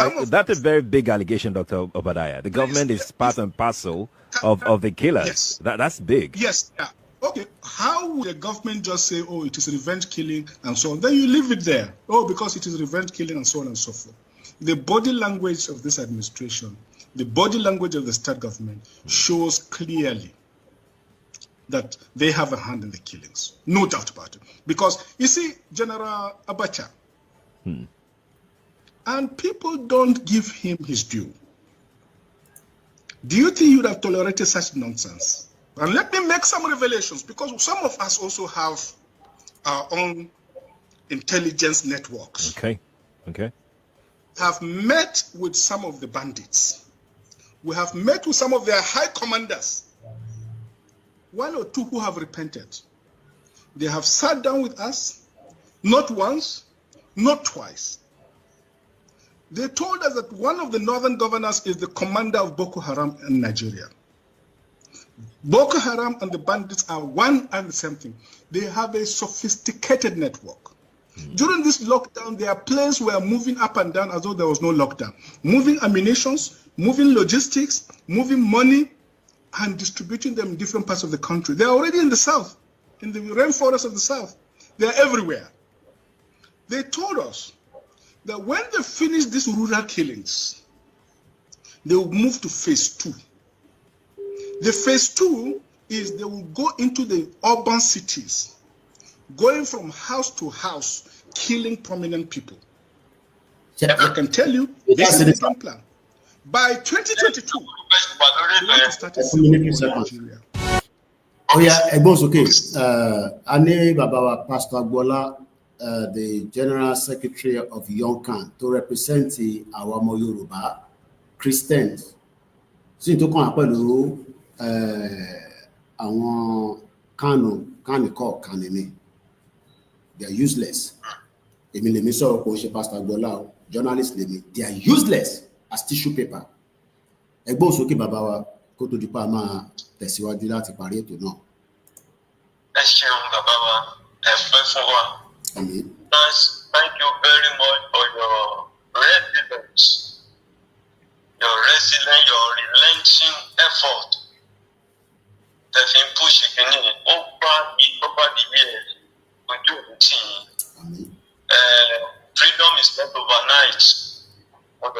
allegation, Dr. Obadiah. The government is part and parcel of the killers. Yes. That's big. Yes. Yeah. Okay. How would the government just say, oh, it is revenge killing and so on? Then you leave it there. Oh, because it is revenge killing and so on and so forth. The body language of this administration, the body language of the state government shows clearly that they have a hand in the killings. No doubt about it. Because, you see, General Abacha, and people don't give him his due. Do you think you would have tolerated such nonsense? And let me make some revelations, because some of us also have our own intelligence networks. Okay. Have met with some of the bandits. We have met with some of their high commanders. One or two who have repented. They have sat down with us, not once, not twice. They told us that one of the northern governors is the commander of Boko Haram in Nigeria. Boko Haram and the bandits are one and the same thing. They have a sophisticated network. During this lockdown, their planes were moving up and down as though there was no lockdown. Moving ammunitions, moving logistics, moving money, and distributing them in different parts of the country. They're already in the south, in the rainforest of the south. They're everywhere. They told us that when they finish these rural killings, they will move to phase 2. The phase 2 is they will go into the urban cities, going from house to house, killing prominent people. I can tell you, this is the game plan. By 2022, we want to start a civil war in Nigeria. Oh yeah, Egbos, okay. Ane Babawa Pastor Agbola, the General Secretary of Yonkan, to represent the Awamo Yoruba Christians. So to come apelu àwọn Kanini. They are useless. Èmi lèmi sọ̀rọ̀ kò ṣe Pastor Agbola, journalist lèmi. They are useless as tissue paper. Ẹgbọ́n sókè bàbá wa kó tó di pa máa tẹ̀síwájú láti parí ètò náà. Ẹ ṣeun bàbá wa, ẹ pẹ́ fún wa. Àmín. Thank you very much for your resilience, your relenting effort. The thing push over the years. Freedom is not overnight. God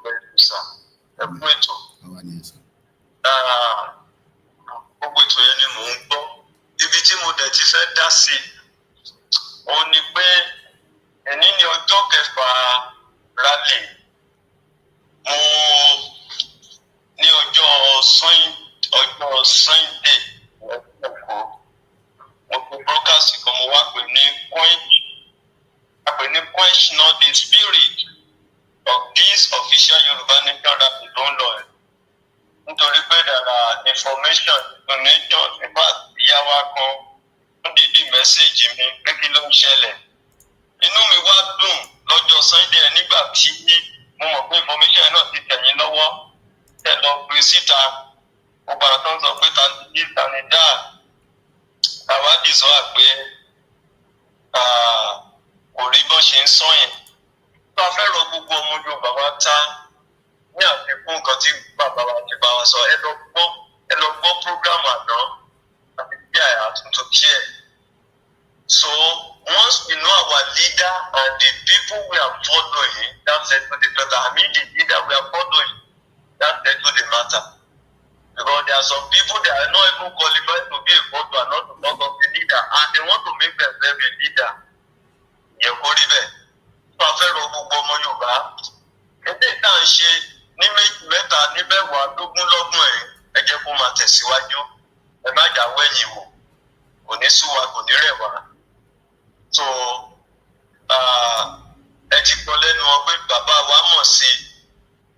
bless you, sir. Gbogbo ètò yẹn ni mò ń gbọ́. Ibi tí mo dẹ̀ ti fẹ́ dá sí òun ni pé ẹni ní ọjọ́ kẹfà rally mo ní ọjọ́ Sunday mo pe broadcast kan mo wá pè ní quench not the spirit of this official Yoruba Nation rally don lọ nítorí pé dára information in fact ìyá wa kan wọ́n dìde mẹ́sẹ̀gì mi pé kí ló ń ṣẹlẹ̀. Inú mi wá dùn lọ́jọ́ Sunday nígbà tí mo mọ̀ pé information náà ti tẹ̀yìn lọ́wọ́ ẹ lọ gbé síta gbogbo àwọn tó ń sọ pé tani dá àwádìí sọ pé kò rí bọ́n ṣe ń sọ̀yìn. Tó a fẹ́ rọ gbogbo ọmọ Yorùbá wa ta ní àfikún nǹkan tí bàbá wa ti bá wa sọ ẹ lọ gbọ́ program àná àti bí àyà tuntun díẹ̀. So once we know our leader and the people we are following, that settle the matter. I mean the leader we are following, that settle the matter. Because there are some people that are not even qualified to be a follower, not to talk of the leader, and they want to make themselves a leader. Yẹ kó rí bẹ́ẹ̀. So a fẹ́ rọ gbogbo ọmọ Yorùbá. Ẹgbẹ́ ìta ń ṣe ní méjì mẹ́ta ní mẹ́wàá lógún lọ́gbọ̀n ẹ jẹ́ kó máa tẹ̀síwájú. Ẹ má jà wẹ̀yìn wò. Kò ní sú wa, kò ní rẹ̀ wá. So ẹ ti gbọ́ lẹ́nu wọn pé bàbá wa mọ̀ sí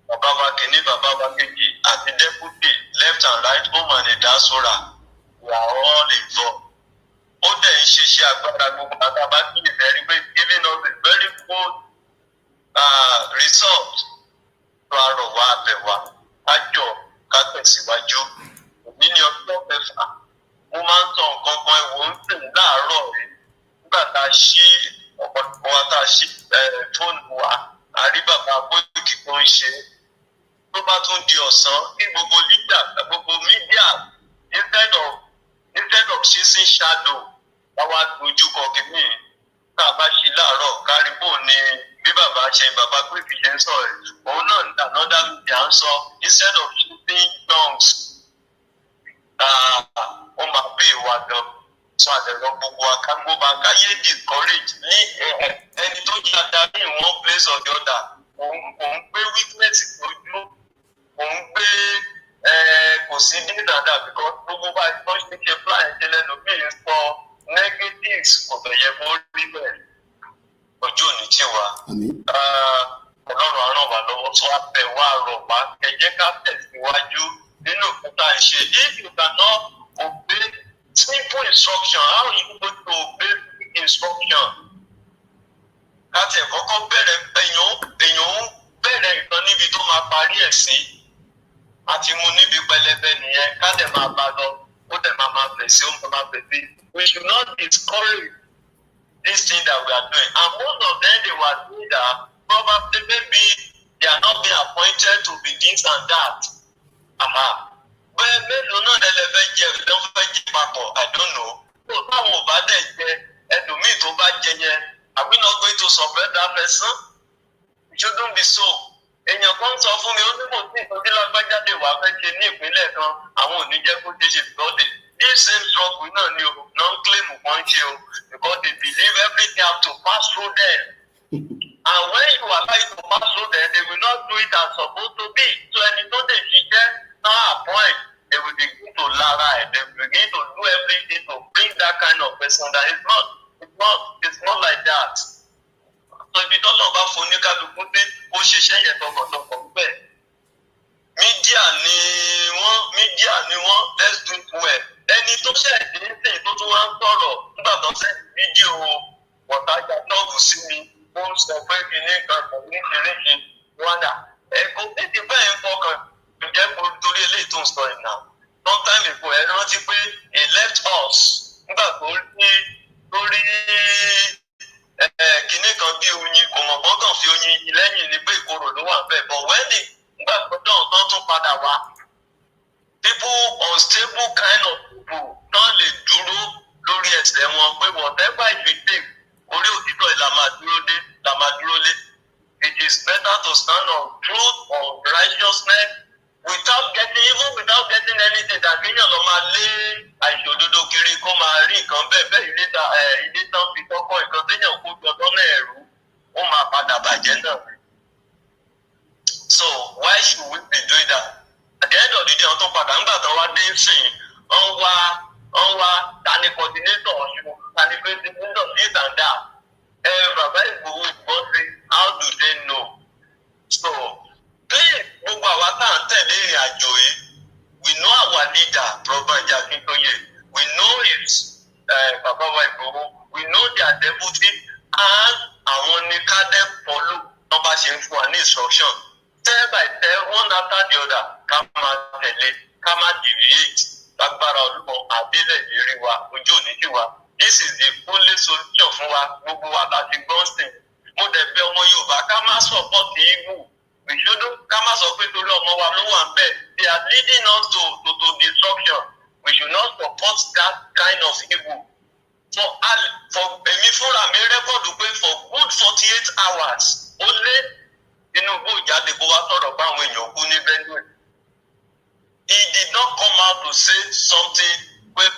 bàbá wa kìíní bàbá wa kejì àti deputy left and right home and diaspora we are all involved. Ó dẹ̀ ń ṣiṣẹ́ agbára gbogbo àtàbá kí ni very very giving us a very good result. Tó a rọ̀ wá abẹ̀ wá àjọ ká tẹ̀síwájú. Òní ni ọjọ́ mẹ́fà mo máa ń sọ nǹkan kan ẹ̀wọ̀n ń sìn fóònù wa àrí bàbá Koiki tó ń ṣe tó bá tún di ọ̀sán kí gbogbo leader gbogbo media instead of chasing shadow wá dojú kọ kìíní tá a bá ṣe láàárọ̀ káríbò ni bí bàbá Koiki ṣe ń sọ ẹ̀ òun náà ní another media ń sọ instead of shooting dogs ó máa pè wá gan sọ àdẹ̀rọ gbogbo akágbóba káyé discourage ní ẹni tó jẹ́ adarí in one place or the other òun gbé weakness lójú òun gbé kò sí ní dáadáa because gbogbo bá tó ṣe ṣe plan ṣe lẹ́nu bí n sọ negatives kò bẹ̀yẹ kó rí bẹ́ẹ̀ ojú òní tí wa ọlọ́run àràn wà lọ́wọ́ tó wá bẹ̀ wá rọ̀ wá kẹjẹ́ ká tẹ̀síwájú nínú òkúta ìṣe if you cannot obey simple instruction how you go to obey instruction láti ẹ̀kọ́kọ́ bẹ̀rẹ̀ èèyàn bẹ̀rẹ̀ nǹkan níbi tó máa parí ẹ̀ sí àti mu níbi pẹlẹbẹ nìyẹn ká dẹ̀ máa bá lọ ó dẹ̀ máa bẹ̀ sí ó máa bẹ̀ sí we should not discourage this thing that we are doing and most of them they were doing that probably maybe they are not being appointed to be this and that bẹ́ẹ̀ mélòó náà lẹ́lẹ́fẹ́ jẹ lọ́fẹ́ jẹ papọ̀ I don't know tó táwọn ò bá dẹ̀ jẹ ẹlòmíì tó bá jẹ yẹn are we not going to support that person? It shouldn't be so. Èèyàn kan sọ fún mi ó ní kò sí ìtọ́jú lágbájáde wà fẹ́ ṣe ní ìpínlẹ̀ kan àwọn ò ní jẹ́ kó ṣe ṣe ìtọ́jú this same struggle náà ni o non-claim kan ṣe o because they believe everything have to pass through them and when you allow it to pass through them they will not do it as supposed to be so ẹni tó lè ṣiṣẹ́ náà appoint they will begin to lara they will begin to do everything to bring that kind of person that it's not like that. So ibi tọ́lọ̀ bá fún oníkálukú pé ó ṣiṣẹ́ yẹn tọkàntọkàn bẹ́ẹ̀. Mídíà ni wọ́n let's do it well. Ẹni tó ṣẹ̀dí ń sìn tó tún wá ń sọ̀rọ̀ nígbà tó sẹ́ni fídíò wọ̀tájà tọ́ọ̀bù sí mi ó ń sọ pé kí ní nǹkan kan ní ìrírí wádà. Ẹ̀kọ́ títí bẹ́ẹ̀ ń fọkàn ǹjẹ́ kó torí eléyìí tó ń sọ ìnà. Sometime ago ẹ rántí pé he left us nígbà tó rí kìnnì kan bí oyin kò mọ̀ gbọ́dọ̀ fi oyin lẹ́yìn ní pé ìkorò ló wà bẹ́ẹ̀ but when nígbà tó dán tún padà wá people unstable kind of people tán lè dúró lórí ẹsẹ̀ wọn pé whatever it may take orí òtítọ́ ẹ̀ la máa dúró lé it is better to stand on truth on righteousness without getting anything that kéèyàn lọ máa lé àìṣòdodo kiri kó máa rí nǹkan bẹ́ẹ̀ ilé tán fi kọ́kọ́ nǹkan téèyàn kó jọ lọ́nà ẹ̀rú ó máa padà bàjẹ́ náà. So why should we be doing that? At the end of the day wọ́n tó padà ń gbà tán wá dé sìn wọ́n wá tani coordinator ọ̀ṣun tani president this and that. Bàbá Ìgbòho ìgbọ́n sí how do they know? So please gbogbo àwa tá à ń tẹ̀lé ìrìn àjò yìí we know our leader Prof. Akintoye we know his Baba wa Igboho we know their deputy and àwọn ní ká dẹ́ follow wọ́n bá ṣe ń fún wa ní instruction step by step one after the other ká máa tẹ̀lé ká máa deviate lágbára olúmọ àbílẹ̀ ìrírí wa ojú òní sí wa this is the only solution fún wa gbogbo wa láti gbọ́n sí mo dẹ̀ bẹ̀ ọmọ Yorùbá ká má support evil. We shouldn't come as a people they are leading us to destruction. We should not support that kind of evil. For me record for good 48 hours only he did not come out to say something even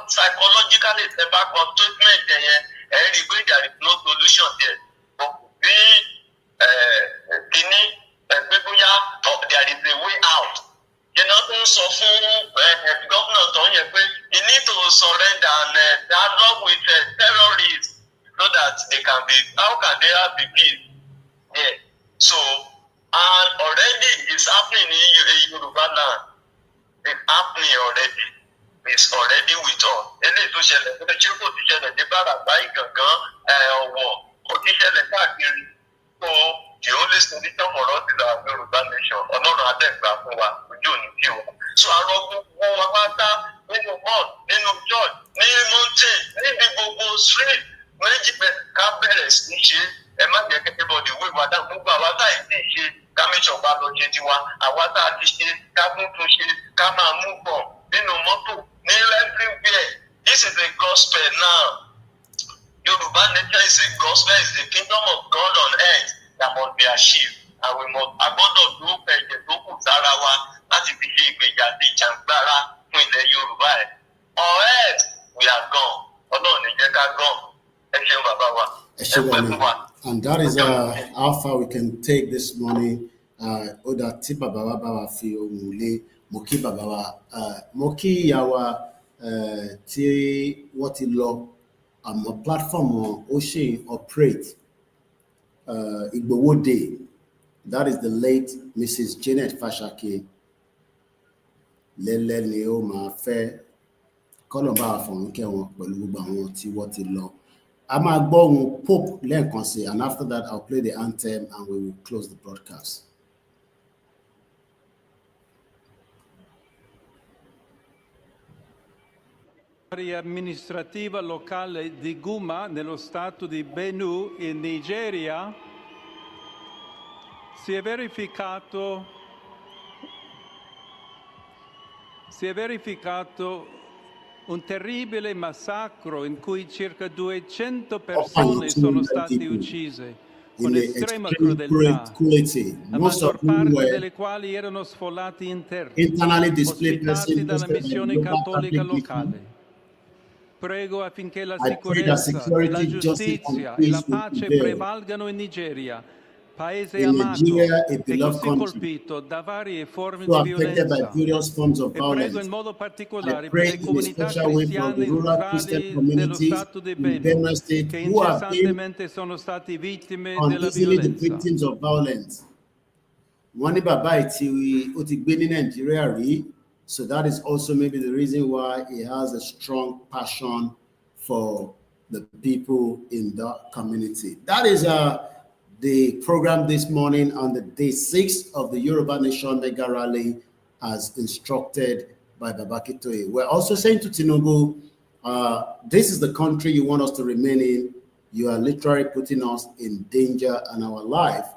psychologically statement there is no solution there. Bí kíní ẹgbẹ́ bóyá there is a way out. Yẹn tó ń sọ fún gómìnà tó ń yẹ pé you need to surrender and dialogue with terrorists so that they can be how can they have the peace? Yeah. So and already it's happening in Yoruba land. It's happening already. It's already with us. Eléyìí tó ṣẹlẹ̀ tó ṣe kò ti ṣẹlẹ̀ ní Bàràbá Ìgàngán Ọ̀wọ̀. So the only solution for us is our Yoruba nation. Ọlọ́run adẹ́gbà fún wa ojú òní tí o. So àrọ gbogbo wa pátá nínú mall, nínú church, ní mountain, níbi gbogbo street méjì ká tiwa àwa tá a ti ṣe ká tún tún ṣe ká máa mú bọ̀ nínú mọ́tò ní everywhere. This is the gospel now. Yoruba nation is a gospel, is the kingdom of God on earth that must be achieved. And we must agbọ́dọ̀ dúró pẹ̀jẹ̀ tó kù sára wa láti fi ṣe ìgbèjà àti ìjàngbára fún ilẹ̀ Yorùbá ẹ̀. On earth we are gone. Ọlọ́run ní jẹ́ ká gone. Ẹ ṣeun bàbá wa. Ẹ pẹ́ fún wa. And that is how far we can take this morning. Oda tí bàbá wa bá wa fi ohùn lé, mo kí bàbá wa, mo kí ìyá wa tí wọ́n ti lọ, àmọ́ platform wọn ó ṣì operate. Igbowo Day, that is the late Mrs. Janet Fashake. Lẹ́lẹ́ ni ó máa fẹ́ kọ́lọ̀ bá wa fọ̀run kẹ́ wọn pẹ̀lú gbogbo àwọn tí wọ́n ti lọ. A máa gbọ́ ohun Pope lẹ́ẹ̀kan sí, and after that I'll play the anthem and we will close the broadcast. L'area amministrativa locale di Guma, nello stato di Benue, in Nigeria, si è verificato un terribile massacro in cui circa 200 persone sono state uccise con estrema crudeltà, la maggior parte delle quali erano sfollati interni, ospitati dalla missione cattolica locale. Prego affinché la sicurezza, la giustizia e la pace prevalgano in Nigeria, paese amato e così colpito da varie forme di violenza. E prego in modo particolare per le comunità cristiane rurali dello Stato di Benue, che incessantemente sono stati vittime della violenza. Wọ́n ní bàbá ìtì ó ti gbé ní Nàìjíríà rí, so that is also maybe the reason why he has a strong passion for the people in the community. That is the program this morning on the day 6 of the Yoruba Nation Mega Rally as instructed by Babaki Toye. We're also saying to Tinubu, this is the country you want us to remain in. You are literally putting us in danger and our life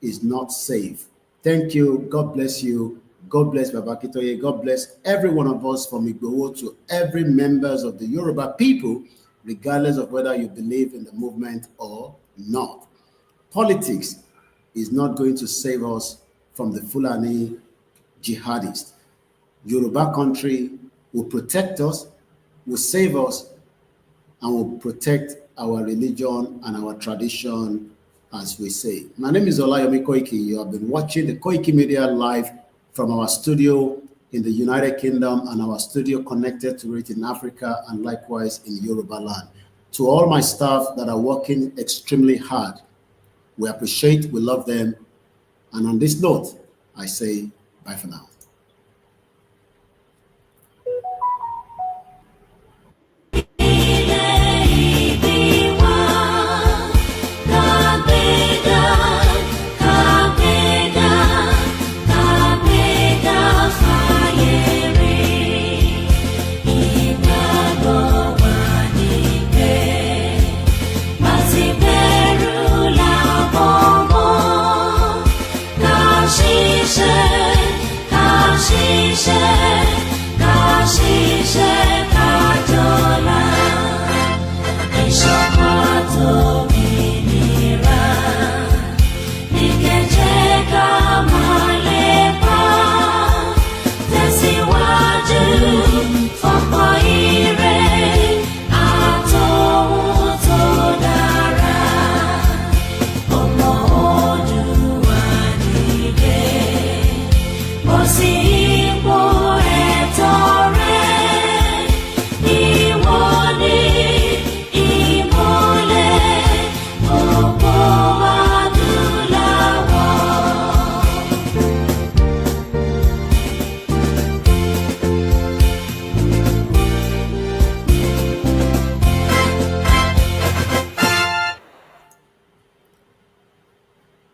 is not safe. Thank you. God bless you. God bless Babaki Toye. God bless every one of us from Igboho to every members of the Yoruba people, regardless of whether you believe in the movement or not. Politics is not going to save us from the Fulani jihadists. Yoruba country will protect us, will save us, and will protect our religion and our tradition, as we say. My name is Olayomi Koiki. You have been watching the Koiki Media live from our studio in the United Kingdom and our studio connected to it in Africa and likewise in Yoruba land. To all my staff that are working extremely hard, we appreciate, we love them. And on this note, I say bye for now.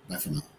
Bye for now.